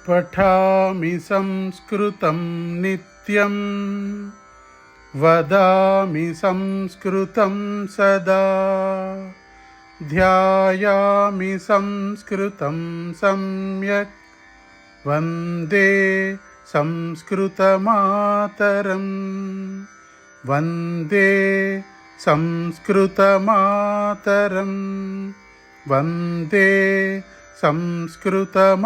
पठामि संस्कृतं नित्यं वदामि संस्कृतं सदा ध्यायामि संस्कृतं सम्यक् वन्दे संस्कृतमातरं वन्दे संस्कृतमातरं वन्दे संस्कृतमातरम्।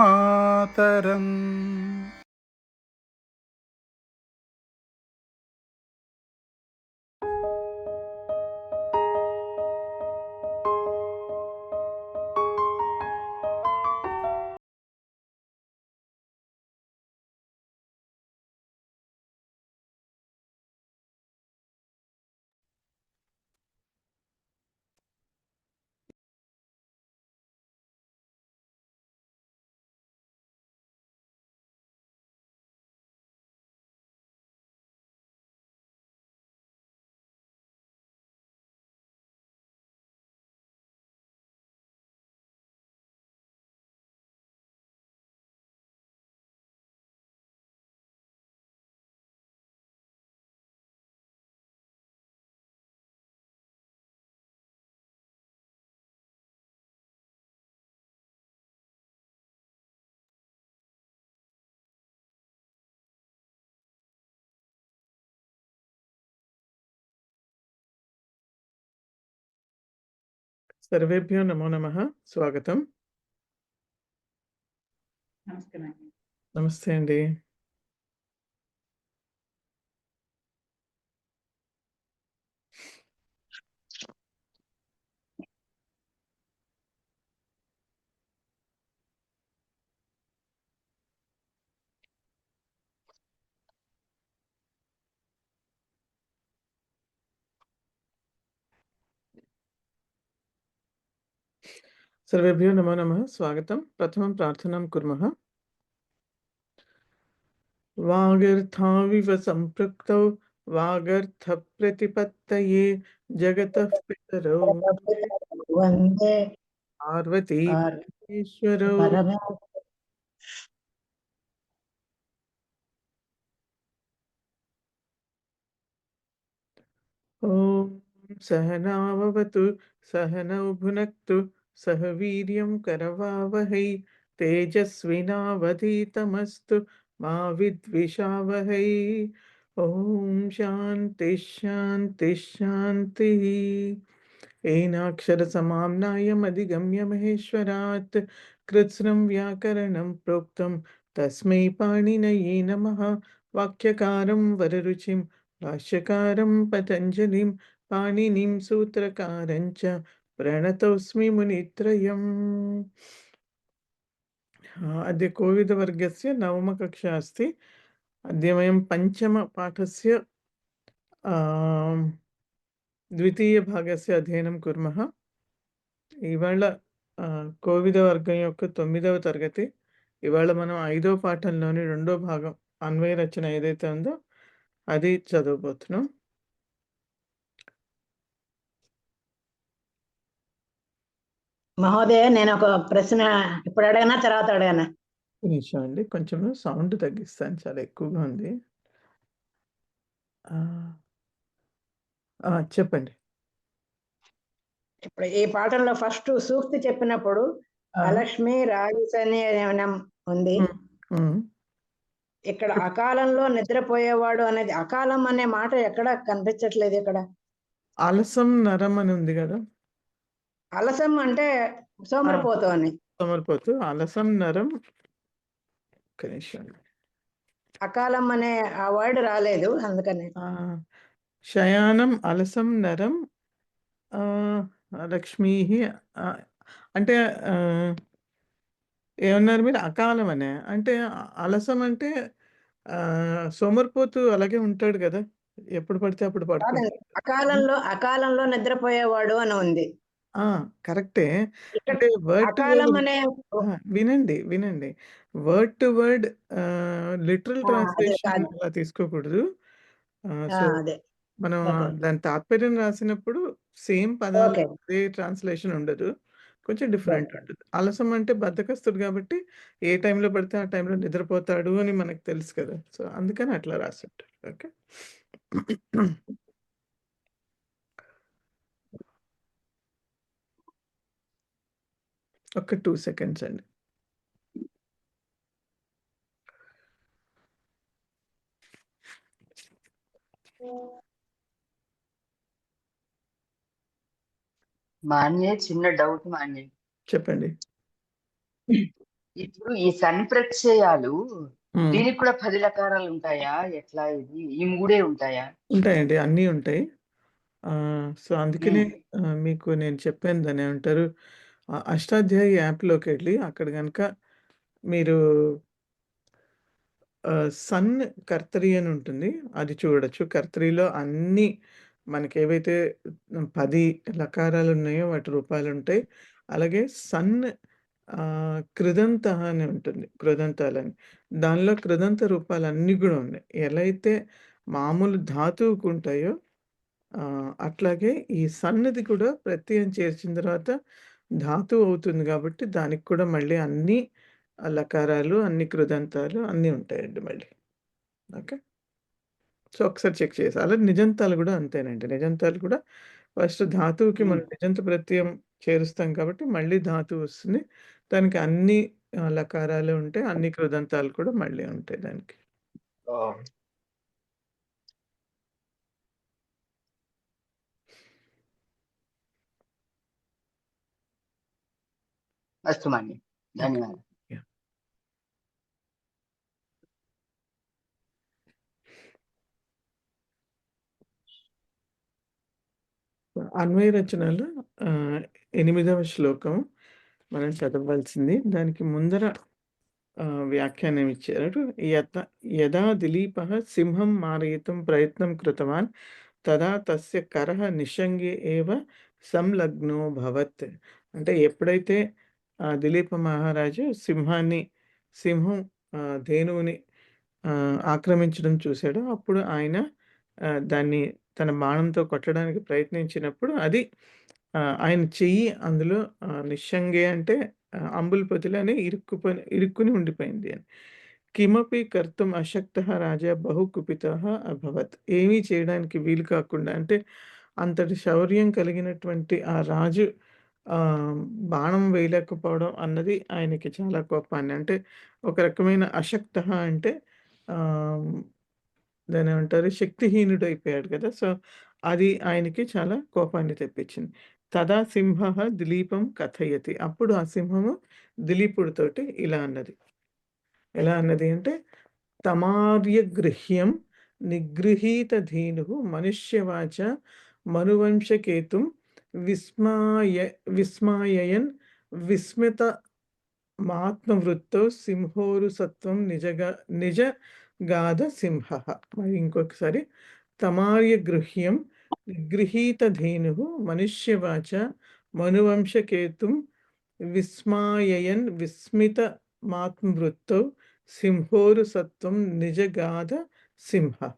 सर्वेभ्यो नमो नमः। स्वागतम। नमस्ते अंडी। सर्वेभ्यो नमो नमः। स्वागतम। प्रथमं प्रार्थनां कुर्मः। वागर्थाविव सम्पृक्तौ वागर्थप्रतिपत्तये जगतः पितरौ वन्दे पार्वती परमेश्वरौ। ॐ सहनाववतु सहनौ भुनक्तु सह वीर्यं करवावहै तेजस्विनावधीतमस्तु मा विद्विषावहै। ॐ शान्ति शान्ति शान्तिः। एनाक्षरसमाम्नायमधिगम्य महेश्वरात् कृत्स्नं व्याकरणं प्रोक्तं तस्मै पाणिनये नमः। वाक्यकारं वररुचिं भाष्यकारं पतञ्जलिं पाणिनिं सूत्रकारं च प्रणतोऽस्मि मुनित्रयम्। अद्य कोविदवर्गस्य नवमकक्षा अस्ति। अद्य वयं पञ्चमपाठस्य द्वितीयभागस्य अध्ययनं कुर्मः। ఇవాళ కోవిద వర్గం యొక్క 9వ తరగతి. ఇవాళ మనం 5వ పాఠంలోని 2వ భాగం అన్వయ రచన ఏదైతే ఉందో అది చదవబోతున్నాం. మహోదయ, నేను ఒక ప్రశ్న ఇప్పుడు అడగనా తర్వాత అడగనా? నిమిషం అండి, కొంచెం సౌండ్ తగ్గిస్తాను, చాలా ఎక్కువగా ఉంది. చెప్పండి. ఇప్పుడు ఈ పాఠంలో ఫస్ట్ సూక్తి చెప్పినప్పుడు అలక్ష్మి రాజసన్యం ఉంది. ఇక్కడ అకాలంలో నిద్రపోయేవాడు అనేది, అకాలం అనే మాట ఎక్కడ కనిపించట్లేదు. ఇక్కడ అలసం నరం అని ఉంది కదా. అలసం అంటే సోమరిపోతు అని. సోమరిపోతు, అలసం నరం. అకాలం అనే ఆ వర్డ్ రాలేదు, అందుకని. శయానం అలసం నరం లక్ష్మీ అంటే ఏమన్నారు మీరు? అకాలం అనే అంటే అలసం అంటే సోమరిపోతు అలాగే ఉంటాడు కదా, ఎప్పుడు పడితే అప్పుడు పడుతుంది. అకాలంలో నిద్రపోయేవాడు అని ఉంది. కరెక్టే. అంటే వర్డ్ టు వర్డ్ వినండి. Word to word literal translation అలా తీసుకోకూడదు. సో మనం దాని తాత్పర్యం రాసినప్పుడు సేమ్ పదాలు అదే ట్రాన్స్లేషన్ ఉండదు. కొంచెం డిఫరెంట్ ఉంటుంది. అలసం అంటే బద్ధకస్తుడు కాబట్టి ఏ టైంలో పడితే ఆ టైంలో నిద్రపోతాడు అని మనకు తెలుసు కదా! సో, అందుకని అట్లా రాసుంటారు. ఓకే. ఒక 2 సెకండ్స్ అండి. మాన్య చిన్న డౌట్ మాన్య. చెప్పండి. ఇప్పుడు ఈ సన్ ప్రత్యయాలు హ్మ్. దీనికి కూడా 10 లకారాలు ఉంటాయా? ఎట్లా ఇది? ఈ మూడే ఉంటాయా? ఉంటాయండి. అన్నీ ఉంటాయి. సో, అందుకనే ఉమ్. మీకు నేను చెప్పాను దాన్నేమంటారు అష్టాధ్యాయి యాప్‌లోకెళ్ళి అక్కడ గనక మీరు సన్ కర్తరి అని ఉంటుంది. అది చూడొచ్చు. కర్తరిలో అన్నీ మనకేవైతే 10 లకారాలున్నాయో వాటి రూపాలుంటాయి. అలాగే సన్ కృదంతః అని ఉంటుంది. కృదంతాలని. దానిలో కృదంత రూపాలన్నీ గూడా ఉన్నాయి. ఎలా అయితే మామూలు ధాతువుకుంటాయో అట్లాగే ఈ సన్‌ది కూడా ప్రత్యయం చేర్చిన తర్వాత ధాతువు అవుతుంది గాబట్టి దానికి కూడా మళ్ళీ అన్నీ లకారాలు, అన్ని కృదంతాలు అన్నీ ఉంటాయండి మళ్ళీ. ఓకే. సో, ఒకసారి చెక్ చేసి అలాగే నిజంతాలు గూడా అంతేనండి. నిజంతాలు కూడా ఫస్ట్ ధాతువుకి మనం నిజంత ప్రత్యయం చేరుస్తాం కాబట్టి మళ్ళీ ధాతువు వస్తుంది. దానికి అన్ని లకారాలు ఉంటాయి. అన్ని కృదంతాలు కూడా మళ్ళీ ఉంటాయి దానికి. అస్తు మాన్య. ధన్యవాదాలు. యాహ్! అన్వయ రచనలో 8వ శ్లోకం మనం చదవవలసింది. దానికి ముందర వ్యాఖ్యానం ఇచ్చారు. యదా దిలీపः సింహం మారయితుం ప్రయత్నం కృతవాన్ తదా తస్య కరః నిషంగే ఏవ సంలగ్నోऽభవత్. అంటే ఎప్పుడైతే దిలీప మహారాజు సింహం ధేనువుని ఆక్రమించడం చూసాడో అప్పుడు ఆయన దాన్ని తన బాణంతో కొట్టడానికి ప్రయత్నించినప్పుడు అది ఆయన చెయ్యి అందులో నిశ్శంగే అంటే అంబుల పొదిలోనే ఇరుక్కుని ఉండిపోయింది అని. కిమపి కర్తుం అశక్తః రాజా బహు కుపితః అభవత్. ఏమీ చేయడానికి వీలు కాకుండా అంటే అంతటి శౌర్యం కలిగినటువంటి ఆ రాజు బాణం వేయలేకపోవడం అన్నది ఆయనకి చాలా కోపాన్ని అంటే ఒక రకమైన అశక్తః అంటే ఆహ్, దాన్నేమంటారు శక్తిహీనుడైపోయాడు కదా! సో, అది ఆయనకి చాలా కోపాన్ని తెప్పించింది. తదా సింహః దిలీపం కథయతి. అప్పుడు ఆ సింహము దిలీపుడితోటి ఇలా అన్నది. ఎలా అన్నది అంటే తమార్యగృహ్యం నిగృహీతధేనుః మనుష్యవాచ మనువంశకేతుం విస్మాయ విస్మాయయన్ విస్మితమాత్మవృత్తౌ సింహోరుసత్వం నిజగాద సింహః. మరి ఇంకొకసారి తమార్యగృహ్యం నిగృహీతధేనుః మనుష్యవాచ మనువంశకేతుం విస్మాయయన్ విస్మితమాత్మవృత్తౌ సింహోరుసత్వం నిజగాద సింహః.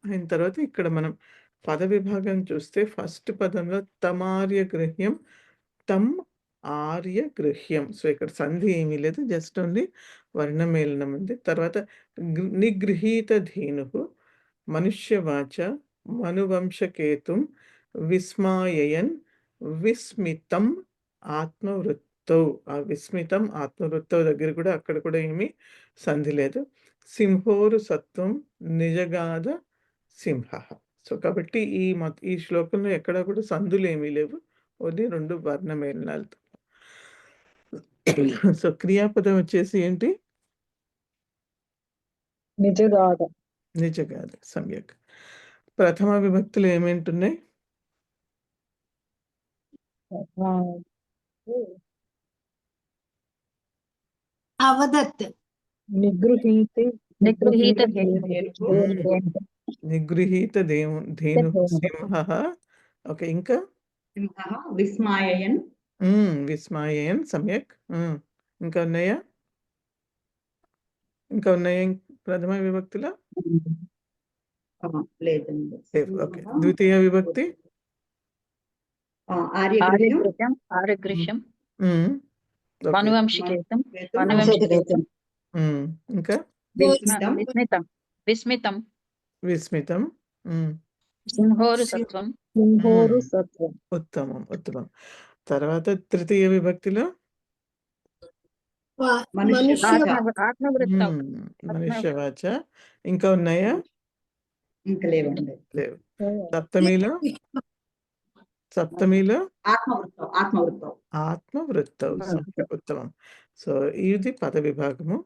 అయిన తర్వాత ఇక్కడ మనం పద విభాగం చూస్తే ఫస్ట్ పదంలో తమార్యగృహ్యం, తం ఆర్యగృహ్యం. సో, ఇక్కడ సంధి ఏమీ లేదు. జస్ట్ ఓన్లీ వర్ణమేళనం ఉంది. తర్వాత నిగృహీత ధేనుః మనుష్యవాచ మనువంశకేతుం విస్మాయయన్ విస్మితం ఆత్మవృత్తౌ. ఆ విస్మితం ఆత్మవృత్తౌ దగ్గర కూడా అక్కడ కూడా ఏమీ సంధి లేదు. సింహోరు సత్వం నిజగాద సింహః. సో, కాబట్టి ఈ శ్లోకంలో ఎక్కడా కూడా సందులేమీ లేవు. ఓన్లీ 2 వర్ణమేళనాలతో. సో, క్రియాపదం వచ్చేసి ఏంటి? నిజగాథ. నిజగాద. సమ్యక్. ప్రథమ విభక్తులు ఏమేంటున్నాయి? అవదత్. నిగృహీతే నిగృహీత నిగృహీత ధేను సింహః. ఓకే. ఇంకా? సింహః విస్మాయయన్. విస్మాయయన్ సమ్యక్. ఇంకా ఉన్నాయా? ఇంకా ఉన్నాయా ప్రథమ విభక్తిలో? లేదండి. ఓకే. ద్వితీయ విభక్తి? ఆర్యగృహ్యం ఆరగృహ్యం హ్మ్. ఓకే. మనువంశికేతం వంశతికేతం. హ్మ్. ఇంకా విస్మితం విస్మితం విస్మితం. హ్మ్. సింహోరు సత్వం హ్మ్. ఉత్తమం. ఉత్తమం. తర్వాత తృతీయ విభక్తిలో మనుష్యవాచ ఆత్మవృత్తం మనుష్యవాచ. ఇంకా ఉన్నాయా? ఇంకా లేవండి. లేవు. సప్తమిలో సప్తమిలో ఆత్మవృత్తం ఆత్మవృత్తౌ. ఉత్తమం. సో, ఇది పద విభాగము.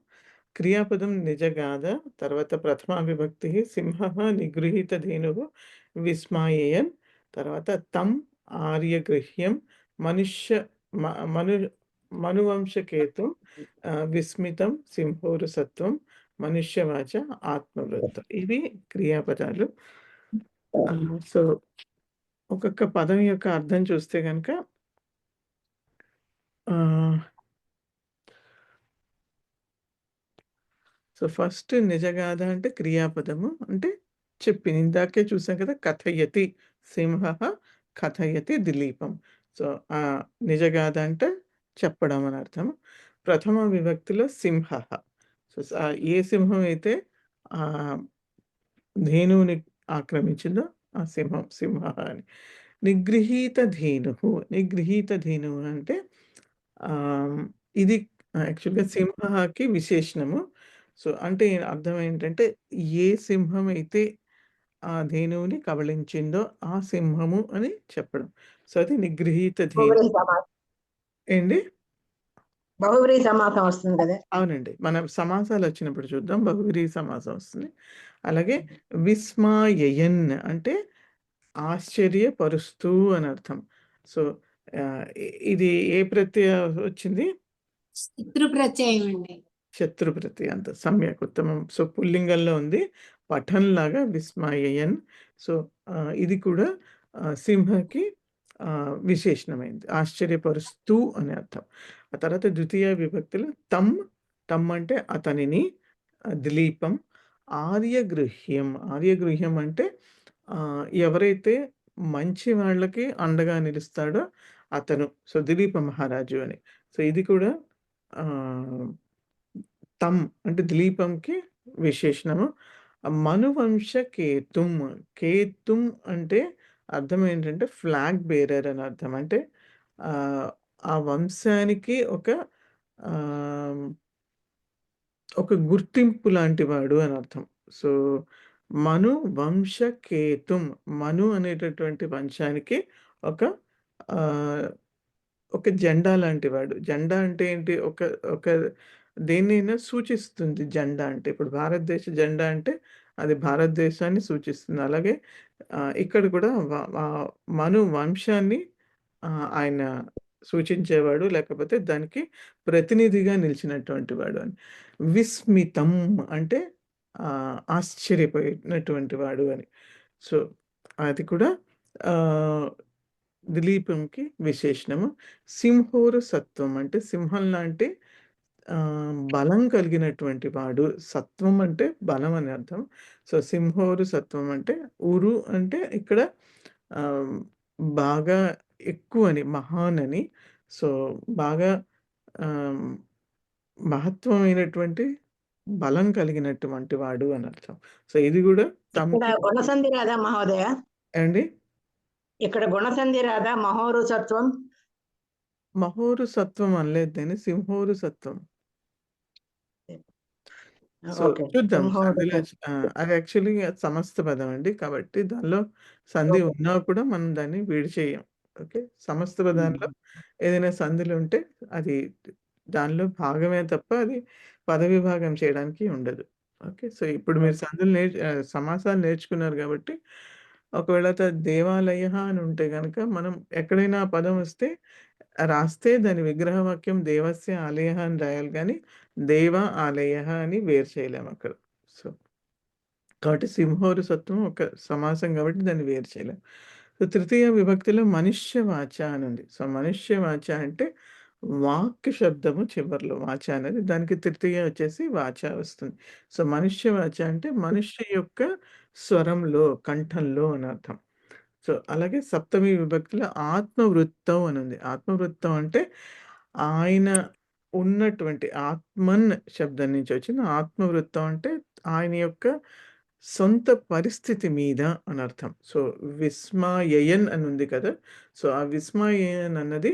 క్రియాపదం నిజగాథ. తర్వాత ప్రథమా విభక్తి సింహః నిగృహీతధేనుః విస్మాయయన్. తర్వాత తం ఆర్యగృహ్యం మనుష్య మ మను మనువంశకేతుం విస్మితం సింహోరుసత్వం మనుష్యవాచ ఆత్మవృత్తం. ఇవి క్రియాపదాలు. సో, ఒక్కొక్క పదం యొక్క అర్థం చూస్తే గనక ఆహ్ సో, ఫస్ట్ నిజగాథ అంటే క్రియాపదము. అంటే ఇందాకే చూసాం కదా! కథయతి సింహః కథయతి దిలీపం. సో, నిజగాథ అంటే చెప్పడం అని అర్థం. ప్రథమ విభక్తిలో సింహః. సో, ఏ సింహం అయితే ఆహ్, ధేనువుని ఆక్రమించిందో ఆ సింహం సింహః అని. నిగృహీత ధేనువు అంటే ఆహ్, ఇది యాక్చువల్‌గా సింహకి విశేషణము. సో, అంటే అర్థం ఏంటంటే, ఏ సింహం అయితే ఆ ధేనువుని కబళించిందో ఆ సింహము అని చెప్పడం. సో, అది నిగృహీత బహువ్రీహి సమాసం. ఏండి? బహువ్రీహి సమాసం వస్తుంది కదా. అవునండి. మనం సమాసాలొచ్చినప్పుడు చూద్దాం. బహువ్రీహి సమాసం వస్తుంది. అలాగే విస్మాయయన్ అంటే ఆశ్చర్యపరుస్తూ అనర్థం. సో, ఇది ఏ ప్రత్యయ వచ్చింది? శత్రు ప్రత్యయం అండి. శత్రు ప్రత్యయాంతం. సమ్యక్ ఉత్తమం. సో, పుల్లింగంలో ఉంది. పఠన్‌లాగా విస్మయయన్. సో, ఇది కూడా సింహకి విశేషణమైంది. ఆశ్చర్యపరుస్తూ అని అర్థం. ఆ తర్వాత ద్వితీయ విభక్తిలో తం అంటే అతనిని, దిలీపం. ఆర్యగృహ్యం అంటే ఎవరైతే మంచి వాళ్ళకి అండగా నిలుస్తాడో అతను. సో, దిలీప మహారాజు అని. సో, ఇది కూడా ఆహ్ అంటే దిలీపంకి విశేషణము. మనువంశ కేతుం. కేతుం అంటే అర్థం ఏంటంటే ఫ్లాగ్ బేరర్ అని అర్థం. అంటే ఆహ్, ఆ వంశానికి ఆహ్, ఒక గుర్తింపు లాంటి వాడు అని అర్థం. సో, మను వంశకేతుం. మను అనేటటువంటి వంశానికి ఒక ఆహ్, ఒక జెండా లాంటివాడు. జెండా అంటే ఏంటి? ఒక ఒక దేన్నైనా సూచిస్తుంది జెండా అంటే. ఇప్పుడు భారతదేశ జెండా అంటే అది భారతదేశాన్ని సూచిస్తుంది. అలాగే ఇక్కడ కూడా మను వంశాన్ని ఆయన సూచించేవాడు. లేకపోతే దానికి ప్రతినిధిగా నిలిచినటువంటి వాడు అని. విస్మితం అంటే ఆశ్చర్యపోయినటువంటి వాడు అని. సో, అది కూడా ఆహ్, దిలీపంకి విశేషణము. సింహోరు సత్వం అంటే సింహం లాంటి బలం కలిగినటువంటి వాడు. సత్వం అంటే బలం అని అర్థం. సో, సింహోరు సత్వం అంటే అంటే ఇక్కడ ఆహ్, బాగా ఎక్కువని, మహాన్ అని. సో, బాగా ఆహ్, మహత్వమైనటువంటి బలం కలిగినటువంటి వాడు అని అర్థం. సో, ఇది గూడా ఇక్కడ తమకి గుణసంధి రాదా మహోదయ? ఏవండి? ఇక్కడ గుణసంధి రాదా మహోరు సత్వం? మహోరు సత్వం అనలేదు నేను. సింహోరు సత్వం. So, okay. చూద్దాం. సింహోరు అది యాక్చువల్లీ సమస్త పదం అండి. కాబట్టి దానిలో సంధి ఓకే. ఉన్నా కూడా మనం దాన్ని విడి చేయం. ఓకే. సమస్త పదాల్లో ఏదైనా సందులుంటే అది దానిలో భాగమే తప్ప అది పద విభాగం చేయడానికి ఉండదు. ఓకే. సో, ఇప్పుడు మీరు సమాసాలు నేర్చుకున్నారు గాబట్టి ఒకవేళ దేవాలయః అని ఉంటే గనక మనం ఎక్కడైనా ఆ పదం వస్తే రాస్తే దాని విగ్రహ వాక్యం దేవస్య ఆలయః అని రాయాలి గానీ దేవ ఆలయః అని వేరు చేయలేమక్కడ. సో, కాబట్టి సింహోరు సత్వం ఒక సమాసం కాబట్టి దాన్ని వేరు చేయలేం. సో, తృతీయ విభక్తిలో మనుష్యవాచ అనుంది. సో, మనుష్యవాచ అంటే వాక్ శబ్దము చివర్లో వాచ అనేది దానికి తృతీయ వచ్చేసి వాచ వస్తుంది. సో, మనుష్యవాచ అంటే మనిషి యొక్క స్వరంలో, కంఠంలో అని అర్థం. సో, అలాగే సప్తమి విభక్తిలో ఆత్మవృత్తం అనుంది. ఆత్మవృత్తం అంటే ఆయన ఉన్నటువంటి ఆత్మన్ శబ్దం నుంచి వచ్చిన ఆత్మవృత్తం అంటే ఆయన యొక్క సొంత పరిస్థితి మీద అనర్థం. సో, విస్మయయన్ అని ఉంది కదా! సో, ఆ విస్మయయన్ అన్నది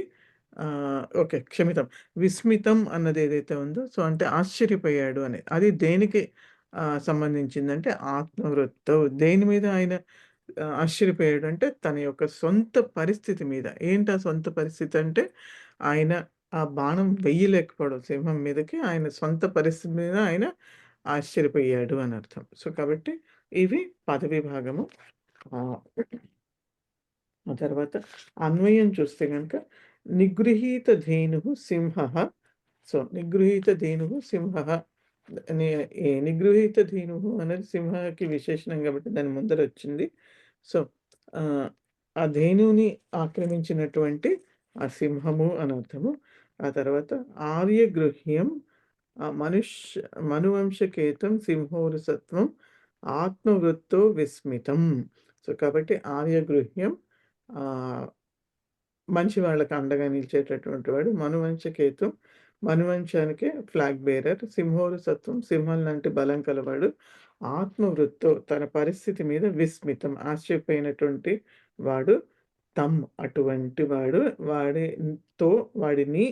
ఓకే. క్షమితం. విస్మితం అన్నది ఏదైతే ఉందో సో, అంటే ఆశ్చర్యపోయాడు అని. అది దేనికి సంబంధించిందంటే ఆత్మవృత్తం. దేని మీద ఆయన ఆశ్చర్యపోయాడంటే తన యొక్క సొంత పరిస్థితి మీద. ఏంటి ఆ సొంత పరిస్థితి అంటే ఆయన ఆ బాణం వెయ్యలేకపోవడం సింహం మీదకి ఆయన సొంత పరిస్థితి మీద ఆయన ఆశ్చర్యపోయాడు అని అర్థం. సో, కాబట్టి ఇవి పదవి భాగము. ఆహ్, ఆ తర్వాత అన్వయం చూస్తే గనక నిగృహీత ధేనుః సింహః. సో, నిగృహీత ధేనుః సింహః. ని ఈ నిగృహీత ధేనుః అనేది సింహాకి విశేషణం కాబట్టి దాని ముందరొచ్చింది. సో, ఆహ్, ఆ ధేనువుని ఆక్రమించినటువంటి ఆ సింహము అనర్థము. ఆ తర్వాత ఆర్యగృహ్యం మనువంశకేతం సింహోరసత్వం ఆత్మవృత్తో విస్మితం. సో, కాబట్టి ఆర్యగృహ్యం ఆహ్, మంచి వాళ్ళకి అండగా నిలిచేటటువంటి వాడు. మనువంశకేతు మనువంశానికి ఫ్లాగ్ బేరర్. సింహోరసత్వం సింహం లాంటి బలం కలవాడు. ఆత్మవృత్తో తన పరిస్థితి మీద విస్మితం ఆశ్చర్యపోయినటువంటి వాడు. అటువంటి వాడు వాడితో వాడిని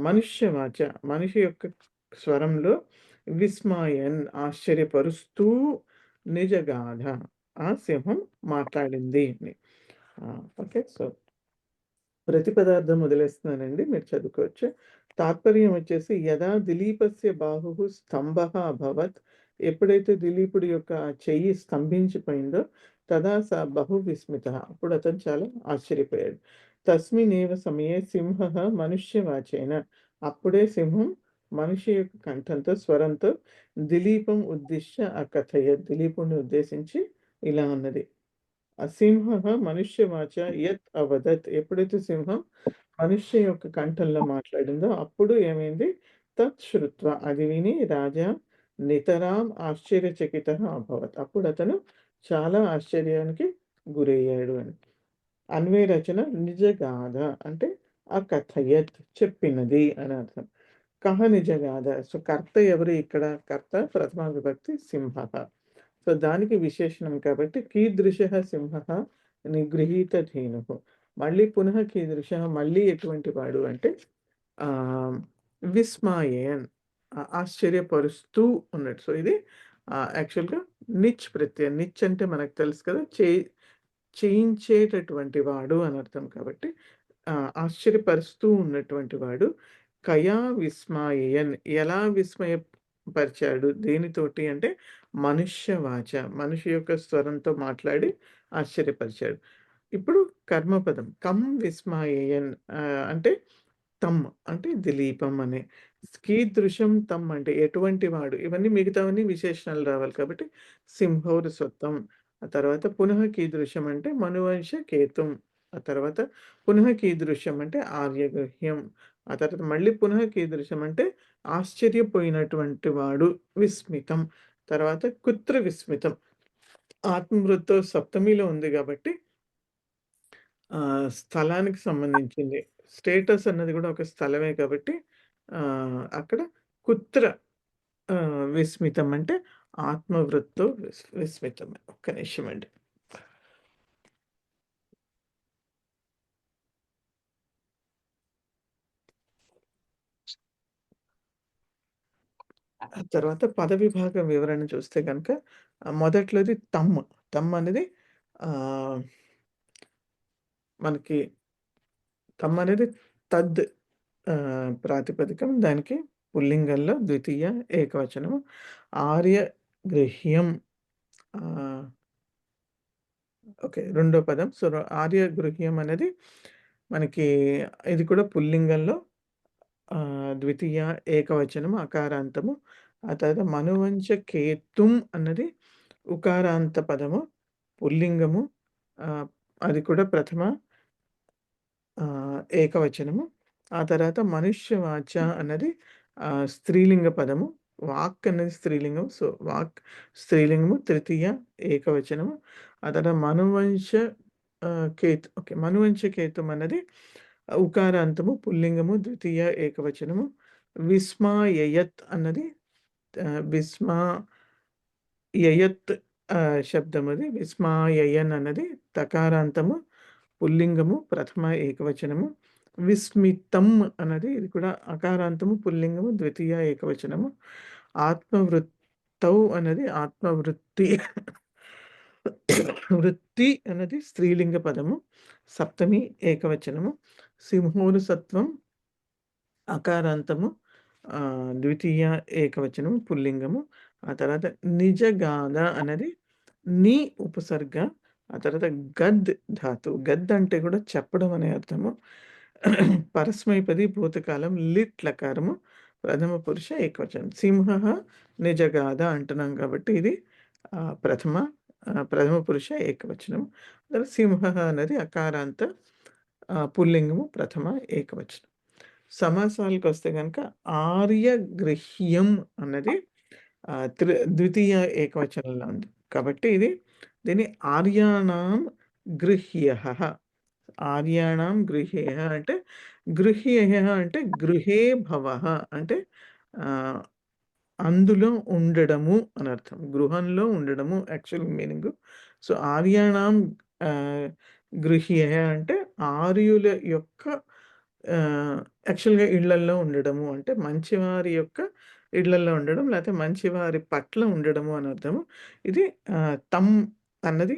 మనుష్యవాచ మనిషి యొక్క స్వరంలో విస్మయన్ ఆశ్చర్యపరుస్తూ నిజగాథ ఆ సింహం మాట్లాడింది అని. ఓకే. సో, ప్రతిపదార్థం వదిలేస్తున్నానండి. మీరు చదువుకోవచ్చు. తాత్పర్యం వచ్చేసి యదా దిలీపస్య బాహుః స్తంభః అభవత్. ఎప్పుడైతే దిలీపుడి యొక్క ఆ చెయ్యి స్తంభించిపోయిందో తదా స బహు విస్మితః. అప్పుడు అతను చాలా ఆశ్చర్యపోయాడు. తస్మిన్నేవ సమయే సింహః మనుష్యవాచేన. అప్పుడే సింహం మనిషి యొక్క కంఠంతో స్వరంతో దిలీపం ఉద్దిశ్య అకథయత్. దిలీపుడిని ఉద్దేశించి ఇలా అన్నది. సింహః మనుష్యవాచ యత్ అవదత్. ఎప్పుడైతే సింహం మనుష్య యొక్క కంఠంలో మాట్లాడిందో అప్పుడు ఏమైంది? తత్ శ్రుత్వా అది విని రాజా నితరాం ఆశ్చర్యచకితః అభవత్. అప్పుడు అతను చాలా ఆశ్చర్యానికి గురయ్యాడు అని. అన్వయ రచన నిజగాథ అంటే అకథయత్ చెప్పినది అని అర్థం. కహ నిజగాథ. సో, కర్త ఎవరు ఇక్కడ? కర్త ప్రథమా విభక్తి సింహః. సో, దానికి విశేషణం కాబట్టి కీదృశః సింహః నిగృహీత ధేనుః. మళ్ళీ పునః కీదృశః మళ్ళీ ఎటువంటి వాడు అంటే ఆహ్, విస్మయన్ ఆశ్చర్యపరుస్తూ ఉన్నట్టు. సో, ఇది యాక్చువల్‌గా నిచ్ ప్రత్యయం. నిచ్ అంటే మనకు తెలుసు కదా! చేయించేటటువంటి వాడు అని అర్థం కాబట్టి ఆశ్చర్యపరుస్తూ ఉన్నటువంటి వాడు. కయా విస్మయన్ ఎలా విస్మయపరిచాడు? దేనితోటి అంటే మనుష్యవాచ మనిషి యొక్క స్వరంతో మాట్లాడి ఆశ్చర్యపరిచాడు. ఇప్పుడు కర్మపదం కం విస్మయన్ అంటే అంటే దిలీపం అని. కీదృశం అంటే ఎటువంటి వాడు ఇవన్నీ మిగతావన్నీ విశేషణాలు రావాలి కాబట్టి సింహోరసత్వం. ఆ తర్వాత పునః కీదృశం అంటే మనువంశ కేతుం. ఆ తర్వాత పునః కీదృశం అంటే ఆర్యగృహ్యం. ఆ తర్వాత మళ్ళీ పునః కీదృశం అంటే ఆశ్చర్యపోయినటువంటి వాడు విస్మితం. తర్వాత కుత్ర విస్మితం. ఆత్మవృత్తో సప్తమిలో ఉంది కాబట్టి స్థలానికి సంబంధించింది. స్టేటస్ అన్నది గూడా ఒక స్థలమే కాబట్టి అక్కడ కుత్ర విస్మితం అంటే ఆత్మవృత్తో విస్మితమే. ఒక్క నిమిషమండి. ఆ తర్వాత పద విభాగం వివరణ చూస్తే గనక మొదట్లోది అనేది ఆహ్, మనకి అనేది తద్ ప్రాతిపదికం. దానికి పుల్లింగంలో ద్వితీయ ఏకవచనం. ఆర్య గృహ్యం ఓకే. రెండో పదం. సో, ఆర్య గృహ్యం అనేది మనకి ఇది కూడా పుల్లింగంలో ద్వితీయ ఏకవచనం అకారాంతము. ఆ తర్వాత మనువంచ కేతుం అన్నది ఉకారాంత పదము, పుల్లింగము. అది కూడా ప్రథమ ఏకవచనము. ఆ తర్వాత మనుష్యవాచ అన్నది స్త్రీలింగ పదము. వాక్ అనేది స్త్రీలింగం. సో, వాక్ స్త్రీలింగము తృతీయ ఏకవచనము. ఆ తర్వాత మనువంశ కేతు. ఓకే. మనువంశ కేతుం అన్నది ఉకారాంతము, పుల్లింగము, ద్వితీయ ఏకవచనము. విస్మాయయత్ అన్నది విస్మాయయత్ శబ్దం అది. విస్మాయయన్ అన్నది తకారాంతము, పుల్లింగము, ప్రథమ ఏకవచనము. విస్మితం అన్నది ఇది కూడా అకారాంతము, పుల్లింగము, ద్వితీయ ఏకవచనము. ఆత్మవృత్తౌ అన్నది ఆత్మవృత్తి వృత్తి అన్నది స్త్రీలింగ పదము, సప్తమి ఏకవచనము. సింహోనుసత్వం అకారాంతము, ద్వితీయ ఏకవచనము, పుల్లింగము. ఆ తర్వాత నిజగాథ అనేది నీ ఉపసర్గ. ఆ తర్వాత గద్ ధాతు. గద్ అంటే కూడా చెప్పడం అనే అర్థము. పరస్మైపది భూతకాలం లిట్ లకారము, ప్రథమ పురుష ఏకవచనం. సింహ నిజగాథ అంటున్నాం కాబట్టి ఇది ప్రథమ పురుష ఏకవచనం. తర్వాత సింహ అనేది అకారాంత పుల్లింగము, ప్రథమ ఏకవచనం. సమాసాలకు వస్తే కనుక ఆర్యగృహ్యం అన్నది ద్వితీయ ఏకవచనంలో ఉంది కాబట్టి దీన్ని ఆర్యాణం గృహ్యః. ఆర్యాణం గృహ్యః అంటే గృహ్యః అంటే గృహే భవః అంటే అందులో ఉండడము అని అర్థం. గృహంలో ఉండడము యాక్చువల్ మీనింగ్. సో ఆర్యాణం గృహ్యః అంటే ఆర్యుల యొక్క యాక్చువల్‌గా ఇళ్లల్లో ఉండడము అంటే మంచివారి యొక్క ఇళ్లల్లో ఉండడం, లేకపోతే మంచివారి పట్ల ఉండడము అని అర్థము. ఇది తమ్ అన్నది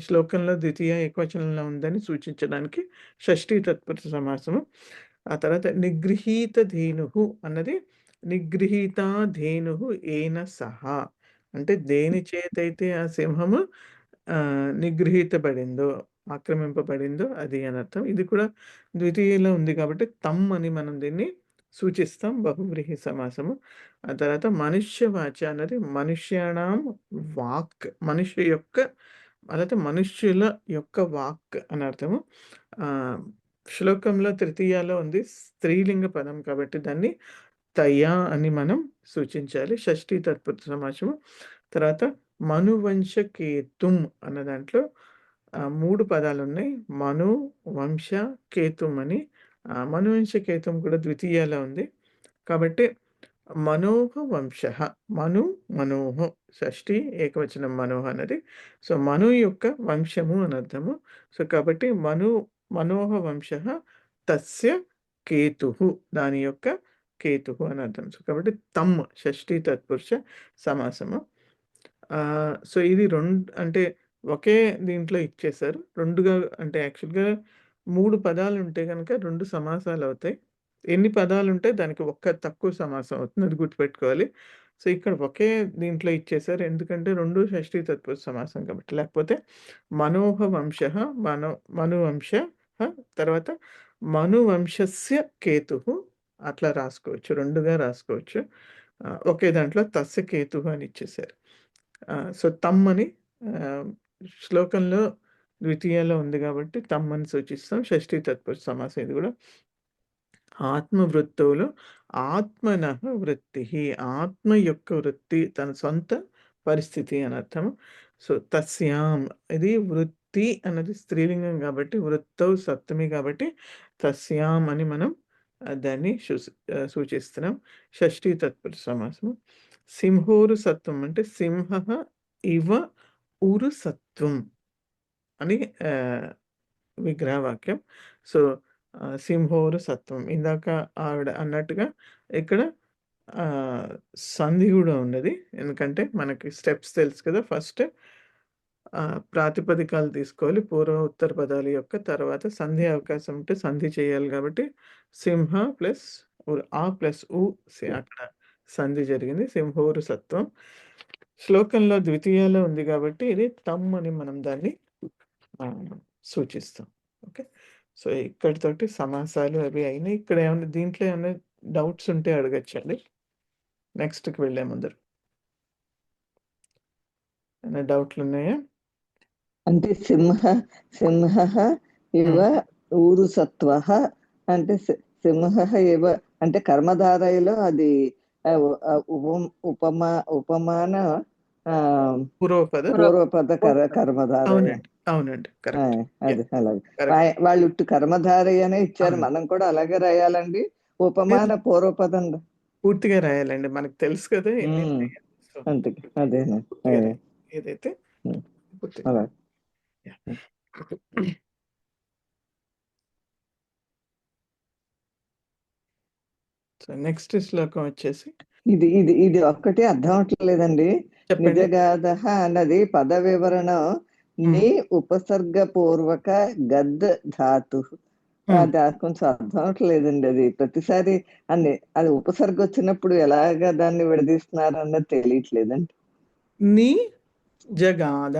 శ్లోకంలో ద్వితీయ ఏకవచనంలో ఉందని సూచించడానికి షష్ఠీ తత్పురుష సమాసము. ఆ తర్వాత నిగృహీత ధేనుః అన్నది నిగృహీతా ధేనుః ఏన సహా అంటే దేని చేతైతే ఆ సింహము నిగృహీతబడిందో, ఆక్రమింపబడిందో అది అని అర్థం. ఇది కూడా ద్వితీయలో ఉంది కాబట్టి తమ్ అని మనం దీన్ని సూచిస్తాం, బహువ్రీహి సమాసము. ఆ తర్వాత మనుష్యవాచ అన్నది మనుష్యాణం వాక్, మనుష్య యొక్క అలాగే మనుష్యుల యొక్క వాక్ అని అర్థము. శ్లోకంలో తృతీయాలో ఉంది స్త్రీలింగ పదం కాబట్టి దాన్ని తయా అని మనం సూచించాలి. షష్ఠీ తత్పురుష సమాసము. తర్వాత మనువంశ కేతుం అన్న దాంట్లో 3 పదాలు ఉన్నాయి. మను, వంశ, కేతుం అని. మనువంశ కేతుం కూడా ద్వితీయాలో ఉంది కాబట్టి మనోహ వంశః. మను, మనోహ. షష్ఠీ ఏకవచనం మనోహ అన్నది. సో మను యొక్క వంశము అని అర్థము. సో కాబట్టి మనోహ వంశః తస్య కేతుః, దాని యొక్క కేతుః అని అర్థం. సో కాబట్టి తమ్ షష్ఠీ తత్పురుష సమాసము. సో ఇది అంటే ఒకే దీంట్లో ఇచ్చేశారు. 2గా అంటే యాక్చువల్‌గా 3 పదాలు ఉంటే గనక 2 సమాసాలు అవుతాయి. ఎన్ని పదాలు ఉంటే దానికి ఒక్క తక్కువ సమాసం అవుతుంది. అది గుర్తుపెట్టుకోవాలి. సో ఇక్కడ ఒకే దీంట్లో ఇచ్చేశారు. ఎందుకంటే 2 షష్ఠీ తత్పురుష సమాసం కాబట్టి. లేకపోతే మనోహ వంశః, మనువంశః, తర్వాత మనువంశస్య కేతుః అట్లా రాసుకోవచ్చు. 2గా రాసుకోవచ్చు. ఒకే దాంట్లో తస్య కేతుః అని ఇచ్చేశారు. సో తమ్ అని శ్లోకంలో ద్వితీయలో ఉంది కాబట్టి తమ్ అని సూచిస్తాం. షష్ఠీ తత్పురుష సమాసం ఇది కూడా. ఆత్మవృత్తౌలో ఆత్మనః వృత్తిః, ఆత్మ యొక్క వృత్తి తన సొంత పరిస్థితి అని అర్థము. సో తస్యాం ఇది వృత్తి అన్నది స్త్రీలింగం కాబట్టి వృత్తౌ సప్తమి కాబట్టి తస్యాం అని మనం దాన్ని సూచిస్తున్నాం. షష్ఠీ తత్పురుష సమాసము. సింహోరు సత్వం అంటే సింహః ఇవ ఉరు సత్వం అని విగ్రహవాక్యం. సో సింహోరు సత్వం ఇందాక ఆవిడ అన్నట్టుగా ఇక్కడ సంధి కూడా ఉన్నది. ఎందుకంటే మనకి స్టెప్స్ తెలుసు కదా. ఫస్ట్ ప్రాతిపదికాలు తీసుకోవాలి, పూర్వ ఉత్తర పదాల యొక్క. తర్వాత సంధి అవకాశం ఉంటే సంధి చేయాలి కాబట్టి సింహ ప్లస్ ఆ ప్లస్ ఉ అక్కడ సంధి జరిగింది. సింహోరు సత్వం శ్లోకంలో ద్వితీయాలో ఉంది కాబట్టి ఇది తమ్ అని మనం దాన్ని సూచిస్తాం. ఓకే. సో ఇక్కడితోటి సమాసాలు అవి అయినాయి. ఇక్కడ ఏమైనా దీంట్లో ఏమైనా డౌట్స్ ఉంటే అడగచ్చండి. నెక్స్ట్‌కి వెళ్ళే ముందర ఏమైనా డౌట్లు ఉన్నాయా? అంటే సింహః ఇవ ఊరు సత్వః అంటే సింహః ఇవ అంటే కర్మధారయలో అది ఉపమాన పూర్వపద కర్మధారయ. అవునండి. ఆ, కరెక్ట్. అది అలాగే కరెక్ట్. వాళ్ళు ఇట్టు కర్మధారయ అనే ఇచ్చారు, అవును. మనం కూడా అలాగే రాయాలండి. ఉపమాన లేదు, పూర్వపదం. పూర్తిగా రాయాలండి. మనకు తెలుసు కదా ఎన్ని ఉమ్, ఉన్నాయని. సో, అంతే అదేనా. పూర్తిగా రాయాలి. ఏదైతే ఉమ్, పూర్తిగా. అలా యాహ్! సో, నెక్స్ట్ శ్లోకం వచ్చేసి ఇది ఇది ఇది ఒక్కటే అర్థం అవట్లేదండి. చెప్పండి. నిజగాథ అన్నది పద వివరణం. హ్మ్. నీ ఉపసర్గ పూర్వక గద్ ధాతు. హ్మ్. అది కొంచెం అర్థం అవట్లేదండి. అది ప్రతిసారి అది ఉపసర్గ వచ్చినప్పుడు ఎలాగా దాన్ని విడదీస్తున్నారు అన్నది తెలియట్లేదండి. నీ జగాద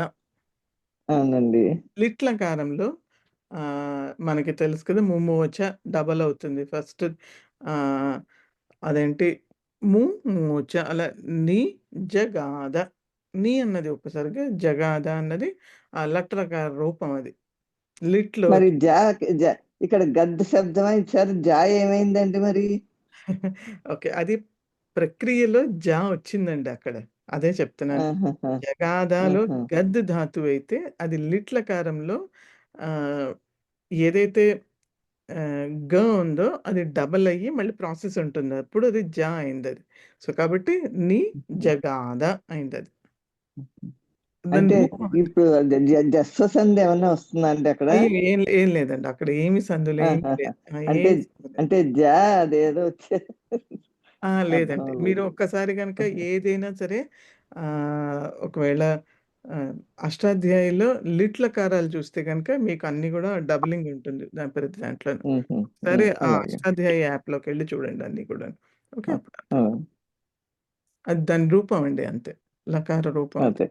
అవునండి. లిట్లకారంలో మనకి తెలుసు కదా! ముమోచ డబల్ అవుతుంది. ఫస్ట్ అదేంటి ముమోచ అలా ని జగాద. ని అన్నది ఉపసర్గ, జగాద అన్నది లట్లకార రూపం అది. లిట్‌లో మరి ఇక్కడ గద్ శబ్దమా ఇచ్చారు, జా ఏమైందండి మరి? ఓకే. అది ప్రక్రియలో వచ్చిందండి అక్కడ. అదే చెప్తున్నాను. ఆహాహా, జగాదాలో ఆహా. గద్ ధాతువైతే అది లిట్లకారంలో ఆహ్, ఏదైతే గ ఉందో అది డబల్ అయ్యి మళ్ళీ ప్రాసెస్ ఉంటుంది. అప్పుడు అది అయిందది. సో, కాబట్టి ని జగాద అయిందది. దాని అంటే రూపం అది. ఇప్పుడు జస్వ సంధి ఏమన్నా వస్తుందండి అక్కడ? అయ్యో! ఏం లేదండి. అక్కడ ఏమి సందులు ఏమి ఆహాహా. లేదు. అంటే ఏమి సందు లేదు. అంటే అదేదో వచ్చే అర్థం లేదండి. మీరు అవ్వలేదు. ఒక్కసారి గనక ఏదైనా సరే ఒకవేళ అష్టాధ్యాయిలో లిట్లకారాలు చూస్తే గనక మీకు అన్నీ గూడా డబలింగ్ ఉంటుంది. ప్రతి దాంట్లోను. ఉహు, సరే ఆ అలాగే. అష్టాధ్యాయి యాప్‌లోకెళ్ళి చూడండి అన్నీ కూడాను. ఓకే. అప్పుడు ఆ, అర్థం. అది దాని రూపం అండి అంతే. లకార రూపం అది. అదే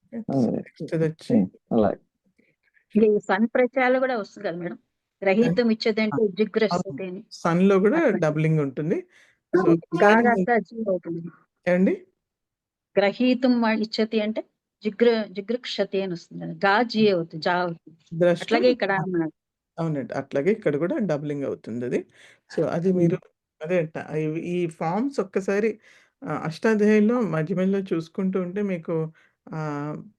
ఓకే. సో, అదే. నెక్స్ట్‌దొచ్చి అలాగే. ఇది సన్ ప్రత్యయాలు కూడా వస్తుంది కదా మేడం. గ్రహీతం ఆ! ఇచ్చేదంటే అవును. జిగ్రస్తతే అని. సన్‌లో గూడా అట్లా డబలింగ్ ఉంటుంది. సో, గా ఇక్కడ రాస్తే అది జీ అవుతుంది. ఏవండి? గ్రహీతం ఇచ్చతి అంటే జిగృక్షతి అని వస్తుంది కదా. గా జీ అవుతుంది, జా అవుతుంది. ద్రష్టం అట్లాగే ఇక్కడ అవునండి. అట్లాగే ఇక్కడ గూడా డబలింగ్ అవుతుందది. సో, అది మీరు అదే ఈ ఫార్మ్స్ ఒక్కసారి అష్టాధ్యాయిలో మధ్య మధ్యలో చూసుకుంటూ ఉంటే మీకు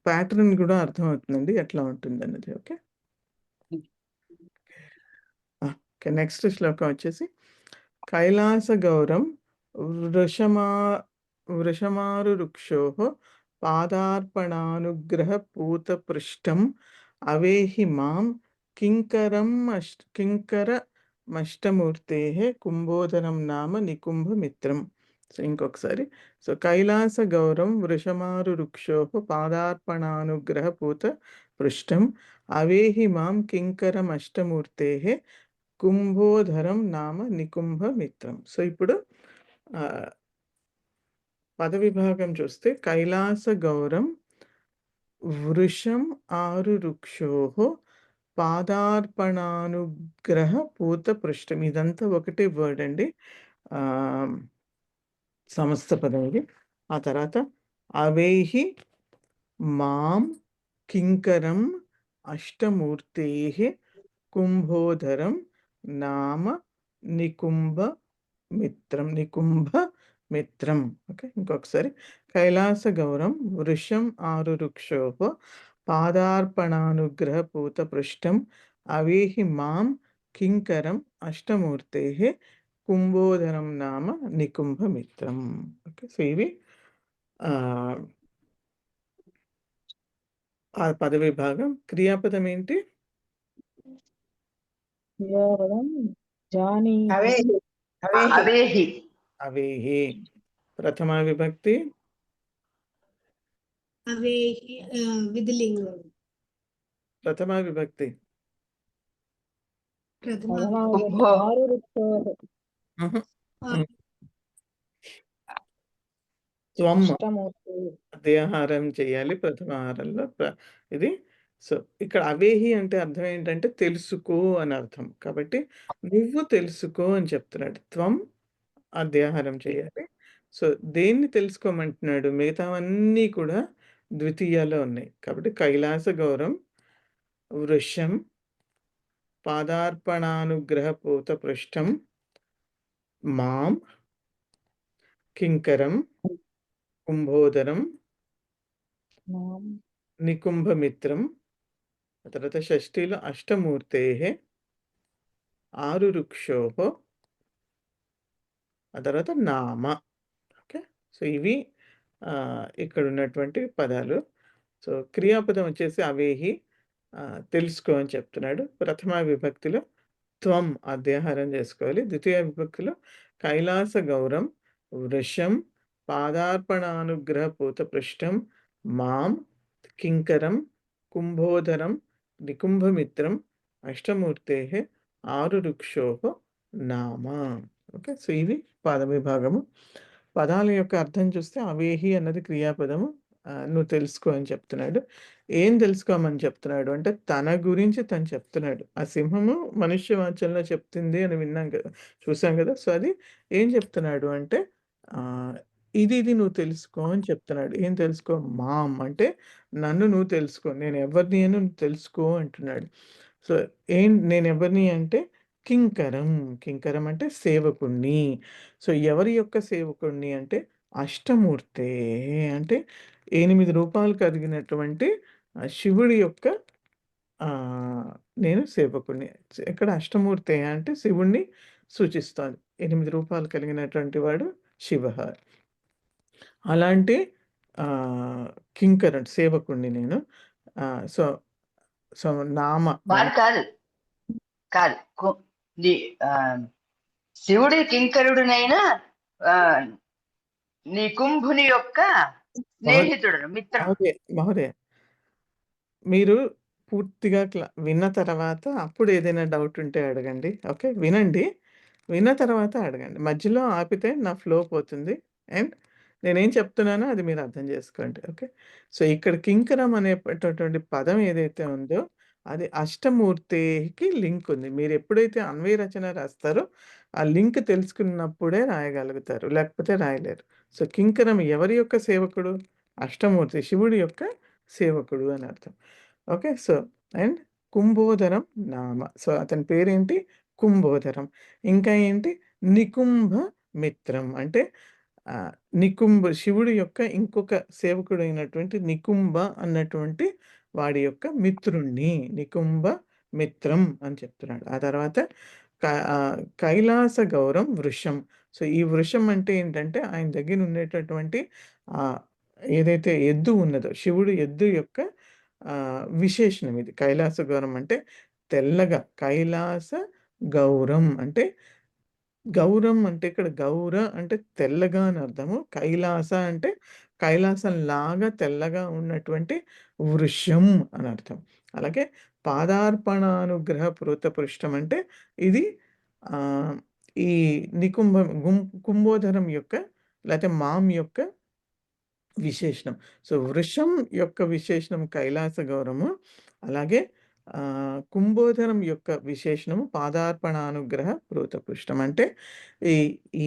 ప్యాటర్న్ గూడా అర్థమవుతుందండి. ఎట్లా ఉంటుందన్నది. ఓకే. ఓకే. నెక్స్ట్ శ్లోకం వచ్చేసి కైలాసగౌరం వృషమా వృషమారురుక్షోః పాదార్పణానుగ్రహపూతపృష్టం అవేహి మాం కింకరమష్టమూర్తేః కుంభోదరం నామ నికుంభమిత్రం. సో, ఇంకొకసారి. సో, కైలాసగౌరం వృషమారురుక్షోః పాదార్పణానుగ్రహపూతపృష్టం అవేహి మాం కింకరమష్టమూర్తేః కుంభోధరం నామ నికుంభమిత్రం. సో, ఇప్పుడు పద విభాగం చూస్తే కైలాసగౌరం వృషం ఆరురుక్షోః పాదార్పణానుగ్రహపూతపృష్టం. ఇదంతా ఒకటే వర్డ్ అండి. సమస్త పదం ఇది. ఆ తర్వాత అవైహి మాం కింకరం అష్టమూర్తేః కుంభోధరం నామ నికుంభమిత్రం. ఓకే. ఇంకొకసారి కైలాసగౌరం వృషం ఆరురుక్షోః పాదార్పణానుగ్రహపూతపృష్టం అవేహి మాం కింకరం అష్టమూర్తేః కుంభోధరం నామ నికుంభమిత్రం. ఓకే. సో, ఇవి ఆ పద విభాగం. క్రియాపదం ఏంటి? అవే అవే అవేహి అవేహి. ప్రథమా విభక్తి అవే విధిలింగం ప్రథమా విభక్తి ప్రథమ ఉభో హుహు. హ్మ్. త్వం అధ్యాహారం చేయాలి ప్రథమాహారంలో. ఇది. సో, ఇక్కడ అవేహి అంటే అర్థం ఏంటంటే తెలుసుకో అని అర్థం. కాబట్టి నువ్వు తెలుసుకో అని చెప్తున్నాడు. త్వం అధ్యాహారం చేయాలి. సో, దేన్ని తెలుసుకోమంటున్నాడు? మిగతావన్నీ కూడా ద్వితీయాలో ఉన్నాయి. కాబట్టి కైలాస గౌరం, వృషం, పాదార్పణానుగ్రహపూత పృష్టం, మాం, కింకరం, కుంభోదరం, నికుంభమిత్రం, ఆ తర్వాత షష్ఠిలో అష్టమూర్తేః, 6 ఋక్షోః, ఆ తర్వాత నామ. ఓకే. సో, ఇవి ఇక్కడ ఉన్నటువంటి పదాలు. సో, క్రియాపదం వచ్చేసి అవేహి, తెలుసుకో అని చెప్తున్నాడు. ప్రథమ విభక్తిలో త్వం అధ్యాహారం చేసుకోవాలి. ద్వితీయ విభక్తిలో కైలాస గౌరం, వృషం, పాదార్పణానుగ్రహ పూతపృష్టం, మాం, కింకరం, కుంభోదరం, నికుంభమిత్రం, అష్టమూర్తేః, 6 ఋక్షోః, నామ. ఓకే. సో, ఇవి పద విభాగము. పదాల యొక్క అర్థం చూస్తే అవేహి అన్నది క్రియాపదము. నువ్వు తెలుసుకో అని చెప్తున్నాడు. ఏం తెలుసుకోమని చెప్తున్నాడు అంటే తన గురించి తను చెప్తున్నాడు. ఆ సింహము మనుష్య వాక్యంలో చెప్తుంది అని విన్నాం కదా, చూసాం కదా. సో, అది ఏం చెప్తున్నాడు అంటే ఇది నువ్వు తెలుసుకో అని చెప్తున్నాడు. ఏం తెలుసుకో? మాం అంటే నన్ను నువ్వు తెలుసుకో. నేను ఎవరిని అని నువ్వు తెలుసుకో అంటున్నాడు. సో, నేను ఎవరిని అంటే కింకరం. కింకరం అంటే సేవకుణ్ణి. సో, ఎవరి యొక్క సేవకుణ్ణి అంటే అష్టమూర్తే అంటే 8 రూపాలు కలిగినటువంటి శివుడి యొక్క నేను సేవకుడిని. ఇక్కడ అష్టమూర్తే అంటే శివుడిని సూచిస్తోంది. 8 రూపాలు కలిగినటువంటి వాడు శివః. అలాంటి కింకరుడు సేవకుడిని నేను. సో, సో నామ కాదు కాదు కాదు శివుడి కింకరుడునైనా నికుంభుని యొక్క స్నేహితుడు, మిత్రం. మహోదయ, మీరు పూర్తిగా విన్న తర్వాత అప్పుడు ఏదైనా డౌట్ ఉంటే అడగండి. ఓకే. వినండి. విన్న తర్వాత అడగండి. మధ్యలో ఆపితే నా ఫ్లో పోతుంది. అండ్ నేనేం చెప్తున్నానో అది మీరు అర్థం చేసుకోండి. ఓకే. సో, ఇక్కడ కింకరం అనేటటువంటి పదం ఏదైతే ఉందో అది అష్టమూర్తికి లింక్ ఉంది. మీరు ఎప్పుడైతే అన్వయ రచన రాస్తారో ఆ లింక్ తెలుసుకున్నప్పుడే రాయగలుగుతారు. లేకపోతే రాయలేరు. సో, కింకరం ఎవరి యొక్క సేవకుడు? అష్టమూర్తి శివుడి యొక్క సేవకుడు అని అర్థం. ఓకే. సో, అండ్ కుంభోదరం నామ. సో, అతని పేరేంటి? కుంభోదరం. ఇంకా ఏంటి? నికుంభ మిత్రం అంటే నికుంభ శివుడి యొక్క ఇంకొక సేవకుడైనటువంటి నికుంభ అన్నటువంటి వాడి యొక్క మిత్రుణ్ణి నికుంభ మిత్రం అని చెప్తున్నాడు. ఆ తర్వాత కైలాస గౌరం వృషం. సో, ఈ వృషం అంటే ఏంటంటే ఆయన దగ్గర ఉండేటటువంటి ఏదైతే ఎద్దు ఉన్నదో శివుడు ఎద్దు యొక్క విశేషణం ఇది. కైలాస గౌరం అంటే తెల్లగా. కైలాస గౌరం అంటే గౌరం అంటే ఇక్కడ గౌర అంటే తెల్లగా అని అర్థము. కైలాస అంటే కైలాసంలాగా తెల్లగా ఉన్నటువంటి వృషం అని అర్థం. అలాగే పాదార్పణానుగ్రహ పృష్టం అంటే ఇది ఈ కుంభోదరం యొక్క లేకపోతే మాం యొక్క విశేషణం. సో, వృషం యొక్క విశేషణం కైలాస గౌరము. అలాగే కుంభోదరం యొక్క విశేషణము పాదార్పణానుగ్రహ పృష్టం అంటే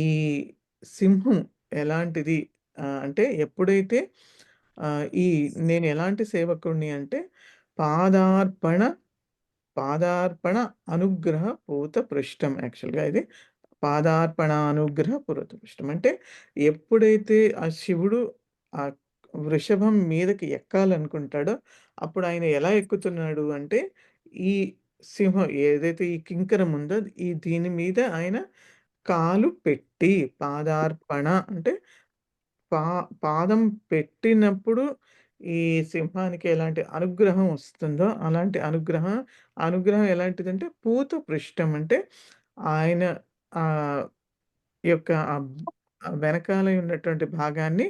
ఈ సింహం ఎలాంటిది అంటే ఎప్పుడైతే నేను ఎలాంటి సేవకుడిని అంటే పాదార్పణ అనుగ్రహ పూత పృష్టం. యాక్చువల్గా ఇది పాదార్పణానుగ్రహ పూత పృష్టం అంటే ఎప్పుడైతే ఆ శివుడు ఆ వృషభం మీదకి ఎక్కాలనుకుంటాడో అప్పుడు ఆయన ఎలా ఎక్కుతున్నాడు అంటే ఈ సింహం ఏదైతే ఈ కింకరం ఉందో దీని మీద ఆయన కాలు పెట్టి పాదార్పణ అంటే పాదం పెట్టినప్పుడు ఈ సింహానికి ఎలాంటి అనుగ్రహం వస్తుందో అలాంటి అనుగ్రహం ఎలాంటిదంటే పూత పృష్టం అంటే ఆయన యొక్క వెనకాల ఉన్నటువంటి భాగాన్ని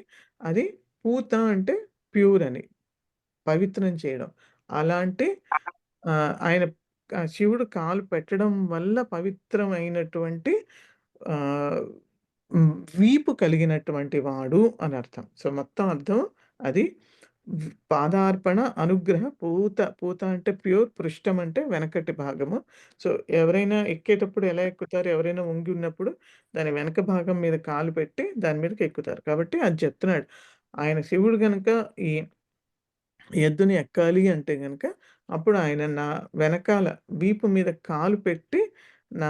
అది పూత అంటే ప్యూర్ అని పవిత్రం చేయడం. అలాంటి ఆయన శివుడు కాలు పెట్టడం వల్ల పవిత్రమైనటువంటి వీపు కలిగినటువంటి వాడు అని అర్థం. సో, మొత్తం అర్థం అది. పాదార్పణ అనుగ్రహ పూత అంటే ప్యూర్, పృష్టం అంటే వెనకటి భాగము. సో, ఎవరైనా ఎక్కేటప్పుడు ఎలా ఎక్కుతారు? ఎవరైనా వంగి ఉన్నప్పుడు దాని వెనక భాగం మీద కాలు పెట్టి దాని మీదకి ఎక్కుతారు. కాబట్టి అది చెప్తున్నాడు. ఆయన శివుడు గనుక ఈ ఎద్దుని ఎక్కాలి అంటే గనక అప్పుడు ఆయన నా వెనకాల వీపు మీద కాలు పెట్టి నా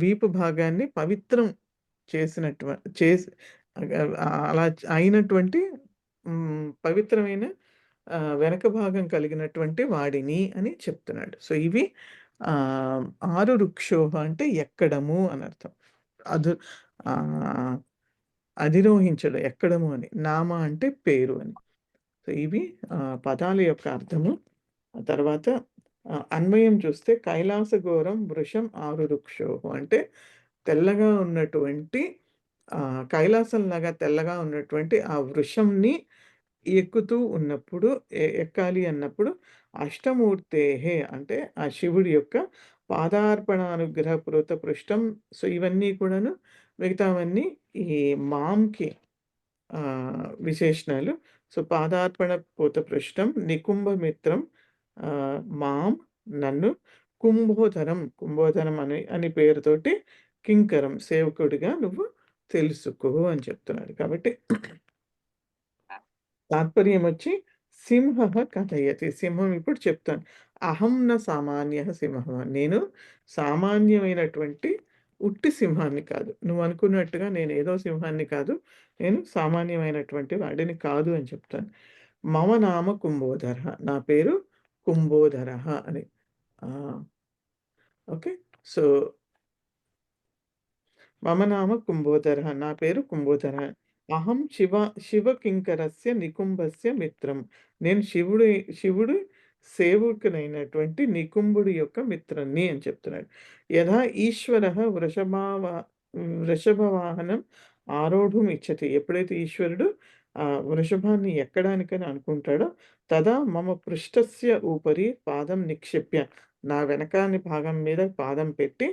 వీపు భాగాన్ని పవిత్రం చేసి అలా అయినటువంటి పవిత్రమైన వెనక భాగం కలిగినటువంటి వాడిని అని చెప్తున్నాడు. సో, ఇవి 6 రుక్షోహ అంటే ఎక్కడము అని అర్థం. అధు ఆహ్, అధిరోహించడం, ఎక్కడము అని. నామ అంటే పేరు అని. సో, ఇవి పదాల యొక్క అర్థము. ఆ తర్వాత అన్వయం చూస్తే కైలాస ఘోరం వృషం ఆరు రుక్షోహ అంటే తెల్లగా ఉన్నటువంటి కైలాసంలాగా తెల్లగా ఉన్నటువంటి ఆ వృషంని ఎక్కుతూ ఉన్నప్పుడు ఎక్కాలి అన్నప్పుడు అష్టమూర్తేహే అంటే ఆ శివుడి యొక్క పాదార్పణ అనుగ్రహ పృత పృష్టం. సో, ఇవన్నీ కూడాను మిగతావన్నీ ఈ మాంకి విశేషణాలు. సో, పాదార్పణ పూత పృష్టం, నికుంభ మిత్రం, మాం నన్ను, కుంభోధరం అని పేరుతోటి కింకరం సేవకుడిగా నువ్వు తెలుసుకో అని చెప్తున్నాడు. కాబట్టి తాత్పర్యం వచ్చి సింహః కథయతి. సింహం ఇప్పుడు చెప్తాను. అహం న సామాన్యః సింహః. నేను సామాన్యమైనటువంటి ఉట్టి సింహాన్ని కాదు. నువ్వు అనుకున్నట్టుగా నేను ఏదో సింహాన్ని కాదు. నేను సామాన్యమైనటువంటి వాడిని కాదు అని చెప్తాను. మమ నామ కుంభోధరః. నా పేరు కుంభోధరః అని. ఓకే. సో, మమ నామ కుంభోధరః. నా పేరు కుంభోధర. అహం శివకింకరస్య నికుంభస్య మిత్రం. నేను శివుడు సేవకునైనటువంటి నికుంభుడి యొక్క మిత్రుణ్ణి అని చెప్తున్నాడు. యథా ఈశ్వరః వృషభవాహనం ఆరోఢుం ఇచ్చతి. ఎప్పుడైతే ఈశ్వరుడు వృషభాన్ని ఎక్కడానికని అనుకుంటాడో తదా మమ పృష్ఠస్య ఉపరి పాదం నిక్షిప్య. నా వెనకాని భాగం మీద పాదం పెట్టి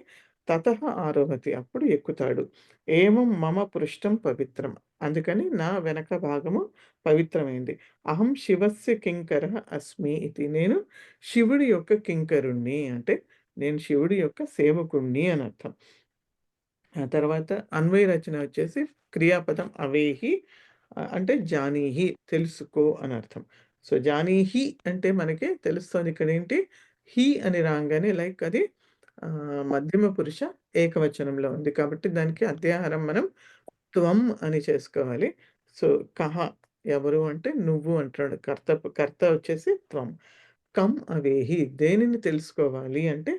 తతః ఆరోహతి. అప్పుడు ఎక్కుతాడు. ఏమం మమ పృష్టం పవిత్రం. అందుకని నా వెనక భాగము పవిత్రమైంది. అహం శివస్య కింకరః అస్మి ఇది. నేను శివుడి యొక్క కింకరుణ్ణి అంటే నేను శివుడి యొక్క సేవకుణ్ణి అని అర్థం. ఆ తర్వాత అన్వయ రచన వచ్చేసి క్రియాపదం అవేహి అంటే జానీహి తెలుసుకో అని అర్థం. సో, జానీహి అంటే మనకి తెలుస్తుంది. ఇక్కడ ఏంటి హి అని రాగానే లైక్ అది మధ్యమ పురుష ఏకవచనంలో ఉంది. కాబట్టి దానికి అధ్యాహారం మనం త్వం అని చేసుకోవాలి. సో, కహ ఎవరు అంటే నువ్వు అంటున్నాడు. కర్త వచ్చేసి త్వం. కం అవేహి దేనిని తెలుసుకోవాలి అంటే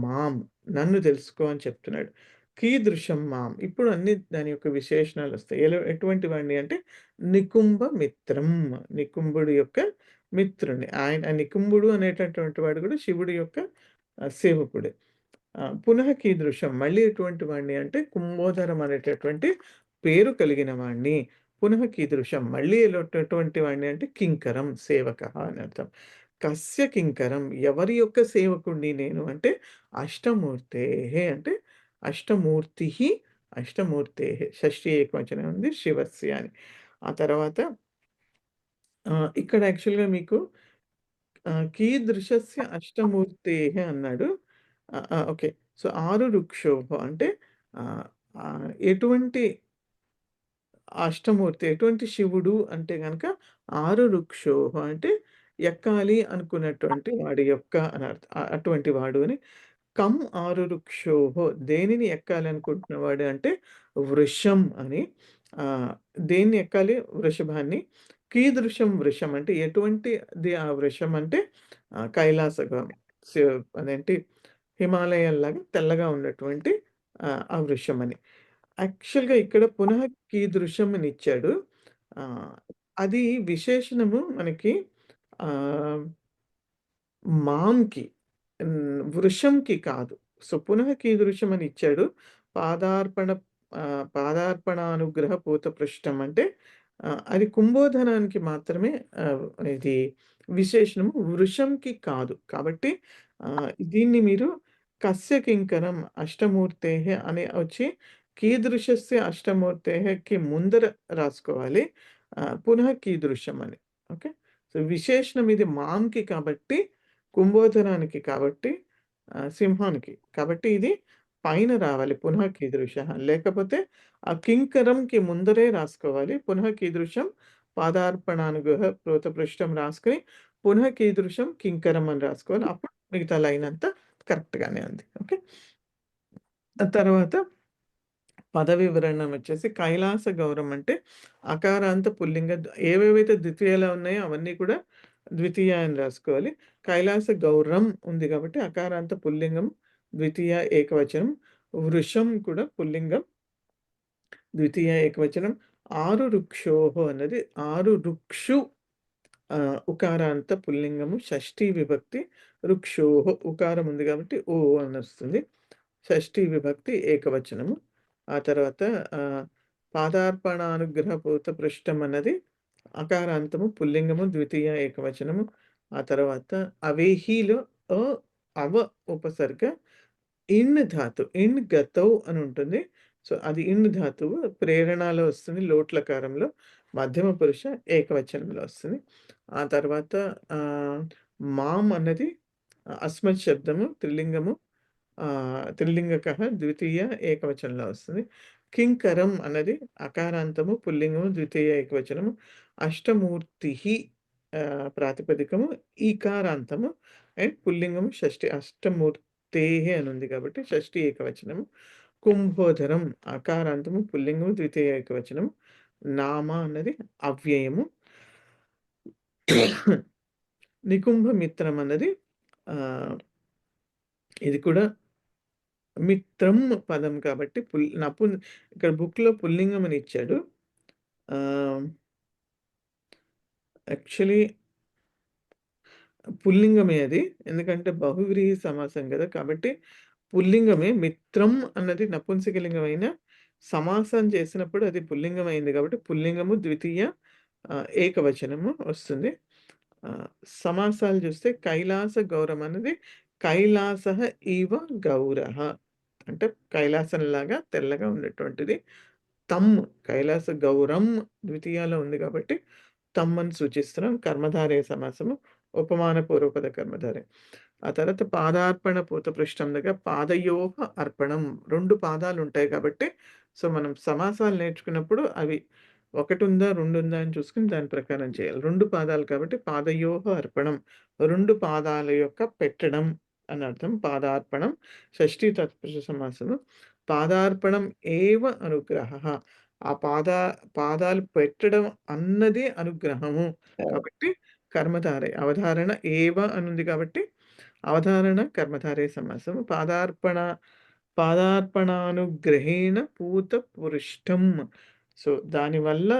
మాం నన్ను తెలుసుకో అని చెప్తున్నాడు. కీదృశం మాం. ఇప్పుడు అన్ని దాని యొక్క విశేషణాలు వస్తాయి. ఎటువంటి వాడిని అంటే నికుంభ మిత్రం. నికుంభుడి యొక్క మిత్రుని. ఆయన నికుంభుడు అనేటటువంటి వాడు కూడా శివుడి యొక్క సేవకుడే. పునః కీదృశం మళ్ళీ ఎటువంటి వాడిని అంటే కుంభోధరం అనేటటువంటి పేరు కలిగిన వాడిని. పునః కీదృశం మళ్ళీ ఎటువంటి వాడిని అంటే కింకరం సేవకః అని అర్థం. కస్య కింకరం ఎవరి యొక్క సేవకుడిని నేను అంటే అష్టమూర్తేహే అంటే అష్టమూర్తేహే షష్ఠీ ఏకవచనం ఉంది శివస్య అని. ఆ తర్వాత ఇక్కడ యాక్చువల్‌గా మీకు కీదృశస్య అష్టమూర్తేః అన్నాడు. ఓకే. సో, 6 రుక్షోభ అంటే ఎటువంటి అష్టమూర్తి, ఎటువంటి శివుడు అంటే గనక 6 రుక్షోభ అంటే ఎక్కాలి అనుకున్నటువంటి వాడి యొక్క అని అటువంటి వాడు అని. కం 6 రుక్షోభ దేనిని ఎక్కాలి అనుకుంటున్నవాడు అంటే వృషం అని. దేన్ని ఎక్కాలి? వృషభాన్ని. కీదృశం వృషం అంటే ఎటువంటిది ఆ వృషం అంటే కైలాసగం అదేంటి హిమాలయాల్లాగా తెల్లగా ఉన్నటువంటి ఆ వృషం అని. యాక్చువల్‌గా ఇక్కడ పునః కీదృశం అని ఇచ్చాడు. అది విశేషణము మనకి మాంకి వృషంకి కాదు. సో, పునః కీదృశం అని ఇచ్చాడు. పాదార్పణానుగ్రహ పూత పృష్టం అంటే అది కుంభోధనానికి మాత్రమే ఇది విశేషణము. వృషంకి కాదు. కాబట్టి దీన్ని మీరు కస్య కింకరం అష్టమూర్తేః అని వచ్చి కీదృశస్య అష్టమూర్తేఃకి ముందర రాసుకోవాలి. పునః కీదృశం అని. ఓకే. సో, విశేషణం ఇది మాంకి కాబట్టి, కుంభోధనానికి కాబట్టి, సింహానికి. కాబట్టి ఇది పైన రావాలి పునః కీదృశః. లేకపోతే ఆ కింకరంకి ముందరే రాసుకోవాలి. పునః కీదృశం పాదార్పణానుగ్రహ ప్రోత పృష్టం రాసుకొని పునః కీదృశం కింకరం అని రాసుకోవాలి. అప్పుడు మిగతా లైన్ అంతా కరెక్ట్‌గానే ఉంది. ఓకే. తర్వాత పద వివరణం వచ్చేసి కైలాస గౌరం అంటే అకారాంత పుల్లింగ ఏవేవైతే ద్వితీయాలు ఉన్నాయో అవన్నీ కూడా ద్వితీయ అని రాసుకోవాలి. కైలాస గౌరం ఉంది కాబట్టి అకారాంత పుల్లింగం ద్వితీయ ఏకవచనం. వృషం కూడా పుల్లింగం ద్వితీయ ఏకవచనం. ఆరు రుక్షోః అన్నది ఆరు రుక్షు ఉకారాంత పుల్లింగము షష్ఠీ విభక్తి. రుక్షోః ఉకారం ఉంది కాబట్టి ఓ అని వస్తుంది. షష్ఠీ విభక్తి ఏకవచనము. ఆ తర్వాత పాదార్పణానుగ్రహపూత పృష్టం అన్నది అకారాంతము పుల్లింగము ద్వితీయ ఏకవచనము. ఆ తర్వాత అవేహీలో అవ ఉపసర్గ ఇన్ ధాతు ఇన్ గతౌ అని ఉంటుంది. సో అది ఇన్ ధాతువు ప్రేరణలో వస్తుంది, లోట్లకారంలో మధ్యమ పురుష ఏకవచనంలో వస్తుంది. ఆ తర్వాత మాం అన్నది అస్మత్ శబ్దము త్రిలింగము, త్రిలింగకః ద్వితీయ ఏకవచనంలో వస్తుంది. కింకరం అన్నది అకారాంతము పుల్లింగము ద్వితీయ ఏకవచనము. అష్టమూర్తిః ప్రాతిపదికము ఈకారాంతము అండ్ పుల్లింగము షష్ఠి. అష్టమూర్తేః అని ఉంది కాబట్టి షష్ఠి ఏకవచనము. కుంభోదరం అకారాంతము పుల్లింగము ద్వితీయ ఏకవచనము. నామ అన్నది అవ్యయము. నికుంభ మిత్రం అన్నది ఇది కూడా మిత్రం పదం కాబట్టి ఇక్కడ బుక్లో పుల్లింగం అని ఇచ్చాడు. యాక్చువల్లీ పుల్లింగమే అది, ఎందుకంటే బహువ్రీహి సమాసం కదా, కాబట్టి పుల్లింగమే. మిత్రం అన్నది నపుంసకలింగం అయినా సమాసం చేసినప్పుడు అది పుల్లింగం అయింది కాబట్టి పుల్లింగము ద్వితీయ ఏకవచనము వస్తుంది. సమాసాలు చూస్తే కైలాస గౌరం అనేది కైలాస ఇవ గౌరః అంటే కైలాసంలాగా తెల్లగా ఉన్నటువంటిది. తమ్ కైలాస గౌరం ద్వితీయాలో ఉంది కాబట్టి తమ్ అని సూచిస్తున్నాం. కర్మధారే సమాసము, ఉపమాన పూర్వపద కర్మధారే. ఆ తర్వాత పాదార్పణ పూత పృష్టం దగ్గర పాదయోహ అర్పణం, 2 పాదాలు ఉంటాయి కాబట్టి సో మనం సమాసాలు నేర్చుకున్నప్పుడు అవి 1 ఉందా 2 ఉందా అని చూసుకుని దాని ప్రకారం చేయాలి. 2 పాదాలు కాబట్టి పాదయోహ అర్పణం, 2 పాదాల యొక్క పెట్టడం అని అర్థం. పాదార్పణం షష్ఠీ తత్పురుష సమాసము. పాదార్పణం ఏవ అనుగ్రహః, ఆ పాదాలు పెట్టడం అన్నది అనుగ్రహము కాబట్టి కర్మధారే. అవధారణ ఏవ అని ఉంది కాబట్టి అవధారణ కర్మధారే సమాసం. పాదార్పణానుగ్రహేణ పూత పురుష్టం, సో దానివల్ల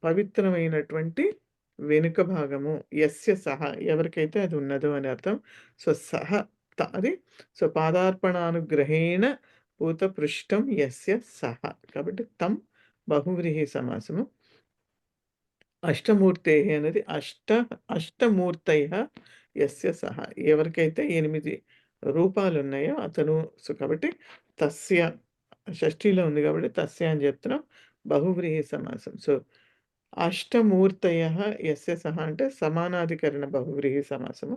పవిత్రమైనటువంటి వెనుక భాగము. యస్య సహ ఎవరికైతే అది ఉన్నదో అని అర్థం. సో సహ అది సో పాదార్పణానుగ్రహేణ పూత పృష్టం యస్య సహ కాబట్టి తం బహువ్రీహి సమాసము. అష్టమూర్తే అనేది అష్టమూర్తయ యస్య సహ ఎవరికైతే 8 రూపాలు ఉన్నాయో అతను. సో కాబట్టి తస్య షష్ఠీలో ఉంది కాబట్టి తస్య అని చెప్తున్నాం. బహువ్రీహి సమాసం. సో అష్టమూర్తయ యస్య సహ అంటే సమానాధికరణ బహువ్రీహి సమాసము.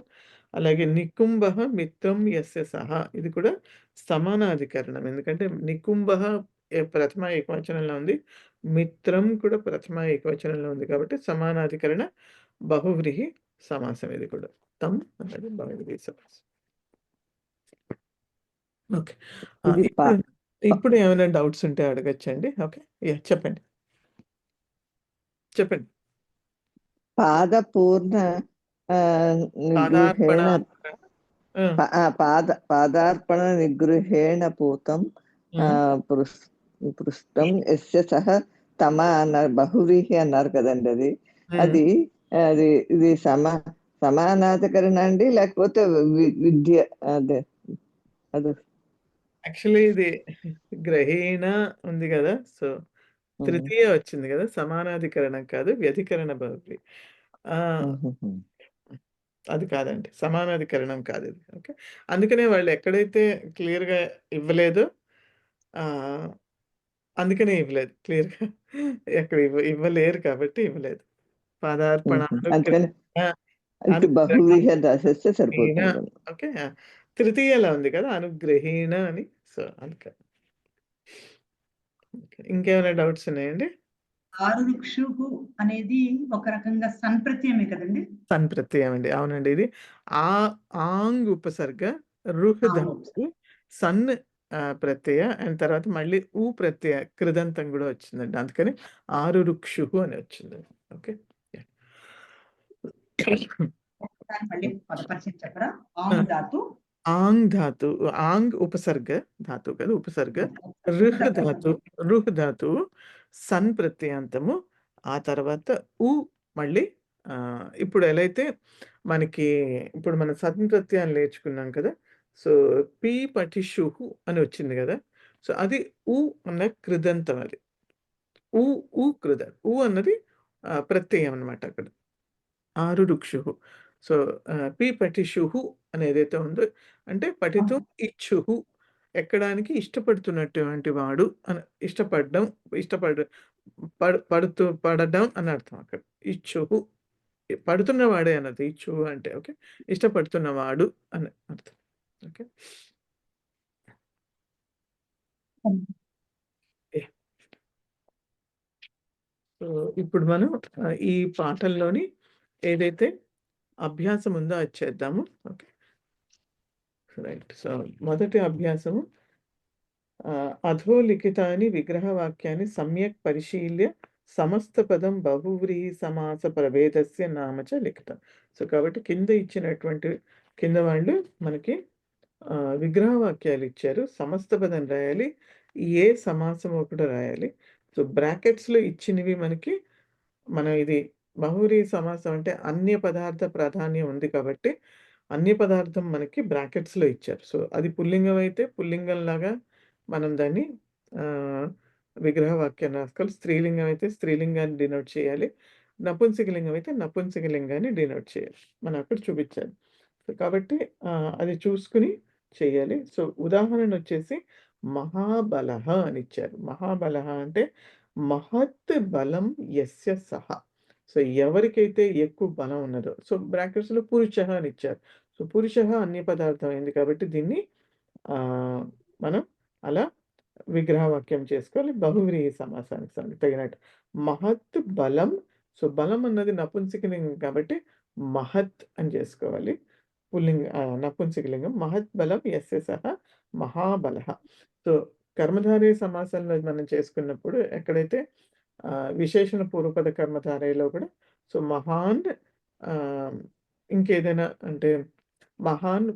అలాగే నికుంభ మిత్రం యస్య సహ ఇది కూడా సమానాధికరణం, ఎందుకంటే నికుంభ ప్రథమ ఏకవచనంలో ఉంది, మిత్రం కూడా ప్రథమ ఏకవచనంలో ఉంది కాబట్టి సమానాధికరణ బహువ్రీహి సమాసం. ఇది కూడా తం అనేది బహువ్రీహి సమాసం. ఓకే, ఇప్పుడు ఏమైనా డౌట్స్ ఉంటే అడగచ్చండి. ఓకే, చెప్పండి. పాదపూర్ణ నిగృహేణ పాదార్పణ నిగృహేణ పూతం పృష్టం యస్య సహ తమ అన్నారు. బహువ్రీహి అన్నారు కదండి, అది ఇది సమానాధికరణ అండి లేకపోతే విద్య? అదే యాక్చువల్లీ ఇది గ్రహీణ ఉంది కదా, సో తృతీయ వచ్చింది కదా, సమానాధికరణం కాదు, వ్యధికరణ బహువ్రీహి. అది కాదండి, సమానాధికరణం కాదు ఇది. ఓకే, అందుకనే వాళ్ళు ఎక్కడైతే క్లియర్గా ఇవ్వలేదో అందుకనే ఇవ్వలేదు. క్లియర్గా ఎక్కడ ఇవ్వలేరు కాబట్టి ఇవ్వలేదు. పాదార్పణ ఓకే, తృతీయలో ఉంది కదా అనుగ్రహీణ అని. సో అందుకే. ఇంకేమైనా డౌట్స్ ఉన్నాయండి? ఆరుక్షుకు అనేది ఒక రకంగా సన్ప్రత్యయమే కదండి? సన్ప్రత్యయం అండి, అవునండి. ఇది ఆంగ్ ఉపసర్గ రుహ్ సన్ ప్రత్యయ అండ్ తర్వాత మళ్ళీ ఊ ప్రత్యయ కృదంతం కూడా వచ్చిందండి, అందుకని ఆరు రుక్షు అని వచ్చిందండి. ఓకే, దాన్ని మళ్ళీ పదపరిచయం చెప్పరా? ఆంగ్ ధాతు, ఆంగ్ ధాతు, ఆంగ్ ఉపసర్గ ధాతు కదా, ఉపసర్గ. రుహ్ ధాతు, రుహ్ ధాతు సన్ ప్రత్యయాంతము. ఆ తర్వాత ఉ మళ్ళీ ఇప్పుడు ఎలా అయితే మనకి ఇప్పుడు మన సన్ ప్రత్యయాలు నేర్చుకున్నాం కదా. సో పి పటిషుహు అని వచ్చింది కదా. సో అది ఉ అన్న కృదంతం అది. ఉ ఉ కృద ఉ అన్నది ప్రత్యయం అన్నమాట అక్కడ. ఆరు రుక్షుహు. సో పి పఠిషుహు అని ఏదైతే ఉందో అంటే పఠితుం ఇచ్చుహు ఎక్కడానికి ఇష్టపడుతున్నటువంటి వాడు అని, ఇష్టపడడం, ఇష్టపడ పడడం అని అర్థం అక్కడ. ఇచ్చుహు పడుతున్నవాడే అన్నది ఇచ్చుహు అంటే. ఓకే, ఇష్టపడుతున్నవాడు అని అర్థం. ఓకే, సో ఇప్పుడు మనం ఈ పాఠంలోని ఏదైతే అభ్యాసం ఉందో అది చేద్దాము. Okay, right. సో మొదటి అభ్యాసము అధోలిఖితాని విగ్రహవాక్యాన్ని సమ్యక్ పరిశీల్య సమస్త పదం బహువ్రీహి సమాస ప్రభేదస్య నామ చ లిఖితం. సో కాబట్టి కింద ఇచ్చినటువంటి కింద వాళ్ళు మనకి విగ్రహవాక్యాలు ఇచ్చారు. సమస్త పదం రాయాలి, ఏ సమాసం ఒకటి రాయాలి. సో బ్రాకెట్స్లో ఇచ్చినవి మనకి మనం ఇది బహువ్రీహి సమాసం అంటే అన్య పదార్థ ప్రాధాన్యం ఉంది కాబట్టి అన్య పదార్థం మనకి బ్రాకెట్స్లో ఇచ్చారు. సో అది పుల్లింగం అయితే పుల్లింగంలాగా మనం దాన్ని విగ్రహవాక్యాన్ని రాసుకోవాలి. స్త్రీలింగం అయితే స్త్రీలింగాన్ని డినోట్ చేయాలి, నపుంసకలింగం అయితే నపుంసకలింగాన్ని డినోట్ చేయాలి. మనం అక్కడ చూపించాలి. సో కాబట్టి అది చూసుకుని చేయాలి. సో ఉదాహరణ వచ్చేసి మహాబలః అని ఇచ్చారు. మహాబలః అంటే మహత్ బలం యస్య సహ. సో ఎవరికైతే ఎక్కువ బలం ఉన్నదో, సో బ్రాకెట్స్లో పురుషః అని ఇచ్చారు. సో పురుషః అన్య పదార్థం అయింది కాబట్టి దీన్ని మనం అలా విగ్రహవాక్యం చేసుకోవాలి. బహువ్రీహి సమాసానికి తగినట్టు మహత్ బలం. సో బలం అన్నది నపుంసకలింగం కాబట్టి మహత్ అని చేసుకోవాలి. నపుంసకలింగం మహత్ బలం యస్య సహ మహాబలః. సో కర్మధారయ సమాసంలో మనం చేసుకున్నప్పుడు ఎక్కడైతే విశేషణ పూర్వపద కర్మధారయలో కూడా సో మహాన్ ఇంకేదైనా అంటే మహాన్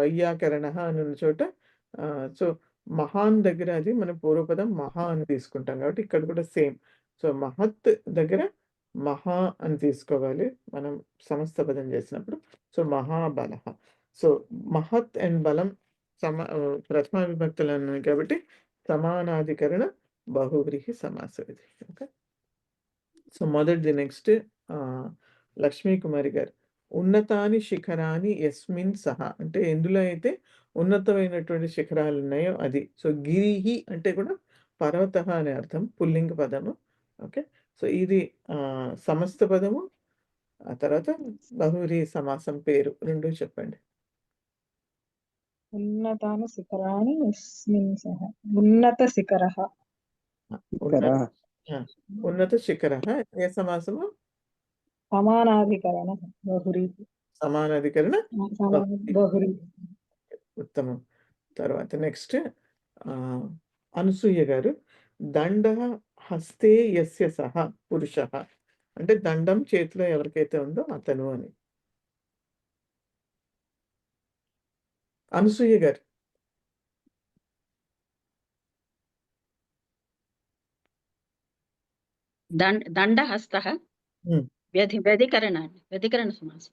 వైయాకరణ అని ఉన్న చోట సో మహాన్ దగ్గర అది మనం పూర్వపదం మహా అని తీసుకుంటాం కాబట్టి ఇక్కడ కూడా సేమ్. సో మహత్ దగ్గర మహా అని తీసుకోవాలి మనం సమస్త పదం చేసినప్పుడు. సో మహాబలః. సో మహత్ అండ్ బలం ప్రథమ విభక్తులు అన్నాయి కాబట్టి సమానాధికరణ బహువ్రీహి సమాసం ఇది. ఓకే, సో మొదటిది నెక్స్ట్ లక్ష్మీ కుమారి గారు. ఉన్నతాని శిఖరాని యస్మిన్ సహా అంటే ఎందులో అయితే ఉన్నతమైనటువంటి శిఖరాలు ఉన్నాయో అది. సో గిరిహి అంటే కూడా పర్వతః అనే అర్థం, పుల్లింగ పదము. ఓకే, సో ఇది సమస్త పదము. ఆ తర్వాత బహువ్రీహి సమాసం పేరు రెండు చెప్పండి. ఉన్నతాని శిఖరాని యస్మిన్ సహ ఉన్నత శిఖరః. ఉన్నత శిఖరః ఏ సమాసము? సమానాధికరణ బహువ్రీహి. సమానాధికరణ బహువ్రీహి. ఉత్తమం. తర్వాత నెక్స్ట్ అనసూయ గారు. దండ హస్తే యస్య సహ పురుషః అంటే దండం చేతిలో ఎవరికైతే ఉందో అతను అని. అనసూయ గారు. దండహస్తః వ్యధికరణ సమాసం.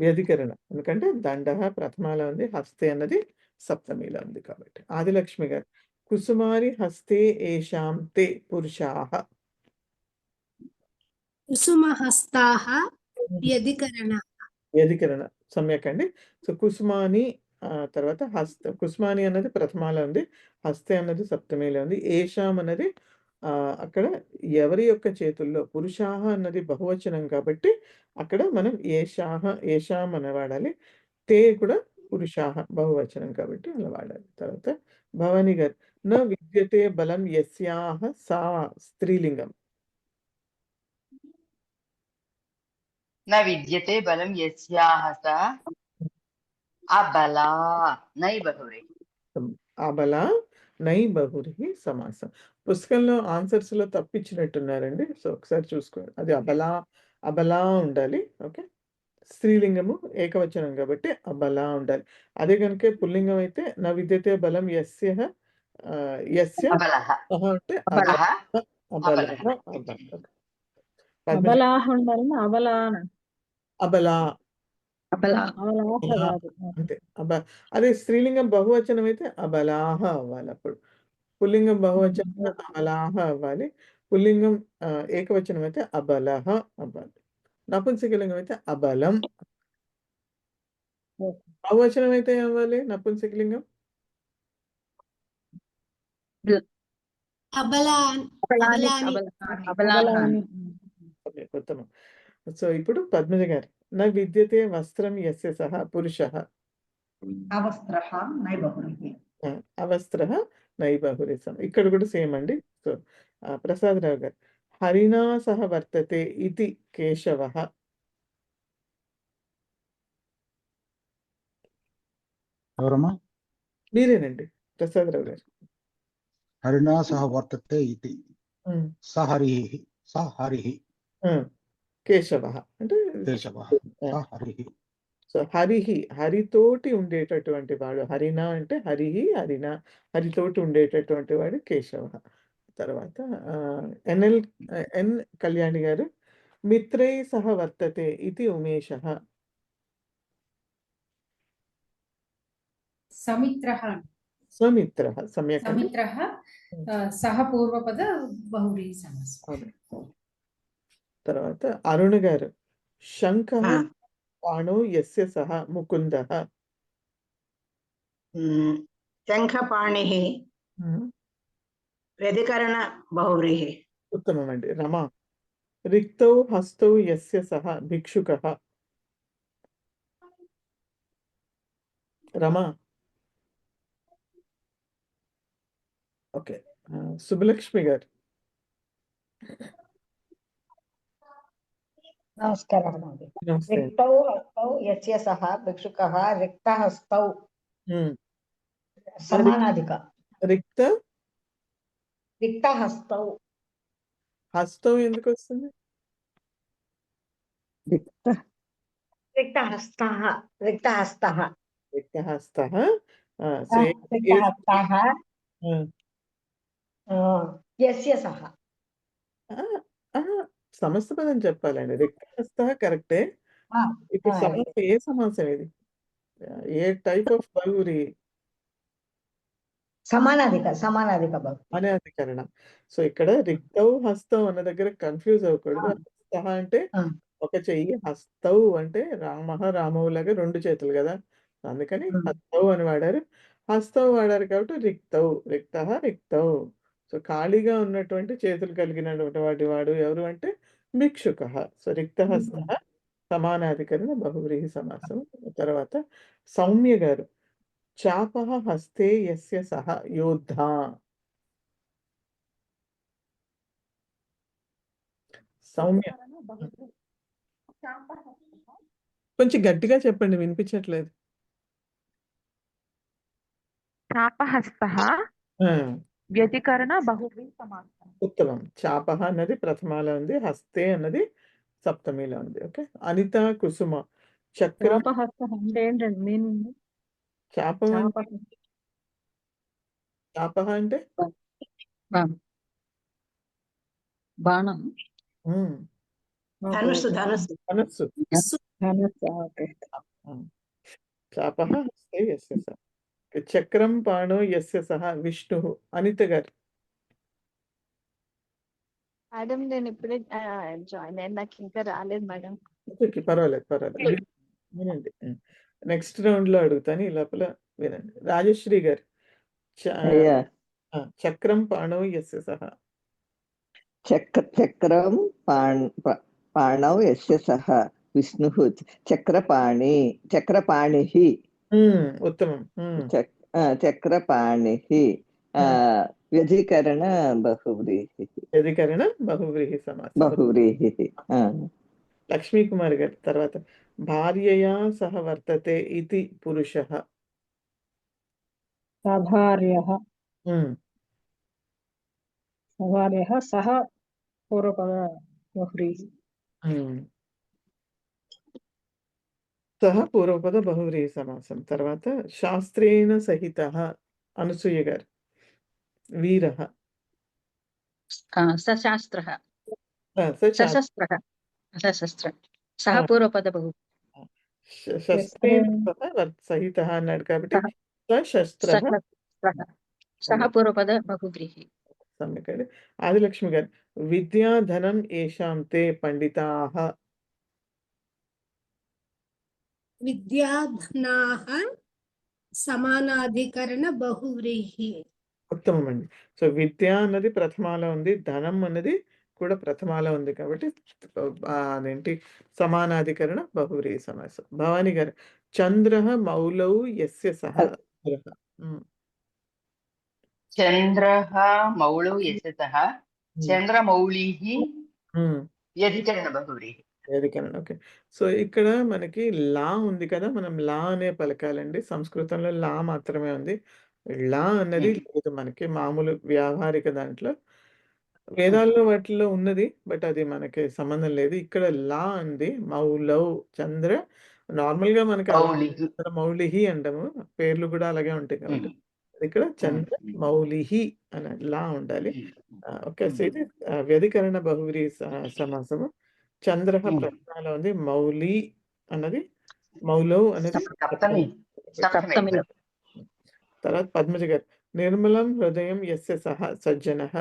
వ్యధికరణ ఎందుకంటే దండ ప్రథమాలో ఉంది, హస్తే అన్నది సప్తమిలో ఉంది కాబట్టి. ఆదిలక్ష్మి గారు. కుసుమారి హస్తే ఏషాం తే పురుషాః. కుసుమహస్తాః వ్యధికరణ సమ్యక్ అండి. సో కుసుమాని తర్వాత కుసుమాని అన్నది ప్రథమాలో ఉంది, హస్తే అన్నది సప్తమిలో ఉంది, ఏషాం అన్నది అక్కడ ఎవరి యొక్క చేతుల్లో. పురుషాహ అన్నది బహువచనం కాబట్టి అక్కడ మనం ఏషాం అని వాడాలి. తే కూడా పురుషాహ బహువచనం కాబట్టి అలా వాడాలి. తర్వాత భవానీ గారు. న విద్యతే బలం యస్యాహ సా స్త్రీలింగం. न विद्यते बलं यस्याः सा अबला नై బహువ్రీహి. అబల నై బహువ్రీహి సమాసం. పుస్తకంలో ఆన్సర్స్ లో తప్పించినట్టున్నారండి. సో ఒకసారి చూసుకోండి, అది అబలా ఉండాలి. ఓకే, స్త్రీలింగము ఏకవచనం కాబట్టి అబల ఉండాలి. అదే కనుక పుల్లింగం అయితే నా విద్యతే బలం యస్య యస్య అబలహ అంటే అబలహ అబలః అబలః. అబల. పద్మజ అబలాహ ఉండాలని అబలాన అబలా అబల అవలాహ అబలా కాదు. అంతే అదే స్త్రీలింగం బహువచనం అయితే అబలాహ అవ్వాలి. అప్పుడు పుల్లింగం బహువచనం అబలాహ అవ్వాలి. పుల్లింగం ఏకవచనం అయితే అబలహ అవ్వాలి. నపుంసకలింగం అయితే అబలం. బహువచనం అయితే ఏం అవ్వాలి నపుంసకలింగం? అబలాన్ అబలాని అబలాని అబలాని ఓకే, ఉత్తమం. సో ఇప్పుడు పద్మజ గారు నా విద్యతే వస్త్రం యస్య సహ పురుషః అవస్త్రః నైబహురిః. అవస్త్ర నైబహురి ఇక్కడ కూడా సేమ్ అండి. సో ప్రసాదరావు గారు హరిణా సహ వర్తతే ఇది కేశవః. ఎవరమ్మా? మీరేనండి ప్రసాదరావు గారు. హరిణా సహ వర్తతే ఇతి ఉమ్, సహరిః సహరిః కేశవః అంటే కేశవః సహరిః. సో హరితోటి ఉండేటటువంటి వాడు హరిణ అంటే హరిణ హరితోటి ఉండేటటువంటి వాడు కేశవ. తర్వాత ఎన్ కళ్యాణి గారు మిత్రై సహ వర్తతే ఇది ఉమేష. సమిత్రః సమిత్ర సమ్యక్ అంటే సమిత్రః సహ పూర్వపద బహువ్రీహి సమాసం. అవును. తర్వాత అరుణ గారు శంఖ పాణో యస్య సహ ముకుందః. శంఖపాణి వ్యధికరణ బహువ్రీహి. ఉత్తమం అండి. రమ రిక్తౌ హస్తౌ యస్య సహ భిక్షుకః. రమ ఓకే. సుబ్బలక్ష్మి గారు నమస్కారం. నమస్తే. రిక్తౌ హస్తౌ యస్య సహ భిక్షుకః రిక్తహస్తౌ సమానాధిక. రిక్తహస్తౌ హస్తం ఎందుకు వస్తుంది? రిక్తహస్తః రిక్తహస్తః రిక్తహస్తః. రిక్తహస్తః యస్య సహ. సమస్త పదం చెప్పాలండి. రిక్తహస్తః కరెక్టే. ఇప్పుడు సమాసం ఏ సమాసం ఇది? ఏ టైప్ ఆఫ్ బహువ్రీ? సమానాధిక బహు అనే అధికరణం. సో ఇక్కడ రిక్తౌ హస్తం అన్న దగ్గర కన్ఫ్యూజ్ అవ్వకూడదు. హస్తః అంటే ఒక చెయ్యి, హస్తౌ అంటే రామవులాగా రెండు చేతులు కదా, అందుకని హస్తౌ అని వాడారు. హస్తౌ వాడారు కాబట్టి రిక్తౌ. సో ఖాళీగా ఉన్నటువంటి చేతులు కలిగినటువంటి వాడు ఎవరు అంటే భిక్షుకః. సో రిక్తహస్తః సమానాధికరణ బహువ్రీహి సమాసం. తర్వాత సౌమ్య గారు చాపః హస్తే యస్య సహ యోద్ధా. సౌమ్య కొంచెం గట్టిగా చెప్పండి, వినిపించట్లేదు. చాపహస్తః వ్యతికరణ బహువ్రీహి సమాసం. ఉత్తమం. చాపః అన్నది ప్రథమాలో ఉంది, హస్తే అన్నది సప్తమిలో ఉంది. ఓకే. అనిత కుసుమ చక్రం. చాపహస్తః అంటే ఏంటండి మీనింగ్? చాపం చాపః అంటే బాణం. ధనస్సు. చాపః హస్తే యస్య సహ. చక్రం పాణో యస్య సహ విష్ణుః. అనిత గారు. మేడం నేను ఇప్పుడే జాయిన్ అయ్యాను, నాకు ఇంకా రాలేదు మేడం. ఓకే, పర్వాలేదు. వినండి. నెక్స్ట్ రౌండ్ లో అడుగుతాను, ఈ లోపల వినండి. రాజశ్రీ గారు చక్రం పాణో యస్య సహ. చక్రం పాణౌ యస్య సహ విష్ణుః చక్రపాణిః. ఉత్తమం. చక్రపాణిః వ్యధికరణ బహువ్రీహి సమాసం. బహువ్రీహి. లక్ష్మీ కుమార్ గారు తర్వాత భార్యయా సహ వర్తతే ఇతి పురుషః. సభార్యః సహ పూర్వపద బహువ్రీహి. సహ పూర్వపద బహువ్రీహి సమాసం. తర్వాత శాస్త్రేణ సహిత అనసూయ గారు. వీరః సశాస్త్రః సశాస్త్ర సశస్త్రః సశస్త్ర సహ పూర్వపద బహు శస్త్రేణ సహిత అన్నాడు కాబట్టి సశస్త్ర సశస్త్రః సహ పూర్వపద బహువ్రీహి. సమ్యక్ అండి. ఆదిలక్ష్మి గారు. విద్యాధనం ఏషాం తే పండితాః. విద్యాధనాః సమానాధికరణ బహువ్రీహి. ఉత్తమం అండి. సో విద్య అన్నది ప్రథమాలో ఉంది, ధనం అన్నది కూడా ప్రథమాలో ఉంది కాబట్టి అదేంటి సమానాధికరణ బహువ్రీహి సమాసం. భవాని గారు. చంద్ర మౌలౌ యస్య సహ. చంద్రః మౌళౌ యస్యతః చంద్రమౌళిః వ్యధికరణ బహువ్రీహి. వ్యధికరణ. ఓకే. సో ఇక్కడ మనకి లా ఉంది కదా, మనం లా అనే పలకాలండి. సంస్కృతంలో లా మాత్రమే ఉంది. లా అన్నది లేదు మనకి మామూలు వ్యావహారిక దాంట్లో. వేదాల్లో వాటిల్లో ఉన్నది, బట్ అది మనకి సంబంధం లేదు. ఇక్కడ లా ఉంది. మౌలౌ చంద్ర నార్మల్గా మనకి మౌలిహి అంటాము, పేర్లు కూడా అలాగే ఉంటాయి కాబట్టి ఇక్కడ చంద్ర మౌలిహి అనే లా ఉండాలి. ఓకే. సో ఇది వ్యధికరణ బహువ్రీహి సమాసము. చంద్ర ప్రశ్నలో ఉంది, మౌలి అన్నది మౌలౌ అనేది సప్తమిలో. తర్వాత పద్మజ గారు. నిర్మలం హృదయం యస్య సహ సజ్జనః.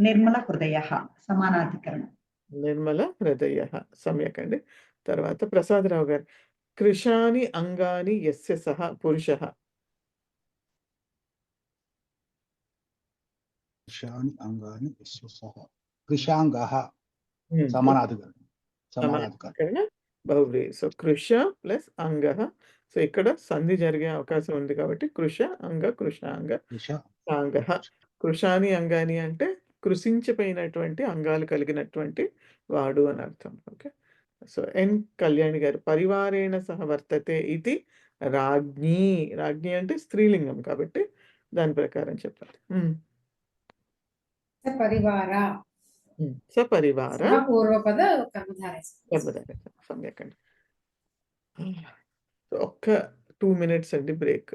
నిర్మల హృదయ సమానాధికరణం. నిర్మల హృదయ సమ్యక్ అండి. తర్వాత ప్రసాదరావు గారు. కృశాని అంగాని యస్య సహ పురుషః. కృశాని అంగాని యస్య సహ కృశాంగః సమానాధికరణం. సమానాధికరణ బహువ్రీహి. సో కృష ప్లస్ అంగః. సో ఇక్కడ సంధి జరిగే అవకాశం ఉంది కాబట్టి కృష అంగ కృషాంగ సాంగః. కృషాని అంగాని అంటే కృషించిపోయినటువంటి అంగాలు కలిగినటువంటి వాడు అని అర్థం. ఓకే. సో ఎన్ కళ్యాణి గారు. పరివారేణ సహ వర్తతే ఇది రాజ్ఞి. రాజ్ఞి అంటే స్త్రీలింగం కాబట్టి దాని ప్రకారం చెప్పాలి. సపరివార సపరివార పూర్వపద కర్మధారయ సమ్యక్ అండి. ఒక్క 2 minutes అండి బ్రేక్.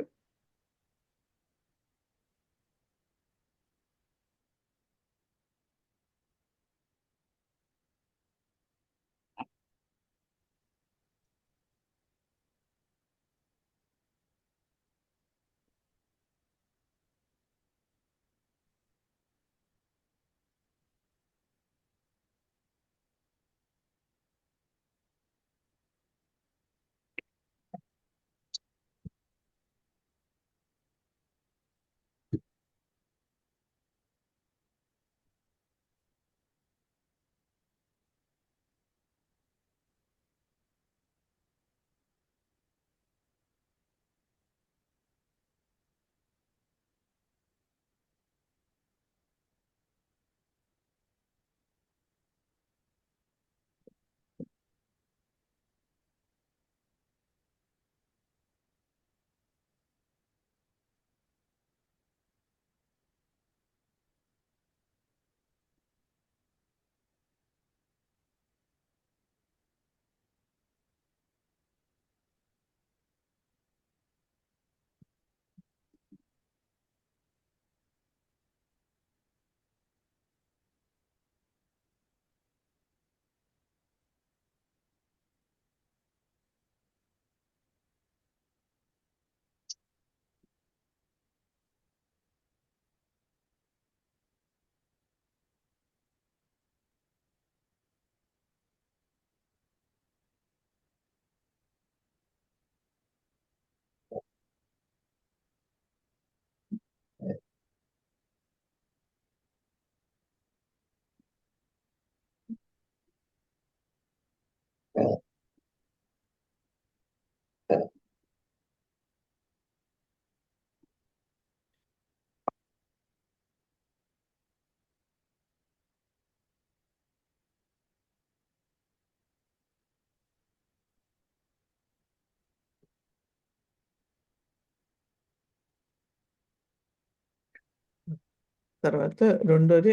తర్వాత రెండోది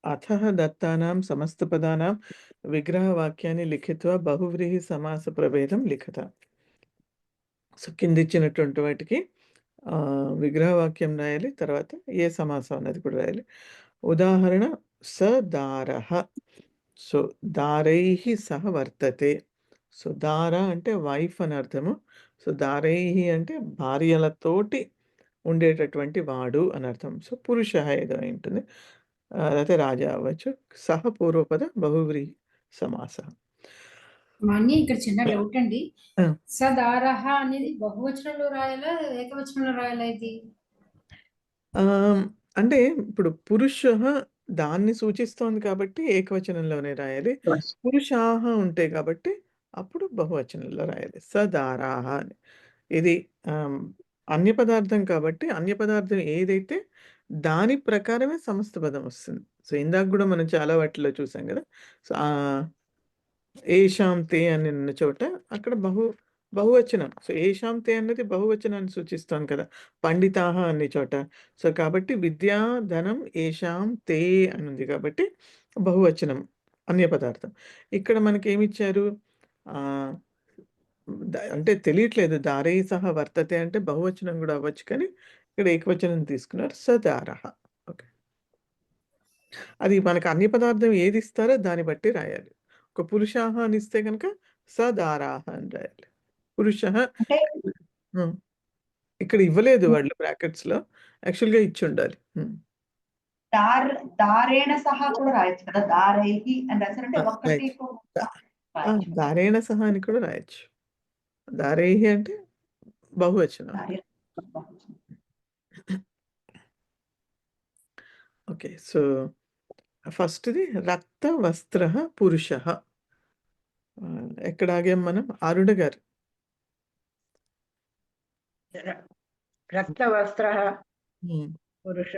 అథః దత్తానాం సమస్తపదానాం విగ్రహవాక్యాన్ని లిఖిత్వా బహువ్రీహి సమాస ప్రభేదం లిఖత. సో కిందిచ్చినటువంటి వాటికి విగ్రహవాక్యం రాయాలి, తర్వాత ఏ సమాసం అన్నది కూడా రాయాలి. ఉదాహరణ స దారః. సో దారైహి సహ వర్తతే. సో దార అంటే వైఫ్ అని అర్థము. సో దారైహి అంటే భార్యలతోటి ఉండేటటువంటి వాడు అని అర్థం. సో పురుష ఏదో అయి ఉంటుంది, లేకపోతే రాజా అవ్వచ్చు. సహ పూర్వపద బహువ్రీహి సమాస. మాన్య ఇక్కడ చిన్న డౌట్ అండి. ఆ. సదారహ అనేది బహువచనంలో రాయాలా ఏకవచనంలో రాయాలా ఇది? అంటే ఇప్పుడు పురుషః దాన్ని సూచిస్తోంది కాబట్టి ఏకవచనంలోనే రాయాలి. పురుషాః ఉంటాయి కాబట్టి అప్పుడు బహువచనంలో రాయాలి. సదారాః అని. ఇది అన్య పదార్థం కాబట్టి అన్య పదార్థం ఏదైతే దాని ప్రకారమే సమస్త పదం వస్తుంది. సో ఇందాక కూడా మనం చాలా వాటిలో చూసాం కదా. సో ఏషాం తే అని ఉన్న చోట అక్కడ బహువచనం. సో ఏషాం తే అన్నది బహువచనాన్ని సూచిస్తోంది కదా, పండితాహ అనే చోట. సో కాబట్టి విద్యా ధనం ఏషాం తే అని ఉంది కాబట్టి బహువచనం అన్య పదార్థం. ఇక్కడ మనకేమిచ్చారు, అంటే తెలియట్లేదు, దారై సహ వర్తతే అంటే బహువచనం కూడా అవ్వచ్చు, కానీ ఇక్కడ ఏకవచనం తీసుకున్నారు. సదారహ. ఓకే, అది మనకు అన్య పదార్థం ఏది ఇస్తారో దాన్ని బట్టి రాయాలి. ఒక పురుషాహ అని ఇస్తే కనుక సదారాహ అని రాయాలి. పురుషః అంటే ఇక్కడ ఇవ్వలేదు వాళ్ళు బ్రాకెట్స్ లో, యాక్చువల్ గా ఇచ్చి ఉండాలి. దారేణ సహా కూడా రాయొచ్చు కదా, దారైహి అని రాశారంటే ఒక్కటి దారేణ సహా అని కూడా రాయొచ్చు. దారైహి అంటే బహువచనం. ఓకే, సో ఫస్ట్ది రక్త వస్త్ర పురుష. ఎక్కడ ఆగాం మనం? అరుణ గారు. రక్తవస్త్ర పురుష,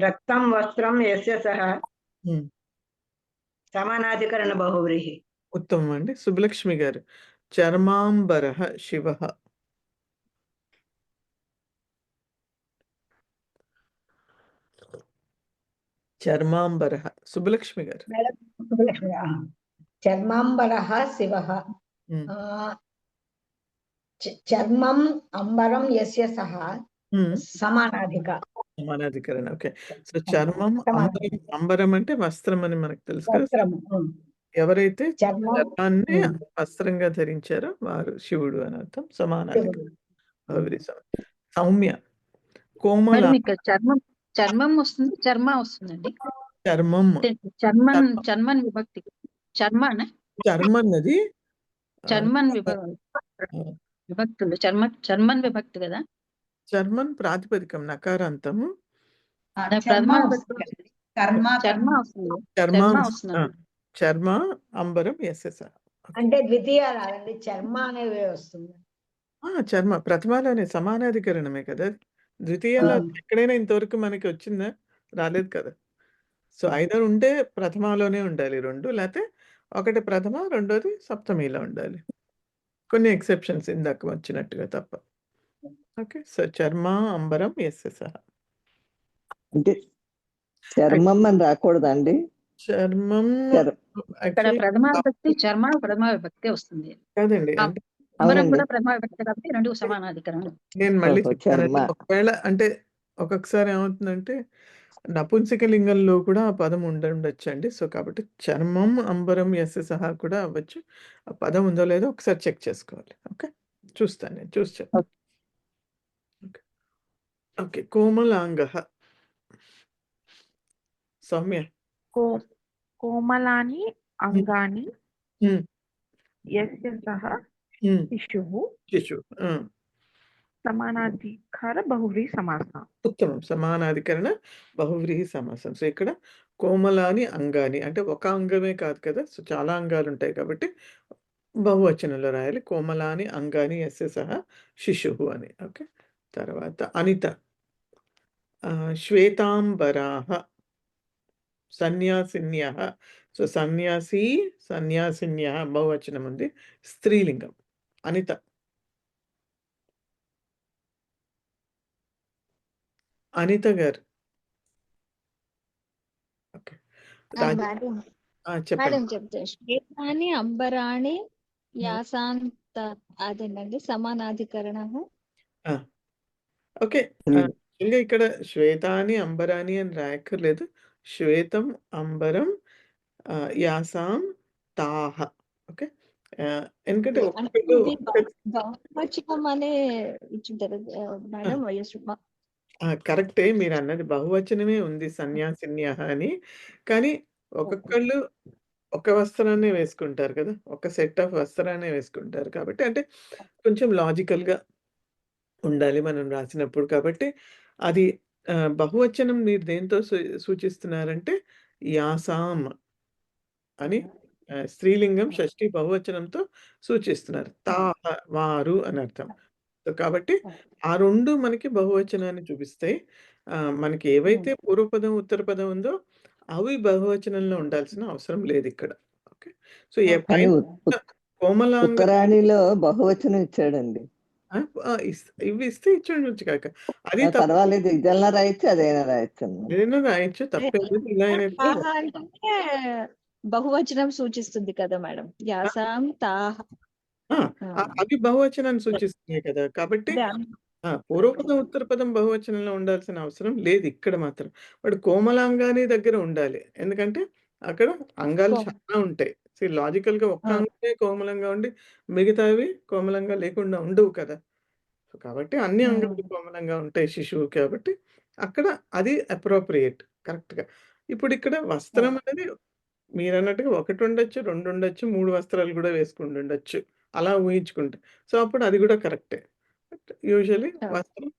రక్తం వస్త్రం యస్య సహ సమానాధికరణ బహువ్రీహి. ఉత్తమం అండి. సుబ్బలక్ష్మి గారు. చర్మాంబర శివ. చర్మాంబర. సుబ్బలక్ష్మి గారు. చర్మాంబర శివ, చర్మం అంబరం యస్య సహ సమానాధికరణ. ఓకే, సో చర్మం అంబరం అంటే వస్త్రం అని మనకు తెలుసు కదా. ఎవరైతే చర్మాన్ని వస్త్రంగా ధరించారో వారు శివుడు అని అర్థం. సమానాధికరణ. సౌమ్య. కోమల. చర్మం వస్తుంది, చర్మ వస్తుందండి. చర్మం చర్మన్ విభక్తి. చర్మన్నది చర్మన్ విభక్తులు. చర్మన్ విభక్తి కదా. చర్మన్ ప్రాతిపదికం నకారాంతము. చర్మ అంబరం ఎస్ఎస్ అంటే ద్వితీయ రాదండి, చర్మ అనేది వస్తుంది. చర్మ ప్రథమాలోనే సమానాధికరణమే కదా. ద్వితీయలో ఎక్కడైనా ఇంతవరకు మనకి వచ్చిందా? రాలేదు కదా. సో ఐదర్ ఉంటే ప్రథమాలోనే ఉండాలి రెండు, లేకపోతే ఒకటి ప్రథమ రెండోది సప్తమిలో ఉండాలి. కొన్ని ఎక్సెప్షన్స్ ఇందాక వచ్చినట్టుగా తప్ప. ఓకే, సో చర్మ అంబరం ఎస్ఎస్. అంటే చర్మం అని రాకూడదండి. చర్మం ప్రథమ విభక్తి, చర్మ ప్రథమ విభక్తి వస్తుంది కాదండి. అంటే అంబరం కూడా ప్రథమ విభక్తి కాబట్టి రెండు సమానాధికరణం. నేను మళ్ళీ చెప్తానండి. ఒకవేళ అంటే ఒక్కొక్కసారి ఏమవుతుందంటే నపుంసకలింగంలో కూడా ఆ పదం ఉండొచ్చండి. సో కాబట్టి చర్మం అంబరం ఎస్ సహా కూడా అవ్వచ్చు. ఆ పదం ఉందో లేదో ఒకసారి చెక్ చేసుకోవాలి. ఓకే, చూస్తాను, నేను చూసి చెప్తాను. ఓకే, కోమలాంగ. సౌమ్య. కోమలాని అంగాని యస్య సహ శిశుః సమానాధికార బహువ్రీహి సమాసం. ఉత్తమం, సమానాధికరణ బహువ్రీహి సమాసం. సో ఇక్కడ కోమలాని అంగాని అంటే ఒక అంగమే కాదు కదా, సో చాలా అంగాలు ఉంటాయి కాబట్టి బహువచనంలో రాయాలి. కోమలాని అంగాని యస్య సహ శిశుః అని. ఓకే, తర్వాత అనిత. శ్వేతాంబరాః సన్యాసిన్యః. సో సన్యాసి సన్యాసిన్యః బహువచనం ఉంది, స్త్రీలింగం. అనిత. అనిత గారు. రాజ మేడం చెప్పండి. మేడం చెప్తాను. శ్వేతాని అంబరాణి యాసాంత అదేనండి సమానాధికరణ. ఓకే. యాక్చువల్గా ఇక్కడ శ్వేతాని అంబరాని అని రాయక్కర్లేదు. శ్వేతం అంబరం యాసాం తాహ. ఓకే. ఎందుకంటే అంటే ఒక్కొక్కరు ఇది బహువచనం అనే ఇచ్చింటారు మేడం. కరెక్టే మీరు అన్నది బహువచనమే ఉంది సన్యాసిన్య అని. కానీ ఒక్కొక్కళ్ళు ఒక వస్త్రాన్నే వేసుకుంటారు కదా, ఒక సెట్ ఆఫ్ వస్త్రాన్నే వేసుకుంటారు కాబట్టి అంటే కొంచెం లాజికల్గా ఉండాలి మనం రాసినప్పుడు. కాబట్టి అది బహువచనం మీరు దేంతో సూచిస్తున్నారంటే యాసాం అని స్త్రీలింగం షష్ఠి బహువచనంతో సూచిస్తున్నారు. తాహ వారు అని అర్థం. సో కాబట్టి ఆ రెండు మనకి బహువచనాన్ని చూపిస్తాయి. మనకి ఏవైతే పూర్వపదం ఉత్తర పదం ఉందో అవి బహువచనంలో ఉండాల్సిన అవసరం లేదు ఇక్కడ. ఓకే. సో కానీ కోమలాంగ ఉత్తరాణిలో బహువచనం ఇచ్చాడండి. ఇవి ఇస్తే ఇచ్చుండొచ్చు కాక అది పర్వాలేదు, ఇదైనా రాయొచ్చు అదైనా రాయొచ్చు అన్నమాట. ఏదైనా రాయొచ్చు, తప్పేది. ఇలా అయినా కూడా అంటే బహువచనం సూచిస్తుంది కదా మేడం. యాసాం తాహ అవి బహువచనాన్ని సూచిస్తున్నాయి కదా. కాబట్టి పూర్వపదం ఉత్తర పదం బహువచనంలో ఉండాల్సిన అవసరం లేదు ఇక్కడ మాత్రం. వాడు కోమలాంగాని దగ్గర ఉండాలి, ఎందుకంటే అక్కడ అంగాలు చాలా ఉంటాయి. లాజికల్ గా ఒక్క అంగమే కోమలంగా ఉండి మిగతావి కోమలంగా లేకుండా ఉండవు కదా. సో కాబట్టి అన్ని అంగాలు కోమలంగా ఉంటాయి శిశువు. కాబట్టి అక్కడ అది అప్రోప్రియేట్ కరెక్ట్ గా. ఇప్పుడు ఇక్కడ వస్త్రం అనేది మీరు అన్నట్టుగా 1 ఉండొచ్చు, 2 ఉండొచ్చు, 3 వస్త్రాలు కూడా వేసుకుంటూ ఉండొచ్చు, అలా ఊహించుకుంటే. సో అప్పుడు అది కూడా కరెక్టే. యూజువల్లీ వస్త్రం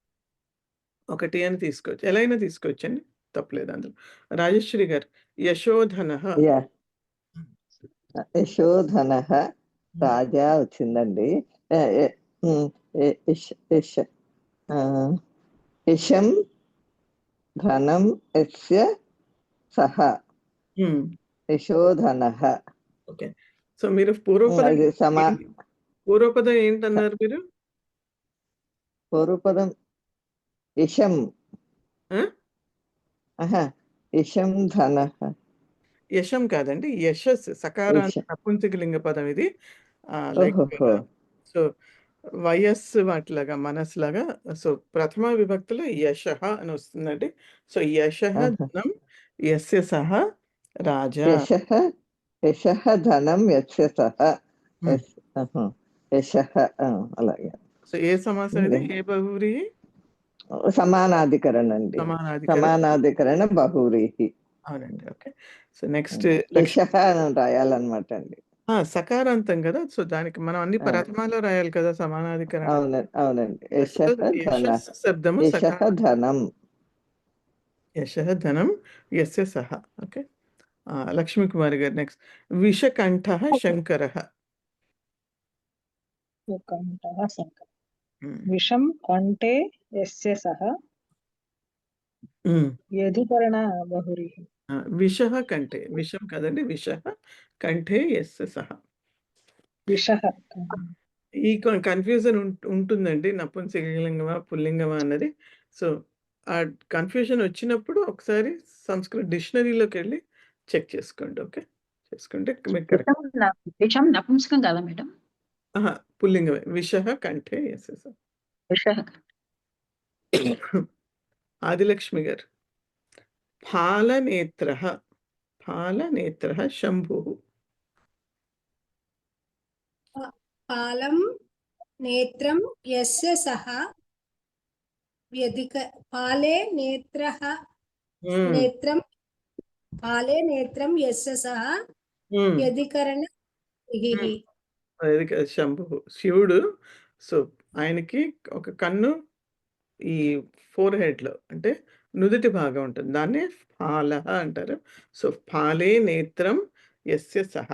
1 అని తీసుకోవచ్చు, ఎలా అయినా తీసుకోవచ్చండి, తప్పలేదు అందులో. రాజేశ్వరి గారు యశోధన. యశోధన రాజా వచ్చిందండి. యశం ధనం యస్య సహ యశోధన. ఓకే. సో మీరు పూర్వపదం ఏంటన్నారు మీరు? పూర్వపదం యశం యశం ధన. యశం కాదండి, యశస్ సకారాంత నపుంసకలింగ పదం ఇది. లైక్ సో వయస్సు వాటిలాగా మనస్సులాగా. సో ప్రథమ విభక్తిలో యశ అని వస్తుందండి. సో యశ ధనం యస్య సహ రాజా. యశ ధనం యస్య సహ యశ. అలాగే. సో ఏ సమాసం ఇది? ఏ బహువ్రీహి? సమానాధికరణ అండి. సమానాధికరణ బహువ్రీహి. అవునండి. ఓకే. సో నెక్స్ట్ రాయాలన్నమాట అండి. సకారాంతం కదా. సో దానికి మనం అన్ని ప్రథమాలో రాయాలి కదా సమానాధికరణ. అవునండి. శబ్దము ధనం యశ ధనం యస్య సహ. ఓకే. లక్ష్మీకుమారి గారు నెక్స్ట్. విషకంఠ శంకర. విషం కంఠే యస్య సహ వ్యధికరణ బహువ్రీహి. విషః కంఠే, విషం కాదండి, విషః కంఠే యస్య సహ. ఈ కన్ఫ్యూజన్ ఉంటుందండి, నపుంసకలింగమా పుల్లింగమా అన్నది. సో ఆ కన్ఫ్యూజన్ వచ్చినప్పుడు ఒకసారి సంస్కృత డిక్షనరీలోకి వెళ్ళి చెక్ చేసుకోండి. ఓకే, చేసుకుంటే మీకు కరెక్ట్. విషం నపుంసకం కాదా మేడం? పుల్లింగమే. విషః కంఠే యస్య సహ. ఆదిలక్ష్మి గారు ఫాలనేత్రః. ఫాలనేత్రః శంభుః. ఫాలం నేత్రం యస్య సహ ఫాలే నేత్రః నేత్రం ఫాలే నేత్రం యస్య సహ వ్యధికరణ శంభుః శివుడు. సో ఆయనకి ఒక కన్ను ఈ ఫోర్ హెడ్ లో అంటే నుదుటి భాగం ఉంటుంది, దాన్నే ఫాల అంటారు. సో ఫాలే నేత్రం యస్య సహ.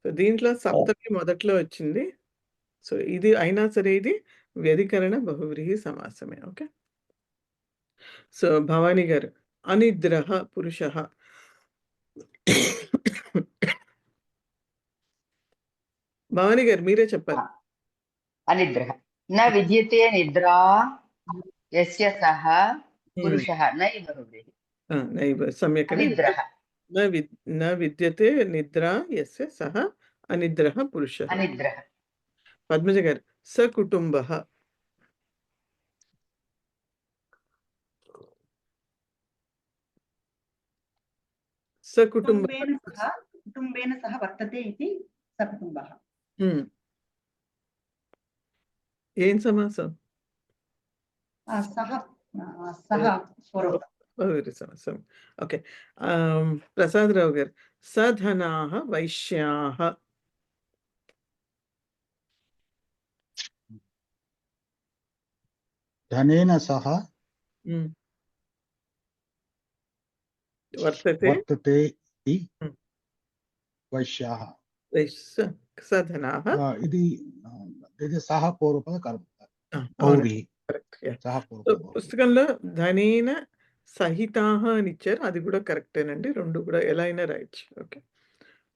సో దీంట్లో సప్తమి మొదట్లో వచ్చింది. సో ఇది అయినా సరే ఇది వ్యధికరణ బహువ్రీహి సమాసమే. ఓకే. సో భవానీ గారు అనిద్రః పురుషః. భవానీ గారు మీరే చెప్పాలి. అనిద్రః న విద్యతే నిద్రా యస్య సహ పురుషః నైవ బహువ్రీహి. నైవ సమ్యక్. అనిద్రః న విద్యతే నిద్రా యస్య సహ అనిద్రః పురుషः. అనిద్ర. పద్మజ గారు సకుటుంబః. సకుటుంబ కుటుంబేన సహ వర్తతే ఇది సకుటుంబః. ఏం సమాసం? సహ సహ పూర్వపదం. బహువ్రీహి సమాసం. ఓకే. ప్రసాదరావు గారు సధనాః వైశ్యాః. ధనేన సహ వర్తతే వర్తతే ఇతి వైశ్యాః. సధనాః ఇది సహ పూర్వపద కర్మ బహువ్రీహి. సహ పూర్వపద. పుస్తకంలో ధనేన సహితాః అని ఇచ్చారు, అది కూడా కరెక్టేనండి. రెండు కూడా ఎలా అయినా రాయొచ్చు. ఓకే.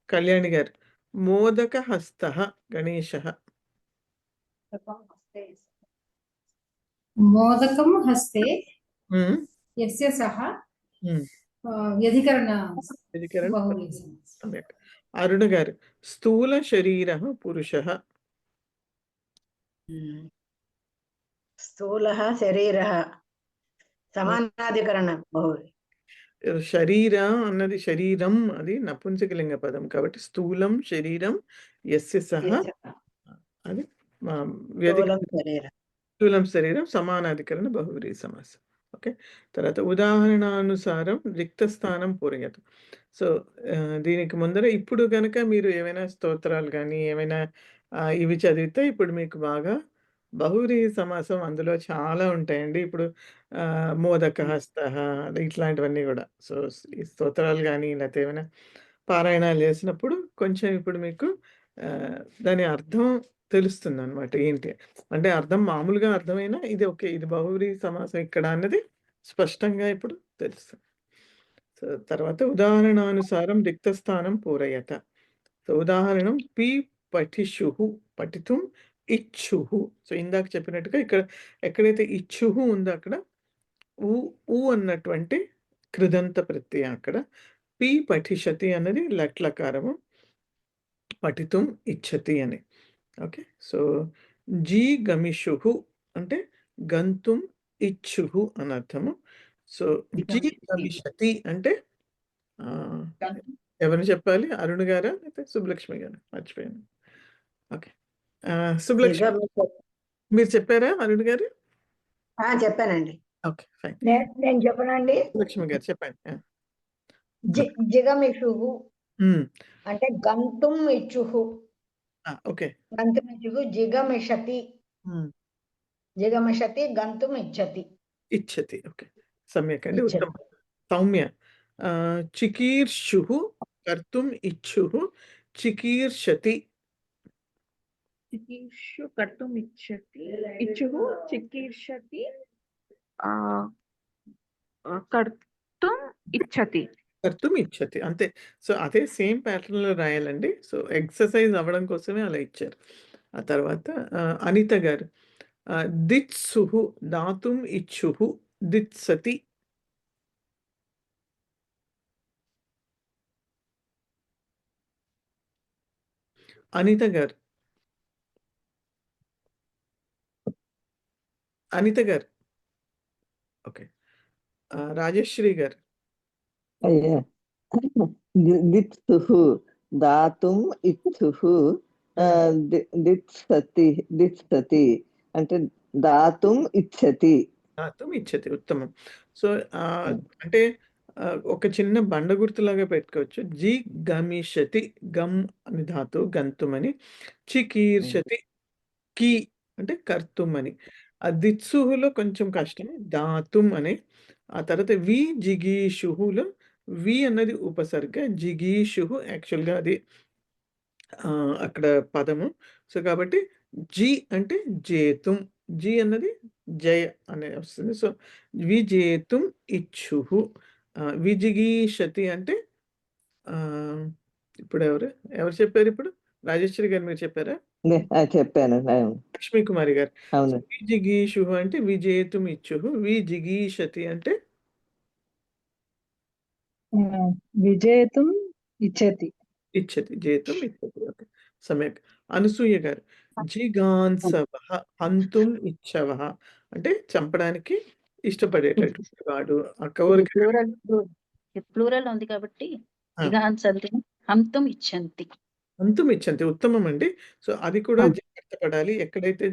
కళ్యాణి గారు మోదక హస్తః గణేశః. మోదకం హస్తే యస్య సహ వ్యధికరణ బహువ్రీహి సమాసం. అరుణ గారు స్థూల శరీరః పురుషः. స్థూలః శరీరః సమానాధికరణ బహువ్రీహి. శరీర అన్నది శరీరం, అది నపుంసకలింగ పదం కాబట్టి స్థూలం శరీరం యస్య సహ అది స్థూలం శరీరం సమానాధికరణ బహువ్రీహి సమాసం. ఓకే. తర్వాత ఉదాహరణానుసారం రిక్త స్థానం పూరయతు. సో దీనికి ముందర ఇప్పుడు కనుక మీరు ఏమైనా స్తోత్రాలు కానీ ఏమైనా ఇవి చదివితే ఇప్పుడు మీకు బాగా బహువ్రీహి సమాసం అందులో చాలా ఉంటాయండి. ఇప్పుడు మోదక హస్తః ఇట్లాంటివన్నీ కూడా. సో ఈ స్తోత్రాలు కానీ లేకపోతే ఏమైనా పారాయణాలు చేసినప్పుడు కొంచెం ఇప్పుడు మీకు దాని అర్థం తెలుస్తుంది అనమాట. ఏంటి అంటే అర్థం మామూలుగా అర్థమైనా ఇది ఓకే, ఇది బహువ్రీహి సమాసం ఇక్కడ అన్నది స్పష్టంగా ఇప్పుడు తెలుస్తుంది. సో తర్వాత ఉదాహరణానుసారం రిక్తస్థానం పూరయత. సో ఉదాహరణం పి పఠిషుః పఠితుం ఇచ్చుః. సో ఇందాక చెప్పినట్టుగా ఇక్కడ ఎక్కడైతే ఇచ్చుః ఉందో అక్కడ ఊ అన్నటువంటి కృదంత ప్రత్యయం అక్కడ. పి పఠిషతి అన్నది లట్లకారము, పఠితుం ఇచ్చతి అని. ఓకే. సో జీ గమిషుః అంటే గంతుం ఇచ్చుః అని అర్థము. సో జీ గమిషతి అంటే ఎవరు చెప్పాలి? అరుణ్ గారా లేకపోతే సుబ్బలక్ష్మి గారా? మర్చిపోయాను. ఓకే. సుబ్బలక్ష్మి మీరు చెప్పారా అరుణ్ గారు? చెప్పానండి. Okay fine. నేను చెప్పనండి. సుబ్బలక్ష్మి గారు చెప్పండి. జిగమిషుః అంటే గంతుం ఇచ్చుః. ఓకే. గంతుం ఇచ్చుః జిగమిషతి. జిగమిషతి గంతుం ఇచ్చతి. ఇచ్చతి. ఓకే. సమ్యక్ అండి. ఉత్తమం. సౌమ్య చికీర్షుః కర్తుం ఇచ్చుః చికీర్షతి. చికీర్షు కర్తుం ఇచ్చతి ఇచ్చుః చికీర్షతి కర్తుం ఇచ్చతి. కర్తుం ఇచ్చతి అంతే. సో అదే సేమ్ ప్యాటర్న్ లో రాయాలండి. సో ఎక్సర్సైజ్ అవ్వడం కోసమే అలా ఇచ్చారు. ఆ తర్వాత అనిత గారు దిత్సుః దాతుం ఇచ్చుః దిత్సతి. అనిత గారు ఓకే. రాజశ్రీ గారు అయ్యా దిత్సుః దాతుం ఇచ్చుః దిత్సతి అంటే దాతుం ఇచ్చతి. దాతుం ఇచ్చతి. ఉత్తమం. సో అంటే ఒక చిన్న బండ గుర్తులాగా పెట్టుకోవచ్చు. జి గమిషతి గమ్ అని ధాతు గంతుం అని. చికీర్షతి కీ అంటే కర్తుం అని. ఆ దిత్సుహులో కొంచెం కష్టం దాతుం అని. ఆ తర్వాత వి జిగీషుహులో వి అన్నది ఉపసర్గ, జిగీషుహు యాక్చువల్గా అది అక్కడ పదము. సో కాబట్టి జి అంటే జేతుం, జి అన్నది జయ అనే వస్తుంది. సో విజేతుం ఇచ్చుః. విజిగీషతి అంటే ఇప్పుడు ఎవరు చెప్పారు? ఇప్పుడు రాజేశ్వరి గారు మీరు చెప్పారా? చెప్పాను. లక్ష్మీ కుమారి గారు అవును. విజిగీషుః అంటే విజేతుం ఇచ్చుః. విజిగీషతి అంటే విజేతుం ఇచ్చతి. ఇచ్చతి జేతుం ఇచ్చతి. ఓకే, సమ్యక్. అనసూయ గారు, జిగాన్సవః హంతుం ఇచ్చవః అంటే చంపడానికి ఇష్టపడేటటువంటి వాడు. ఆ కోరిక ప్లూరల్ ఉంది కాబట్టి ఆ, జిగాంసంతి హంతుం ఇచ్చంతి. హంతుం ఇచ్చంతి ఉత్తమం అండి. సో అది కూడా జాగ్రత్త పడాలి. ఎక్కడైతే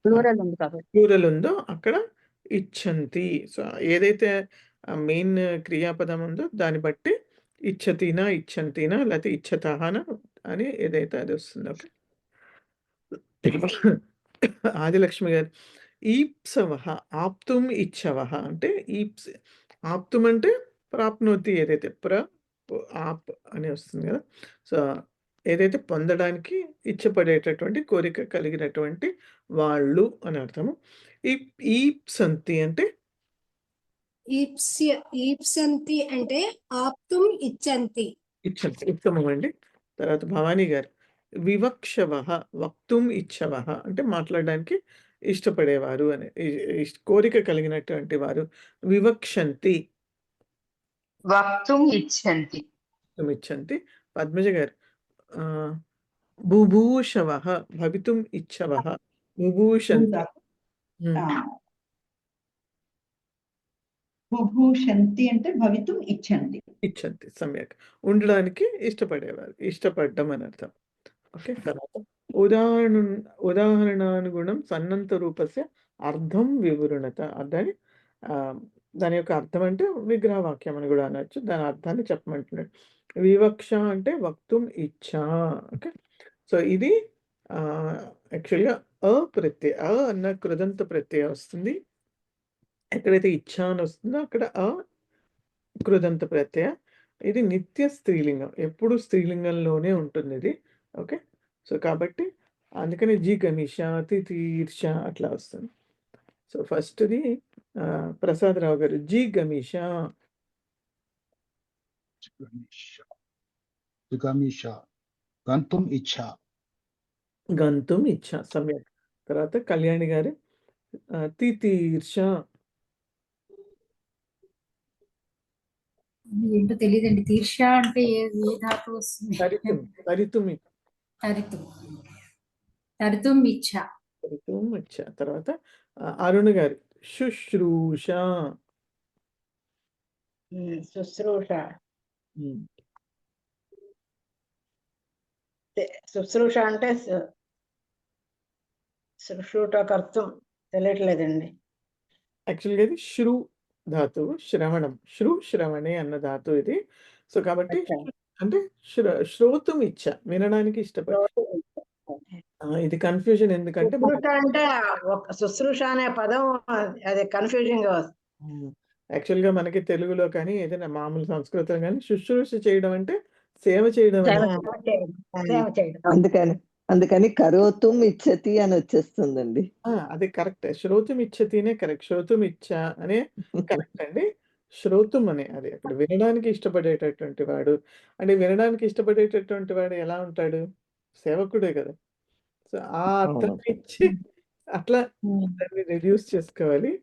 ప్లూరల్ ఉంది కాబట్టి ప్లూరల్ ఉందో అక్కడ ఇచ్చంతి. సో ఏదైతే మెయిన్ క్రియాపదం ఉందో దాన్ని బట్టి ఇచ్చతినా ఇచ్చంతినా లేకపోతే ఇచ్చతహానా అని ఏదైతే అది వస్తుంది. ఓకే. ఆదిలక్ష్మి గారు, ఈప్సవః ఆప్తుం ఇచ్చవః అంటే ఆప్తుం అంటే ప్రాప్నోతి, ఏదైతే ఆప్ అని వస్తుంది కదా. సో ఏదైతే పొందడానికి ఇచ్చపడేటటువంటి కోరిక కలిగినటువంటి వాళ్ళు అని అర్థము. ఈప్సంతి అంటే ఈప్సంతి అంటే ఆప్తుం ఇచ్చంతి. ఇచ్చంతి, ఉత్తమం అండి. తర్వాత భవానీ గారు, వివక్షవః వక్తుం ఇచ్చవః అంటే మాట్లాడడానికి ఇష్టపడేవారు అని, కోరిక కలిగినటువంటి వారు. వివక్షంతి వక్తుం ఇచ్చంతి. ఇచ్చంతి. పద్మజ గారు, బుభూషవః భవితుం ఇచ్చవః. బుభూషంతి. బుభూషంతి అంటే భవితుం ఇచ్చంతి. ఇచ్చంతి, సమ్యక్. ఉండడానికి ఇష్టపడేవారు, ఇష్టపడ్డం అని అర్థం. ఓకే. తర్వాత ఉదాహరణానుగుణం సన్నంత రూపస్య అర్థం వివృణత. దాని దాని యొక్క అర్థం అంటే విగ్రహవాక్యం అని కూడా అనొచ్చు. దాని అర్థాన్ని చెప్పమంటున్నాడు. వివక్ష అంటే వక్తుం ఇచ్చా. ఓకే. సో ఇది యాక్చువల్గా ప్రత్యయ అన్న కృదంత ప్రత్యయ వస్తుంది. ఎక్కడైతే ఇచ్చా అని వస్తుందో అక్కడ కృదంత ప్రత్యయ. ఇది నిత్య స్త్రీలింగం, ఎప్పుడు స్త్రీలింగంలోనే ఉంటుంది ఇది. ఓకే. సో కాబట్టి అందుకని జిగమిష తితీర్ష అట్లా వస్తుంది. సో ఫస్ట్ది ప్రసాదరావు గారు, జిగమిష. గంతుం ఇచ్చా. గంతుం ఇచ్చా, సమ్యక్. తర్వాత కళ్యాణి గారు, తితీర్ష. ఏంటో తెలియదండి. తీర్ష అంటే ఏ ధాతు వస్తుంది? తరితుం తరితుం తరితుం ఇచ్చ. తరితుం ఇచ్చ. తర్వాత అరుణ్ గారు, శుశ్రూష. శుశ్రూష. శుశ్రూష అంటే శుశ్రూష కర్తం తెలియట్లేదండి. యాక్చువల్గా ఇది శ్రు ధాతువు, శ్రవణం. శ్రవణే అన్న ధాతువు ఇది. సో కాబట్టి అంటే శ్రోతుం ఇచ్చ, వినడానికి ఇష్టపడి. ఇది కన్ఫ్యూజన్ ఎందుకంటే శుశ్రూష అంటే శుశ్రూష అనే పదం అది కన్ఫ్యూజింగ్ గా వస్తుంది. యాక్చువల్గా మనకి తెలుగులో కానీ ఏదైనా మామూలు సంస్కృతం కానీ శుశ్రూష చేయడం అంటే సేవ చేయడం. అందుకని కరోతుం ఇచ్చతి అని వచ్చేస్తుందండి. అది కరెక్ట్. శ్రోతుం ఇచ్చతినే కరెక్ట్. శ్రోతుం ఇచ్చ అనే కరెక్ట్ అండి. శ్రోతుం అనే అది అక్కడ వినడానికి ఇష్టపడేటటువంటి వాడు. అంటే వినడానికి ఇష్టపడేటటువంటి వాడు ఎలా ఉంటాడు? సేవకుడే కదా. సో ఆ అర్థం ఇచ్చి అట్లా దాన్ని రెడ్యూస్ చేసుకోవాలి.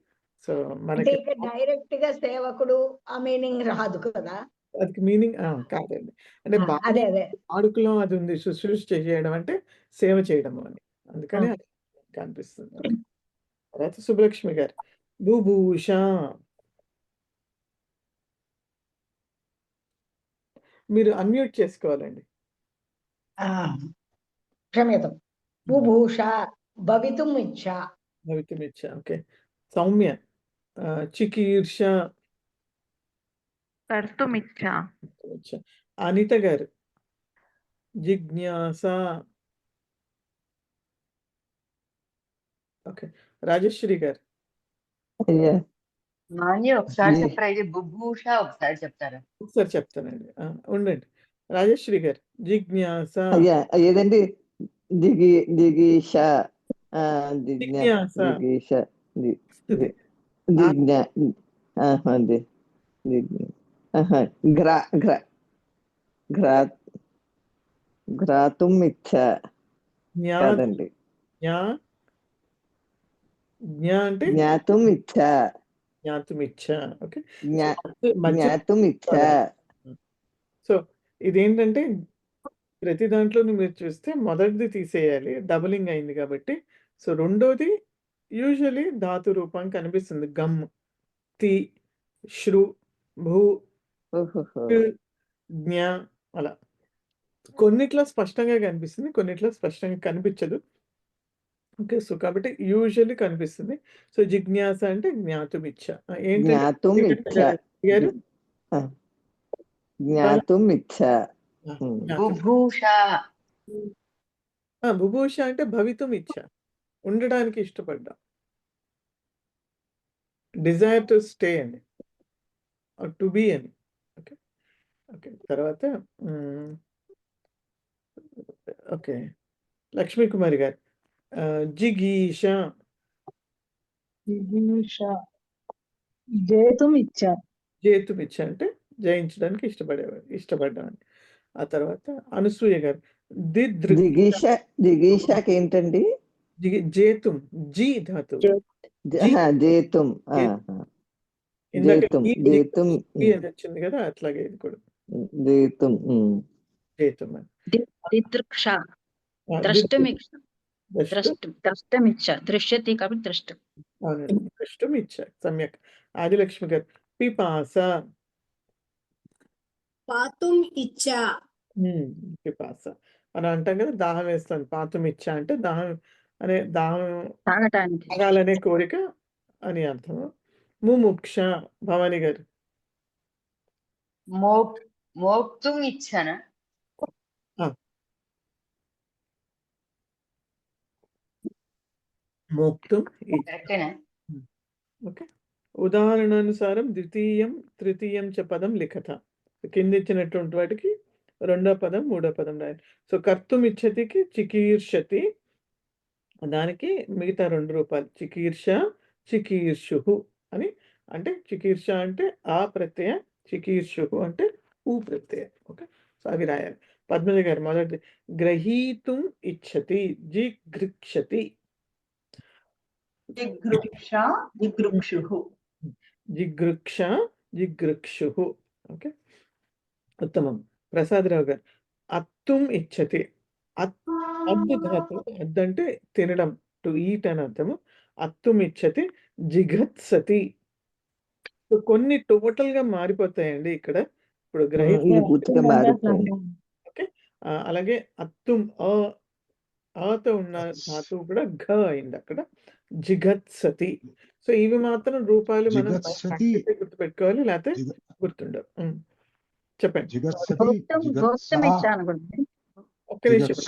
సో మనకి డైరెక్ట్ గా సేవకుడు ఆ మీనింగ్ రాదు కదా. అది మీనింగ్ కాదండి. అంటే వాడుకలో అది ఉంది, శుశ్రూష చేయడం అంటే సేవ చేయడం అని, అందుకని కనిపిస్తుంది. తర్వాత సుబ్బలక్ష్మి గారు, బుభూష. మీరు అన్మ్యూట్ చేసుకోవాలండి. క్షమ్యతం. బుభూష భవితుం ఇచ్చ. భవితుం ఇచ్చ. ఓకే. సౌమ్య, చికీర్ష. కర్తుమిచ్చ. అనిత గారు, జిజ్ఞాస. ఓకే. రాజశ్రీ గారు. ఒకసారి చెప్తారా? ఇది బుభూష ఒకసారి చెప్తారా? ఒకసారి చెప్తానండి, ఉండండి. రాజశ్రీ గారు, జిజ్ఞాస. ఏదండి? జిగీష. జిజ్ఞాస. గ్రాతుం ఇచ్చ కాదండి. జ్ఞాతుం ఇచ్చ. జ్ఞాతుమిచ్చ. ఓకే. సో జ్ఞా మధ్య జ్ఞాతుమిచ్చ. సో ఇదేంటంటే ప్రతి దాంట్లోనూ మీరు చూస్తే మొదటిది తీసేయాలి, డబలింగ్ అయింది కాబట్టి. సో రెండోది యూజువల్లీ ధాతు రూపం కనిపిస్తుంది. గమ్, తి, శ్రు, భూ, ఓహోహో. జ్ఞ అలా. కొన్నిట్లో స్పష్టంగా కనిపిస్తుంది, కొన్నిట్లో స్పష్టంగా కనిపించదు. ఓకే. సో కాబట్టి యూజువల్లీ కనిపిస్తుంది. సో జిజ్ఞాస అంటే జ్ఞాతుమిచ్చ. ఏంటంటే జ్ఞాతుమిచ్చ. గారు ఆ, జ్ఞాతుమిచ్చ. బుభూష. బుభూష అంటే భవితుం ఇచ్చ, ఉండడానికి ఇష్టపడ్డా, డిజైర్ టు స్టే అని, టు బి అని. ఓకే. ఓకే. తర్వాత ఓకే, లక్ష్మీ కుమారి గారు జిగీష. జేతుమిచ్చ. జేతుమిచ్చ అంటే జయించడానికి ఇష్టపడ్డామని. ఆ తర్వాత అనసూయ గారు జిగీష. జిగీషకి ఏంటండి? జేతుం, జీ ధాతు. జేతుం. ఇందాక జేతుం. జేతుం. అని వచ్చింది కదా, అట్లాగే ఇది కూడా జేతుం. జేతుం అని. దిదృక్ష. ద్రష్టమిచ్చ. ద్రష్టమిచ్చ. దృశ్యతి కాబట్టి ద్రష్టం. అవునండి, ద్రష్టమిచ్చ. సమ్యక్. ఆదిలక్ష్మి గారు పిపాస. పాతుం ఇచ్చ. పిపాస మనం అంటాం కదా, దాహం వేస్తుంది. పాతుం ఇచ్చ అంటే దాహం తాగటానికి తాగాలనే కోరిక అని అర్థం. ముముక్ష. భవాని గారు మోక్తుం ఇచ్చన. మోక్తుం. ఓకే. ఉదాహరణానుసారం ద్వితీయం తృతీయం చ పదం లిఖత. కింద ఇచ్చినటువంటి వాటికి రెండో పదం మూడో పదం రాయాలి. సో కర్తుం ఇచ్చతికి చికీర్షతి, దానికి మిగతా 2 రూపాయలు చికీర్ష, చికీర్షు అని. అంటే చికీర్ష అంటే ఆ ప్రత్యయ, చికీర్షు అంటే ఊ ప్రత్యయ. ఓకే. సో అవి రాయాలి. పద్మజ గారు మొదటి గ్రహీతుం ఇచ్చతి, జిగృక్షతి. జిగృక్ష, జిగృక్షు. జిగృక్ష, జిగృక్షు. ఓకే, ఉత్తమం. ప్రసాదరావు గారు అత్తుం ఇచ్చతి. అద్దు ధాతు, అద్దు అంటే తినడం, టు ఈట్ అని అర్థము. అత్తుం ఇచ్చతి జిఘత్సతి. కొన్ని టోటల్ గా మారిపోతాయండి ఇక్కడ. ఇప్పుడు ఓకే. అలాగే అత్తుం ఆతో ఉన్న ధాతువు కూడా ఘ అయింది అక్కడ, జిఘత్సతి. సో ఇవి మాత్రం రూపాయలు మనం గుర్తుపెట్టుకోవాలి, లేకపోతే గుర్తుండవు. చెప్పండి. ఒక్క నిమిషం.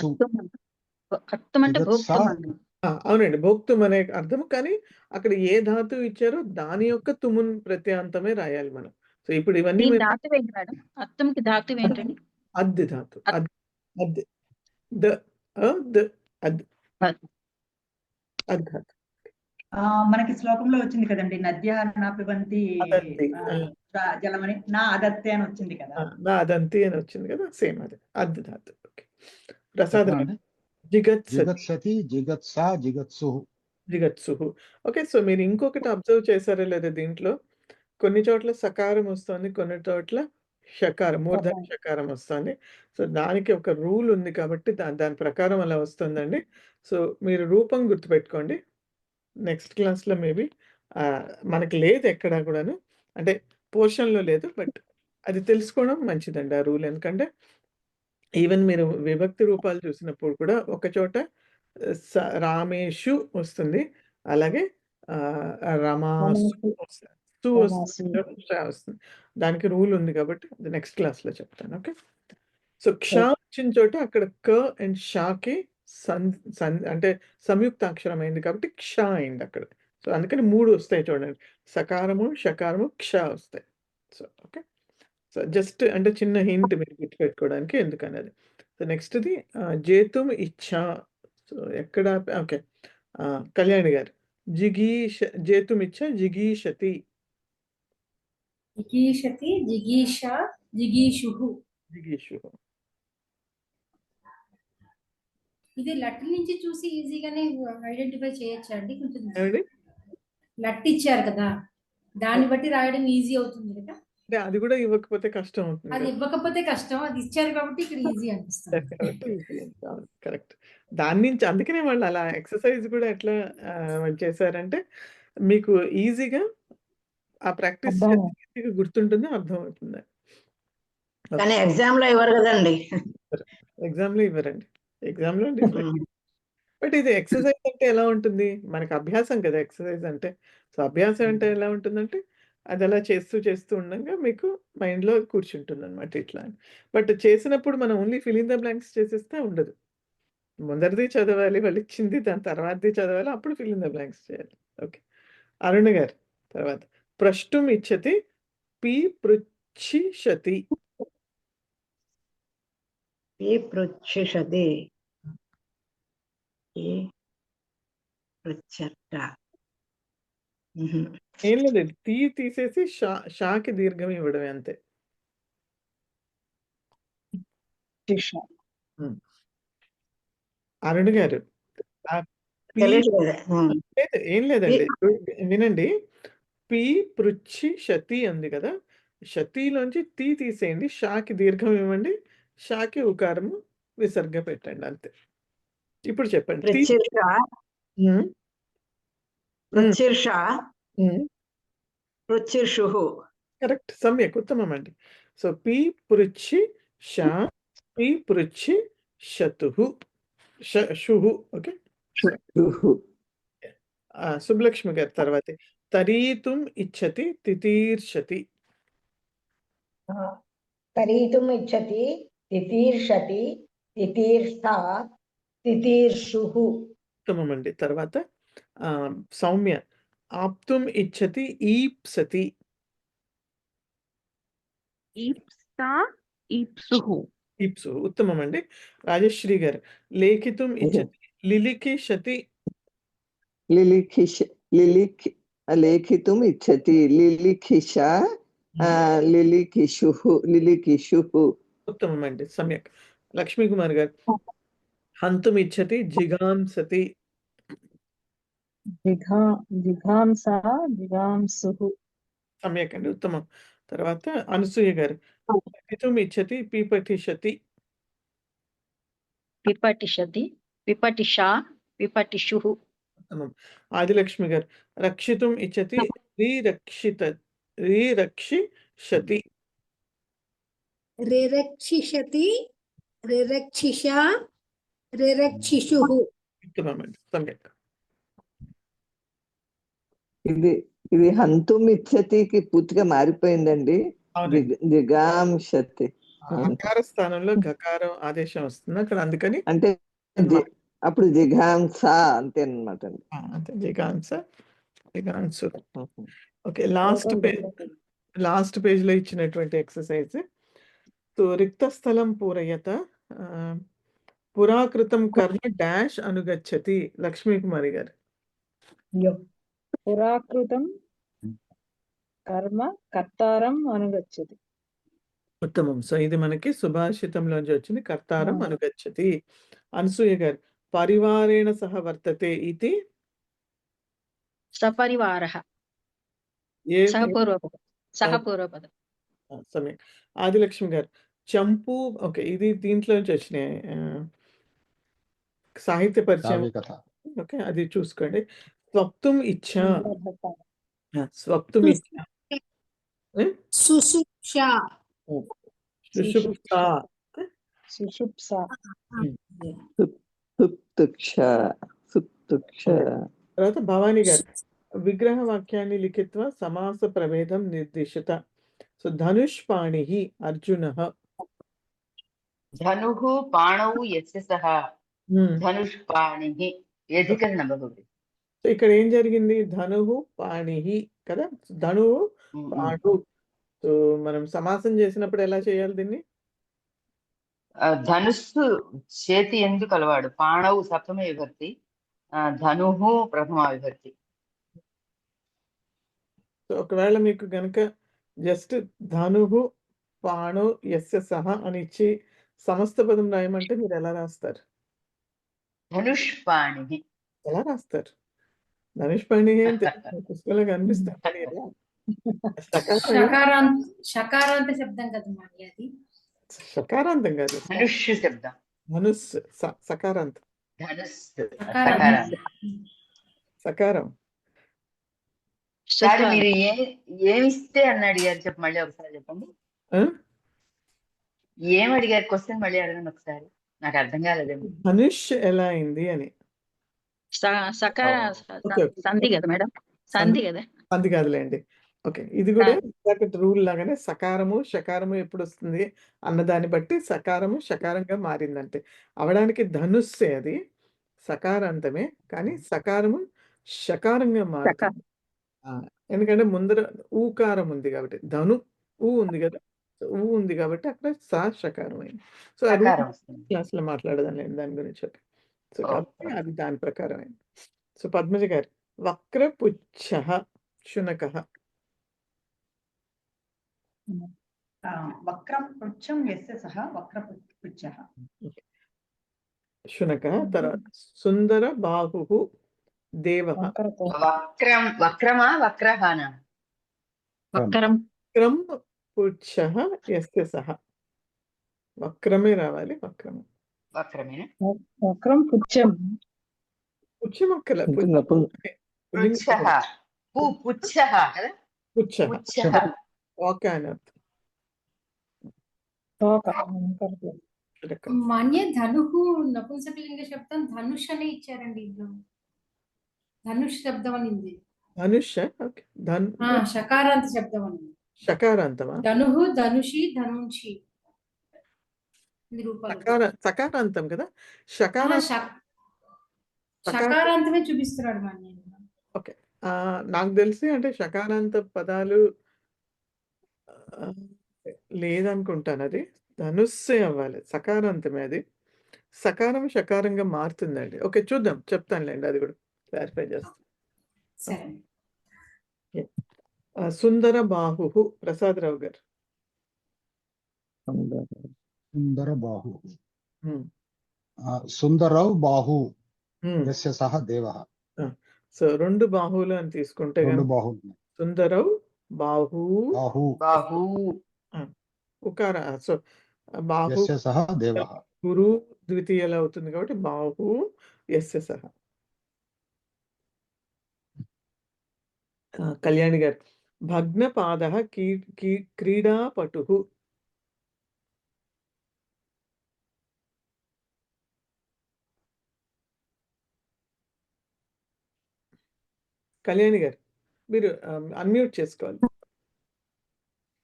అవునండి, భోక్తం అనే అర్థం. కానీ అక్కడ ఏ ధాతువు ఇచ్చారో దాని యొక్క తుమున్ ప్రత్యాంతమే రాయాలి మనం. సో ఇప్పుడు ఇవన్నీ ధాతువు ఏంటి మేడం? అత్తంకి ధాతువు ఏంటండి? అద్ది ధాతు. మనకి శ్లోకంలో వచ్చింది కదండి, నద్య నా పిబంతి జలమని, నా అదత్తే అని వచ్చింది కదా. నా అదంతి అని వచ్చింది కదా, సేమ్ అదే అద్ది ధాతు. ఓకే. ప్రసాద్ జిగత్సతి, జిగత్సా, జిగత్సు. ఓకే. సో మీరు ఇంకొకటి అబ్జర్వ్ చేశారా లేదా, దీంట్లో కొన్ని చోట్ల సకారం వస్తుంది, కొన్ని చోట్ల షకారం, మూర్ధన షకారం వస్తుంది. సో దానికి ఒక రూల్ ఉంది కాబట్టి దాని ప్రకారం అలా వస్తుందండి. సో మీరు రూపం గుర్తుపెట్టుకోండి. నెక్స్ట్ క్లాస్లో మేబీ మనకి లేదు ఎక్కడా కూడాను, అంటే పోర్షన్లో లేదు, బట్ అది తెలుసుకోవడం మంచిదండి ఆ రూల్. ఎందుకంటే ఈవెన్ మీరు విభక్తి రూపాలు చూసినప్పుడు కూడా ఒక చోట రామేషు వస్తుంది, అలాగే రమాసు వస్తుంది. దానికి రూల్ ఉంది కాబట్టి అది నెక్స్ట్ క్లాస్లో చెప్తాను. ఓకే. సో క్ష వచ్చిన చోట అక్కడ క అండ్ షాకి అంటే సంయుక్తాక్షరం అయింది కాబట్టి క్ష అయింది అక్కడ. సో అందుకని 3 వస్తాయి చూడండి, సకారము, షకారము, క్ష వస్తాయి. So okay. సో జస్ట్ అంటే చిన్న హింట్ మీరు గుర్తుపెట్టుకోవడానికి ఎందుకనేది. సో నెక్స్ట్ది జేతుం ఇచ్చా. సో ఎక్కడ? ఓకే, కళ్యాణి గారు జేతుం ఇచ్చా జిగీషతి. జిగీషతి, జిగీష, జిగీషు. ఇది లట్టి నుంచి చూసి ఈజీగానే ఐడెంటిఫై చేయొచ్చా అండి? కొంచెం లట్టి ఇచ్చారు కదా, దాన్ని బట్టి రాయడం ఈజీ అవుతుంది కదా. అంటే అది కూడా ఇవ్వకపోతే కష్టం అవుతుంది అది కదా. ఇవ్వకపోతే కష్టం, అది ఇచ్చారు కాబట్టి ఇక్కడ ఈజీ అనిపిస్తుంది. కరెక్ట్. దాని నుంచి అందుకనే వాళ్ళు అలా ఎక్సర్సైజ్ కూడా ఎట్లా చేశారంటే మీకు ఈజీగా ఆ ప్రాక్టీస్ ఈజీగా గుర్తుంటుంది, అర్థమవుతుంది. కానీ ఎగ్జామ్ లో ఇవ్వరు కదండి. ఎగ్జామ్ లో ఇవ్వరండి, ఎగ్జామ్ లో డిఫరెంట్. బట్ ఇది ఎక్సర్సైజ్ అంటే ఎలా ఉంటుంది, మనకి అభ్యాసం కదా ఎక్సర్సైజ్ అంటే. సో అభ్యాసం అంటే ఎలా ఉంటుందంటే అది అలా చేస్తూ చేస్తూ ఉండగా మీకు మైండ్లో కూర్చుంటుంది అనమాట ఇట్లా. బట్ చేసినప్పుడు మనం only fill in the blanks చేసేస్తే ఉండదు. ముందరిది చదవాలి, వాళ్ళు ఇచ్చింది, దాని తర్వాతది చదవాలి, అప్పుడు ఫిల్ ఇన్ ద బ్లాంక్స్ చేయాలి. ఓకే, అరుణ గారు తర్వాత. ప్రష్టుం ఇచ్చతి పి పృచ్ఛిషతి. ఈ పృచ్ఛిషతి ఈ పృచ్ఛట. ఏం లేదు, తీ తీసేసి షాకి దీర్ఘం ఇవ్వడమే అంతే. అరుణ గారు ఏం లేదండి, వినండి. పి పృచ్ఛి షతి ఉంది కదా, షతిలోంచి తీ తీసేయండి, షాకి దీర్ఘం ఇవ్వండి, షాకి ఉకారము విసర్గ పెట్టండి అంతే. ఇప్పుడు చెప్పండి. కరెక్ట్, సమ్యక్, ఉత్తమం అండి. సో పి పృచ్ఛి షా, పి పృచ్ఛి షతుహు, షుహు. ఓకే, సుబ్బలక్ష్మి గారి తర్వాత. తరీతుం ఇచ్చతి తితీర్షతి. తరీతుం ఇచ్చతి తితీర్షతి తితీర్షా తితీర్షుః. ఉత్తమం అండి. తర్వాత సౌమ్య. ఆప్తుం ఇచ్చతి ఈప్సతి. ఈప్సు, ఉత్తమం అండి. రాజశ్రీ గారు. లేఖితుం ఇచ్చతి లిలిఖిషతి. లేఖితుం ఇచ్చతి లిలిఖిష లిలిఖిషుః. ఉత్తమం అండి, సమ్యక్. లక్ష్మీ కుమార్ గారు. హంతుం ఇచ్చతి జిగాంసతి. సమ్యక్ అండి, ఉత్తమం. తర్వాత అనసూయ గారు. పఠితుం ఇచ్చతి పిపఠిషతి. పిపఠిషతి, పిపఠిషా, పిపఠిషుః. ఉత్తమం. ఆదిలక్ష్మి గారు. రక్షితుం ఇచ్చతి రిరక్షిషతి. రిరక్షిషతి, రిరక్షిషా, రిరక్షిషుః. ఉత్తమం అండి, సమ్యక్. ఇది హంతుం ఇచ్చతికి పూర్తిగా మారిపోయిందండి. జిగాంసతి అకార స్థానంలో గకారం ఆదేశం వస్తుంది అక్కడ, అందుకని అంటే అప్పుడు జిగాంస అంతే అన్నమాట. అంతే, జిగాంసు. ఓకే, లాస్ట్ పేజ్ లో ఇచ్చినటువంటి ఎక్సర్సైజ్. సో రిక్త స్థలం పూరయత పురాకృతం కర్మ డాష్ అనుగచ్చతి. లక్ష్మీ కుమారి గారు. పురాకృతం కర్మ కర్తారం అనుగచ్చతి. ఉత్తమం. సో ఇది మనకి సుభాషితంలోంచి వచ్చింది, కర్తారం అనుగచ్చతి. అనసూయ గారు. పరివారేణ సహ వర్తతే ఇది సపరివారః. సహపూర్వపదం. సమయం. ఆదిలక్ష్మి గారు. చంపు. ఓకే, ఇది దీంట్లోంచి వచ్చినాయి సాహిత్య పరిచయం. ఓకే, అది చూసుకోండి. స్వప్తుం ఇచ్చా. స్వప్తుం ఇచ్చా. సుషుప్షా. తర్వాత భవానీ గారు. విగ్రహ వాక్యాన్ని లిఖిత్వా సమాస ప్రభేదం నిర్దిశత. సో ధనుష్ పాణి అర్జునః. ధనుః పాణౌ యస్య సహ ధనుష్ పాణిః ఏధికరణ బహువ్రీహి. సో ఇక్కడ ఏం జరిగింది, ధనుః పాణిః కదా, ధనువు పాణు. సో మనం సమాసం చేసినప్పుడు ఎలా చేయాలి దీన్ని? ధనుస్సు చేతి ఎందు కలవాడు, పాణౌ సప్తమ విభక్తి, ధనుః ప్రథమ విభక్తి. సో ఒకవేళ మీకు గనక జస్ట్ ధనుః పాణౌ యస్య సహ అని ఇచ్చి సమస్త పదం రాయమంటే మీరు ఎలా రాస్తారు? ధనుష్ పాణిః. ఎలా రాస్తారు? ధనుష్ పాణి అంటే పుస్తకంలో కనిపిస్తుంది. షకారాంత శబ్దం కదా మరి అది. షకారాంతం కాదు, ధనుష్ శబ్దం. ధనుస్ సకారాంతం. ధనుస్ షకారం. సకారం. సార్ మీరు ఏమిస్తే అని అడిగారు, చెప్పు మళ్ళీ ఒకసారి చెప్పండి. ఏం అడిగారు క్వశ్చన్ మళ్ళీ అడగండి ఒకసారి, నాకు అర్థం కాలేదేమో. ధనుష్ ఎలా అయింది అని. సకార సంధి కదా మేడం, సంధి కదా, సంధి కాదులేండి. ఓకే, ఇది కూడా రూల్ లాగానే సకారము షకారము ఎప్పుడు వస్తుంది అన్నదాన్ని బట్టి సకారము షకారంగా మారిందంటే అవడానికి ధనుస్సే, అది సకారాంతమే కానీ సకారము షకారంగా మారుతుంది. ఎందుకంటే ముందర ఊకారం ఉంది కాబట్టి, ధను ఊ ఉంది కదా, ఊ ఉంది కాబట్టి అక్కడ సా షకారం అయింది. సో ఆ క్లాస్ లో మాట్లాడదాం దాని గురించి. ఓకే, సో కాబట్టి అది దాని ప్రకారం అయింది. సో పద్మజ గారు, వక్రపుచ్చ శునకః. వక్రం పృచ్చం యస్య సహ వక్రపుచ్చః. శునకః. తర్వాత సుందర బాహుః దేవః. వక్రమా వక్రహానా? వక్రం. వక్రం పుచ్చః యస్య సహ. వక్రమే రావాలి, వక్రమే. వక్రమేనా? వక్రం పుచ్చం. పుచ్చం అక్కల పుచ్చః పుచ్చః కదా, పుచ్చః ఓకే అని అర్థం. మాన్య ధనుః నపుంసకలింగ శబ్దం ధనుష్ అని ఇచ్చారండి ఇందులో. ధనుష్ శబ్దం అని ఉంది. ధనుష్. ఓకే, షకారాంత శబ్దం అని. షకారాంతమా? ధనుః ధనుషి ధనుంషి సకారాంతం కదా. షకారాంతమే చూపిస్తున్నాడు మాన్య. ఓకే, నాకు తెలిసి అంటే షకారాంత పదాలు లేదనుకుంటాను, అది ధనుస్సే అవ్వాలి, సకారాంతమే. అది సకారం షకారంగా మారుతుందండి. ఓకే, చూద్దాం, చెప్తానులేండి, అది కూడా క్లారిఫై చేస్తాను. సుందర బాహుః ప్రసాదరావు గారు. సుందర బాహు. సుందరవ్ బాహు యస్య సహ దేవః. సో రెండు బాహువులు అని తీసుకుంటే సుందరవ్ బాహు బాహు ఉకార. సో బాహు యస్య సహ దేవః గురు ద్వితీయలో అవుతుంది కాబట్టి బాహు యస్య సహ. కళ్యాణి గారు, భగ్నపాదః క్రీడాపటుః. కళ్యాణి గారు, మీరు అన్మ్యూట్ చేసుకోవాలి.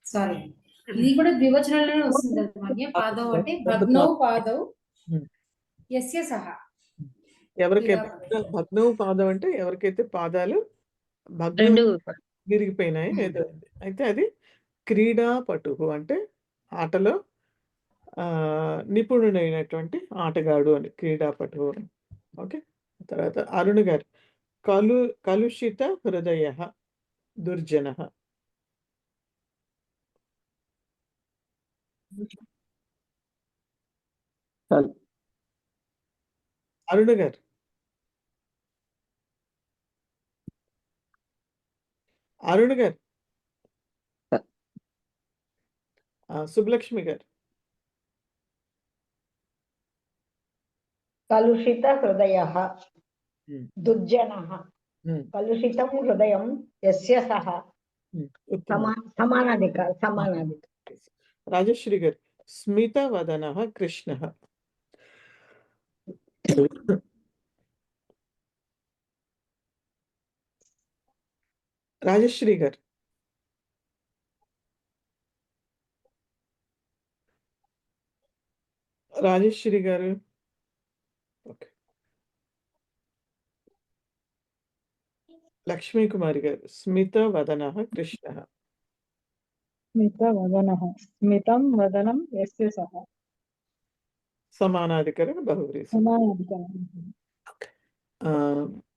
సారీ, ఇది కూడా ద్వివచనంలోనే వస్తుంది కదా. పాదవ్ అంటే భగ్నౌ పాదౌ యస్య సహ. ఎవరికైతే భగ్నౌ పాదం అంటే ఎవరికైతే పాదాలు భగ్నం విరిగిపోయినాయి ఏదో, అయితే అది క్రీడాపటుః అంటే ఆటలో నిపుణుడైనటువంటి ఆటగాడు అని క్రీడాపటుః అని. ఓకే, తర్వాత అరుణ్ గారు, కలుషిత హృదయః దుర్జనః. అరుణ్ గారు, అరుణ్ గారు, సుబ్బలక్ష్మి గారు. కలుషిత హృదయః దుర్జనః. కలుషితం హృదయం యస్య సహ. సమానాధికారి. రాజశ్రీ గారు, స్మిత వదనః కృష్ణః. రాజశ్రీ గారు, రాజశ్రీ గారు. ఓకే, లక్ష్మీ కుమారి గారు, స్మిత వదనః కృష్ణః. స్మిత వదనః స్మితం వదనం యస్య సహ. సమానాధికరణ బహువ్రీహి. సమానాధికరణం.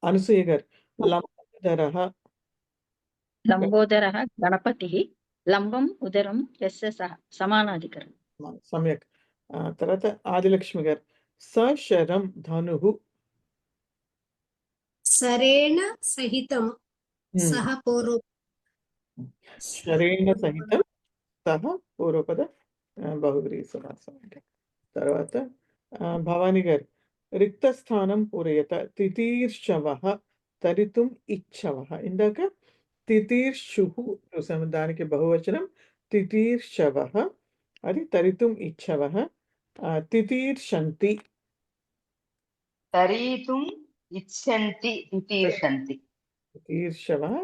అనసూయ గారు, లంబోదరః. లంబోదరః గణపతిః లంబం ఉదరం యస్య సహ. సమానాధికరణం. సమ్యక్. తర్వాత ఆదిలక్ష్మి గారు, సశరం ధనుః. సరేణ సహితం సహ పూర్వం. శరేణ సహితం సహ పూర్వపద బహువ్రీహి సమాసం. తర్వాత భవానీ గారు, రిక్త స్థానం పూరయత తితీర్షవః తరితుం ఇచ్చవః. ఇందాక తితీర్షుః చూసాము, దానికి బహువచనం తితీర్షవః, అది తరితుం ఇచ్చవః. తితీర్షంతి, తరీతుం ఇచ్చంతి తితీర్షంతి. తితీర్షవః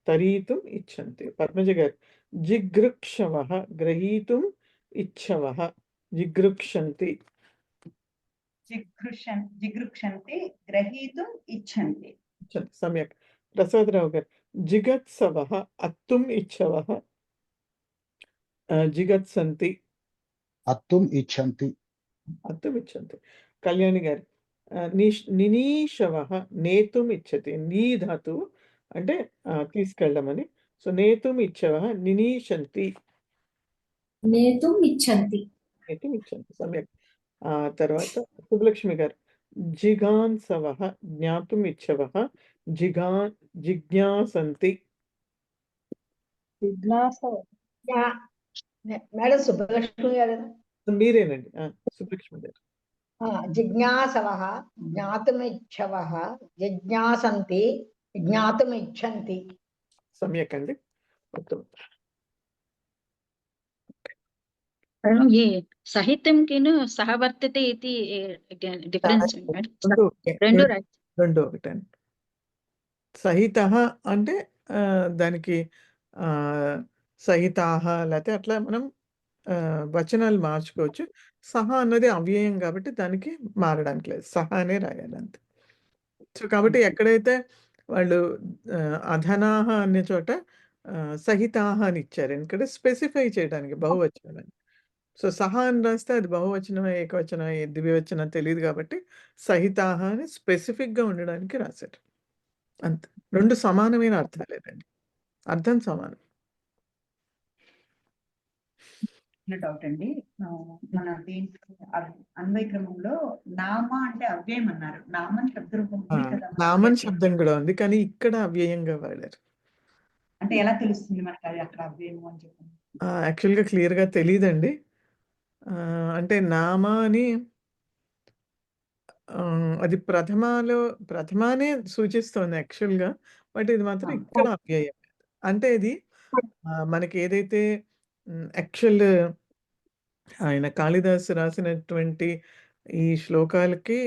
తరీతుం ఇచ్చంతి. పద్మజ గారు, జిగృక్షవః గ్రహీతుం ఇచ్చవః జిగృక్షంతి. జిగృక్షంతి గ్రహీతుం ఇచ్చంతి. సమ్యక్. ప్రసాదరావు గారు, జిగత్సవః అత్తుం ఇచ్చవః జిగత్సంతి. అత్తుం ఇచ్చంతి. అత్తుం ఇచ్చంతి. కళ్యాణి గారు, నినీషవః నేతుం ఇచ్చతి. నీ ధాతువు అంటే తీసుకెళ్ళమని. సో నేతుం ఇచ్చవః నినీషంతి. నేతుం ఇచ్చంతి. నేతుం ఇచ్చంతి. సమ్యక్. తర్వాత సుబ్బలక్ష్మి గారు, జిఘాంసవః జ్ఞాతుం ఇచ్చవః జిజ్ఞాసంతి. మేడం సుబ్బలక్ష్మి గారు, మీరేనండి. సుబ్బలక్ష్మి గారు. జిజ్ఞాసవః జ్ఞాతుమిచ్చవః జిజ్ఞాసంతి జ్ఞాతుమిచ్చంతి. సమ్యక్ అండి. మొత్తం ये సాహిత్యంకిను సహవర్తతే ఇది డిఫరెన్స్ రెండు రైట్. రెండు ఒకటండి. సహితః అంటే దానికి సహితాహ లేకపోతే అట్లా మనం వచనాలు మార్చుకోవచ్చు. సహ అన్నది అవ్యయం కాబట్టి దానికి మారడానికి లేదు, సహ అనే రాయాలి అంతే. సో కాబట్టి ఎక్కడైతే వాళ్ళు అధనాహ అనే చోట సహితాహ అని ఇచ్చారు, ఎందుకంటే స్పెసిఫై చేయడానికి బహువచనం. సో సహ అని రాస్తే అది బహువచనం ఏకవచనం ద్వివచనం తెలియదు కాబట్టి సహితాహ అని స్పెసిఫిక్గా ఉండడానికి రాశారు అంతే. రెండు సమానమైన అర్థాలేనండి, అర్థం సమానం. డౌట్ అండి, మన దీంట్లో అన్వయ క్రమంలో నామ అంటే అవ్యయం అన్నారు, నామన్ శబ్ద రూపం ఉంది కదా. నామన్ శబ్దం కూడా ఉంది కానీ ఇక్కడ అవ్యయంగా వాడారు. అంటే ఎలా తెలుస్తుంది మనకి అది అక్కడ అవ్యయము అని చెప్పండి. యాక్చువల్గా క్లియర్గా తెలియదండి. అంటే నామ అని అది ప్రథమానే సూచిస్తోంది యాక్చువల్గా, బట్ ఇది మాత్రం ఇక్కడ అవ్యయం. అంటే ఇది మనకి ఏదైతే యాక్చువల్ ఆయన కాళిదాసు రాసినటువంటి ఈ శ్లోకాలకి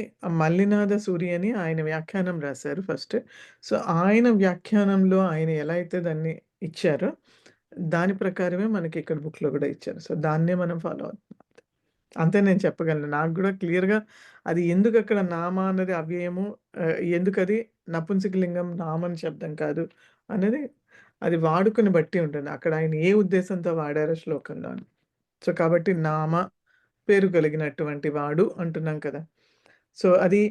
మల్లినాథ సూరి అని ఆయన వ్యాఖ్యానం రాశారు ఫస్ట్. సో ఆయన వ్యాఖ్యానంలో ఆయన ఎలా అయితే దాన్ని ఇచ్చారో దాని ప్రకారమే మనకి ఇక్కడ బుక్లో కూడా ఇచ్చారు. సో దాన్నే మనం ఫాలో అవుతున్నాం అంతే నేను చెప్పగలను. నాకు కూడా క్లియర్గా అది ఎందుకు అక్కడ నామ అన్నది అవ్యయము, ఎందుకు అది నపుంసకలింగం నామని శబ్దం కాదు అనేది అది వాడుకుని బట్టి ఉంటుంది, అక్కడ ఆయన ఏ ఉద్దేశంతో వాడారో శ్లోకంలో. సో కాబట్టి నామ పేరు కలిగినటువంటి వాడు అంటున్నాం కదా. సో అది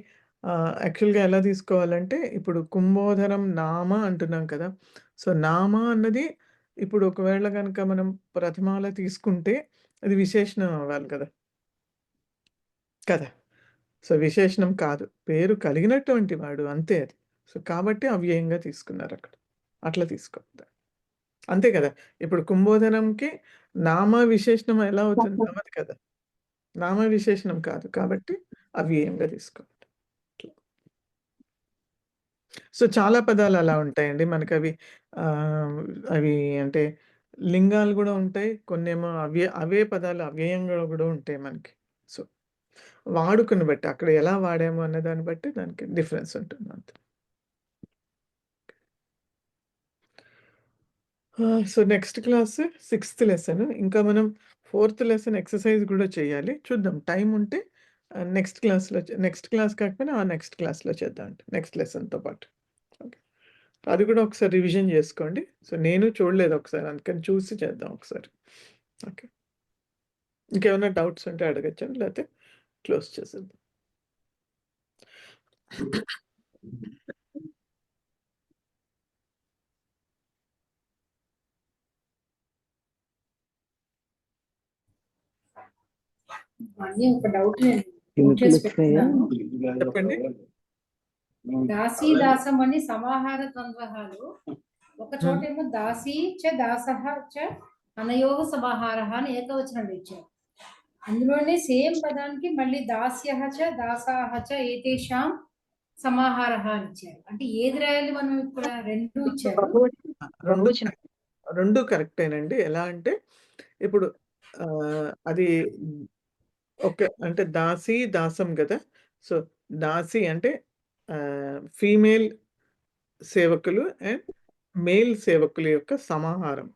యాక్చువల్గా ఎలా తీసుకోవాలంటే ఇప్పుడు కుంభోదరం నామ అంటున్నాం కదా. సో నామ అన్నది ఇప్పుడు ఒకవేళ కనుక మనం ప్రథమాలో తీసుకుంటే అది విశేషణం అవ్వాలి కదా కదా. సో విశేషణం కాదు, పేరు కలిగినటువంటి వాడు అంతే అది. సో కాబట్టి అవ్యయంగా తీసుకున్నారు అక్కడ, అట్లా తీసుకోవద్దు అంతే కదా. ఇప్పుడు కుంభోదనంకి నామ విశేషణం ఎలా అవుతుంది, అవ్వదు కదా, నామ విశేషణం కాదు కాబట్టి అవ్యయంగా తీసుకోవాలి. సో చాలా పదాలు అలా ఉంటాయండి మనకి. అవి అంటే లింగాలు కూడా ఉంటాయి, కొన్ని ఏమో అవే పదాలు అవ్యయంగా కూడా ఉంటాయి మనకి. సో వాడుకుని బట్టి అక్కడ ఎలా వాడాము అనే దాన్ని బట్టి దానికి డిఫరెన్స్ ఉంటుంది అంతే. So next class 6th lesson. ఇంకా మనం 4th లెసన్ ఎక్సర్సైజ్ కూడా చేయాలి, చూద్దాం టైం ఉంటే నెక్స్ట్ క్లాస్ కాకపోయినా నెక్స్ట్ క్లాస్లో చేద్దాం అంటే నెక్స్ట్ లెసన్తో పాటు. ఓకే, అది కూడా ఒకసారి రివిజన్ చేసుకోండి. సో నేను చూడలేదు ఒకసారి, అందుకని చూసి చేద్దాం ఒకసారి. ఓకే, ఇంకేమైనా డౌట్స్ ఉంటే అడగచ్చండి, లేకపోతే క్లోజ్ చేసేద్దాం. ఒక డౌట్ చెప్పండి. దాసీ దాసం అని సమాహార ద్వంద్వహాలు ఒక చోటేమో దాసీ చ దాసః చ అనయోః సమాహారః అని ఏకవచనంలో ఇచ్చారు. అందులోనే సేమ్ పదానికి మళ్ళీ దాస్యః చ దాసాః చ ఏతేషాం సమాహారః అని ఇచ్చారు. అంటే ఏది రాయాలి మనం ఇక్కడ? రెండు ఇచ్చారు. రెండు రెండు కరెక్టేనండి. ఎలా అంటే ఇప్పుడు అది ఓకే. అంటే దాసి, దాసం గదా! సో, దాసి అంటే ఫీమేల్ సేవకులు అండ్ మేల్ సేవకుల యొక్క సమాహారం.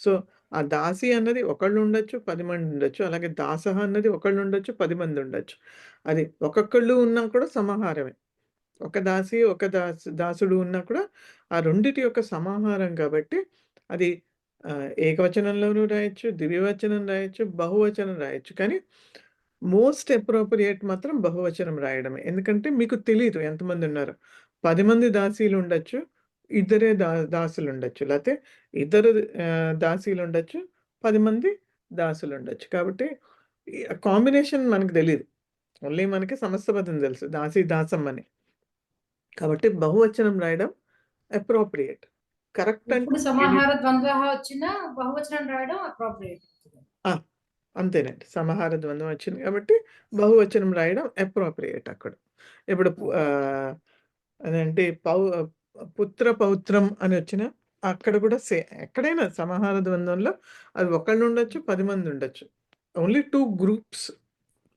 సో, ఆ దాసి అన్నది ఒకళ్ళుండొచ్చు, 10 మందుండొచ్చు. అలాగే దాసః అన్నది ఒకళ్ళుండొచ్చు, 10 మందుండొచ్చు. అది ఒక్కొక్కళ్ళు ఉన్నా కూడా సమాహారమే. ఒక దాసి, ఒక దాసుడు ఉన్నా కూడా ఆ రెండిటి యొక్క సమాహారం కాబట్టి అది ఏకవచనంలోనూ రాయొచ్చు, ద్వివచనం రాయొచ్చు, బహువచనం రాయొచ్చు. కానీ మోస్ట్ అప్రోప్రియేట్ మాత్రం బహువచనం రాయడమే. ఎందుకంటే మీకు తెలీదు ఎంతమందున్నారో. 10 మంది దాసీలుండొచ్చు, ఇద్దరే దాసులుండొచ్చు. లేతే ఇద్దరు దాసీలుండొచ్చు, 10 మంది దాసులుండొచ్చు. కాబట్టి ఈ కాంబినేషన్ మనకు తెలీదు. ఓన్లీ మనకి సమస్త పదం తెలుసు. దాసి, దాసం అని. కాబట్టి బహువచనం రాయడం అప్రోప్రియేట్. కరెక్ట్ ఇప్పుడు అంటే సమాహార ద్వంద్వః వచ్చినా బహువచనం రాయడం అప్రోప్రియేట్. ఆ! అంతేనండి. సమాహార ద్వంద్వం వచ్చింది కాబట్టి బహువచనం రాయడం అప్రోప్రియేట్ అక్కడ. ఇప్పుడు అదేంటి పుత్ర పౌత్రం అని వచ్చినా అక్కడ కూడా ఎక్కడైనా సమాహార ద్వంద్వంలో అది ఒకళ్ళుండొచ్చు, 10 మందుండొచ్చు. Only 2 groups.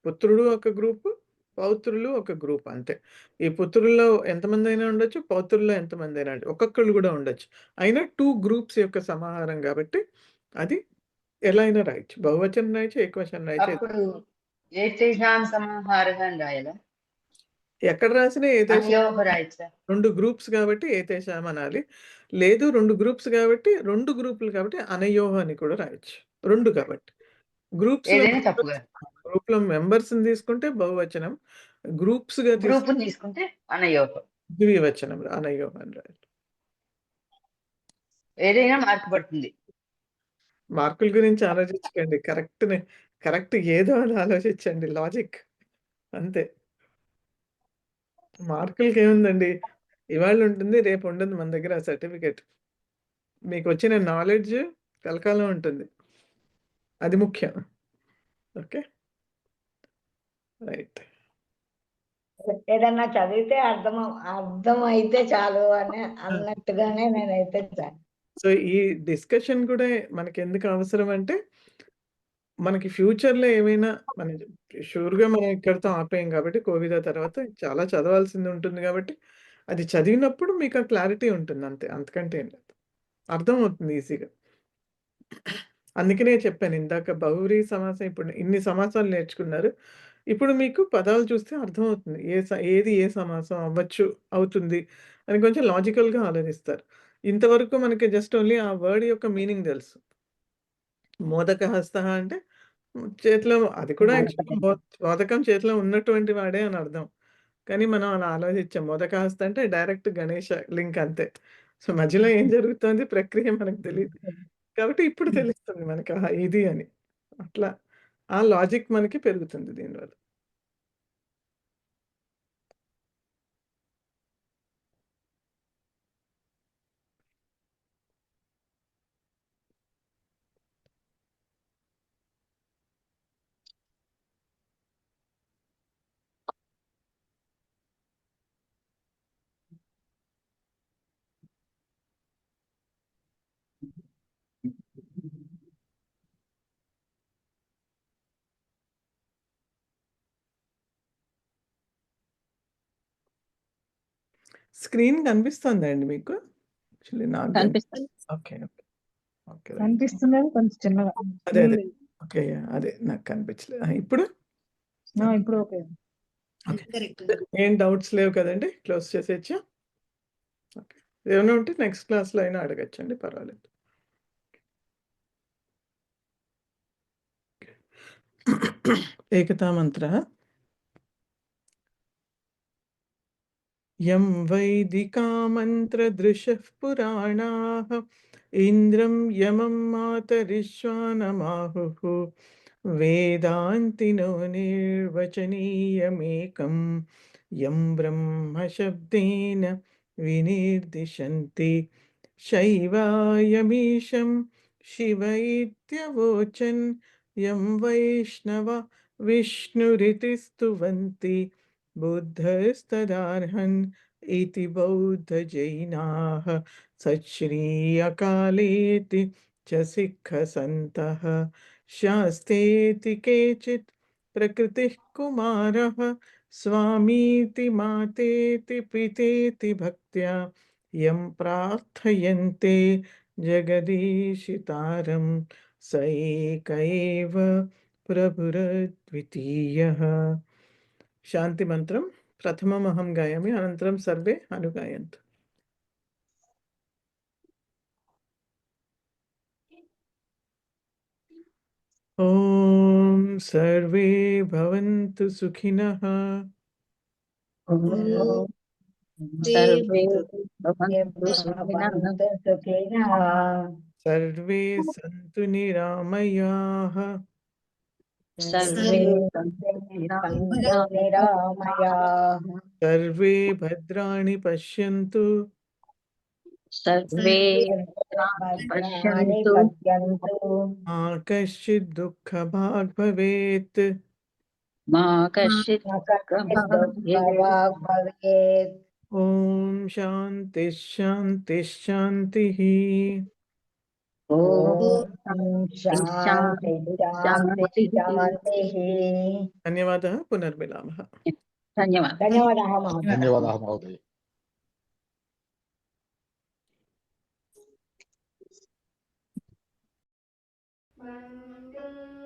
పుత్రుడు ఒక గ్రూపు, పౌత్రులు ఒక గ్రూప్ అంతే. ఈ పుత్రుల్లో ఎంతమందైనా ఉండొచ్చు, పౌత్రుల్లో ఎంతమందైనా ఒక్కొక్కళ్ళు కూడా ఉండొచ్చు. అయినా 2 గ్రూప్స్ యొక్క సమాహారం కాబట్టి అది ఎలా అయినా రాయొచ్చు. బహువచనం రాయొచ్చు, ఏకవచనం రాయొచ్చు. అప్పుడు ఏతేషాం సమాహారః అని రాయాలా? ఎక్కడ రాసినా ఏతేషాం. అనయోః రాయొచ్చా? 2 గ్రూప్స్ కాబట్టి ఏతేషాం అనాలి. లేదు 2 గ్రూప్స్ కాబట్టి 2 గ్రూపులు కాబట్టి అనయోః అని కూడా రాయొచ్చు. 2 కాబట్టి. ఏదైనా తప్పుగా. గ్రూప్‌లో మెంబర్స్‌ని తీసుకుంటే బహువచనం. గ్రూప్స్‌గా గ్రూప్‌ని తీసుకుంటే అనయోః. ద్వివచనం అనయోః అని రాయాలి. ఏదైనా మార్పు పడుతుంది. మార్కుల గురించి ఆలోచించకండి. కరెక్ట్ ఏదో అని ఆలోచించండి. లాజిక్ అంతే. మార్కులకేముందండి. ఇవాళ ఉంటుంది, రేపు ఉండదు మన దగ్గర ఆ సర్టిఫికేట్. మీకొచ్చిన నాలెడ్జ్ కలకాలం ఉంటుంది. అది ముఖ్యం. ఓకే. రైట్. ఏదన్నా చదివితే అర్థం అయితే చాలు అని అన్నట్టుగానే నేనైతే సో, ఈ డిస్కషన్ కూడా మనకెందుకు అవసరం అంటే, మనకి ఫ్యూచర్‌లో ఏమైనా షూర్‌గా మనం ఇక్కడితో ఆపేయం కాబట్టి కోవిడ్ తర్వాత చాలా చదవాల్సింది ఉంటుంది కాబట్టి, అది చదివినప్పుడు మీకు ఆ క్లారిటీ ఉంటుంది అంతే. అంతకంటే ఏం లేదు. అర్థమవుతుంది ఈజీగా. అందుకనే చెప్పాను ఇందాక బహువ్రీహి సమాసం ఇప్పుడు ఇన్ని సమాసాలు నేర్చుకున్నారు. ఇప్పుడు మీకు పదాలు చూస్తే అర్థమవుతుంది. ఏది ఏ సమాసం అవ్వచ్చు, అవుతుంది అని కొంచెం లాజికల్‌గా ఆలోచిస్తారు. ఇంతవరకు మనకి జస్ట్ ఓన్లీ ఆ వర్డ్ యొక్క మీనింగ్ తెలుసు. మోదకహస్తః అంటే చేతిలో అది కూడా యాక్చువల్‌గా మోదకం చేతిలో ఉన్నటువంటి వాడే అని అర్థం. కానీ మనం అలా ఆలోచించాం. మోదకహస్త అంటే డైరెక్ట్ గణేష లింక్ అంతే. సో, మధ్యలో ఏం జరుగుతోంది ప్రక్రియ మనకు తెలీదు. కాబట్టి ఇప్పుడు తెలుస్తుంది మనకి ఆహా! ఇది అని. అట్లా ఆ లాజిక్ మనకి పెరుగుతుంది దీనివల్ల. స్క్రీన్ కనిపిస్తుందా అండి మీకు? యాక్చువల్లీ నాకు కనిపిస్తుంది. ఓకే. ఓకే. రైట్. కనిపిస్తుంది కొంచెం చిన్నగా. అదే. ఓకే. అదే నాకు కనిపించలేదు. ఇప్పుడు? ఇప్పుడు ఓకే. ఓకే. ఏం డౌట్స్ లేవు కదండీ? క్లోజ్ చేసేయచ్చా? ఓకే. ఏమైనా ఉంటే నెక్స్ట్ క్లాస్‌లో అయినా అడగొచ్చండి. పర్వాలేదు. ఏకతామంత్రः యం వైదికా మంత్రదృశః పురాణాః ఇంద్రం యమం మాతరిశ్వానమాహుః వేదాంతినో నిర్వచనీయమేకం యం బ్రహ్మ శబ్దేన వినిర్దిశంతి शैवायमीशं शिव इत्यवोचन् यं वैष्णव विष्णुरिति स्तुवन्ति बुद्धस्तदार्हन् इति बौद्धजैनाः सच्छ्री अकालेति च सिक्खसन्तः शास्तेति केचित् प्रकृतिः कुमारः स्वामीति मातेति पितेति भक्त्या यं प्रार्थयन्ते जगदीशितारं स एक एव प्रभुरद्वितीयः। शान्तिमन्त्रं प्रथमम् अहं गायामि, अनन्तरं सर्वे अनुगायन्तु। ॐ सर्वे भवन्तु सुखिनः। सर्वे भवन्तु सुखिनः। सर्वे सन्तु निरामयाः। सर्वे निरामयाः। सर्वे भद्राणि पश्यन्तु। सर्वे भद्राणि पश्यन्तु पश्यन्तु मा कश्चित् दुःखभाग् भवेत्। मा कश्चित् दुःखभाग् भवेत्। ॐ शान्तिः शान्तिः शान्तिः। ॐ शान्ति शान्ति शान्तिः। धन्यवादः, पुनर्मिलामः। धन्यवादः। धन्यवादः महोदय। धन्यवादः महोदय। मङ्गलम्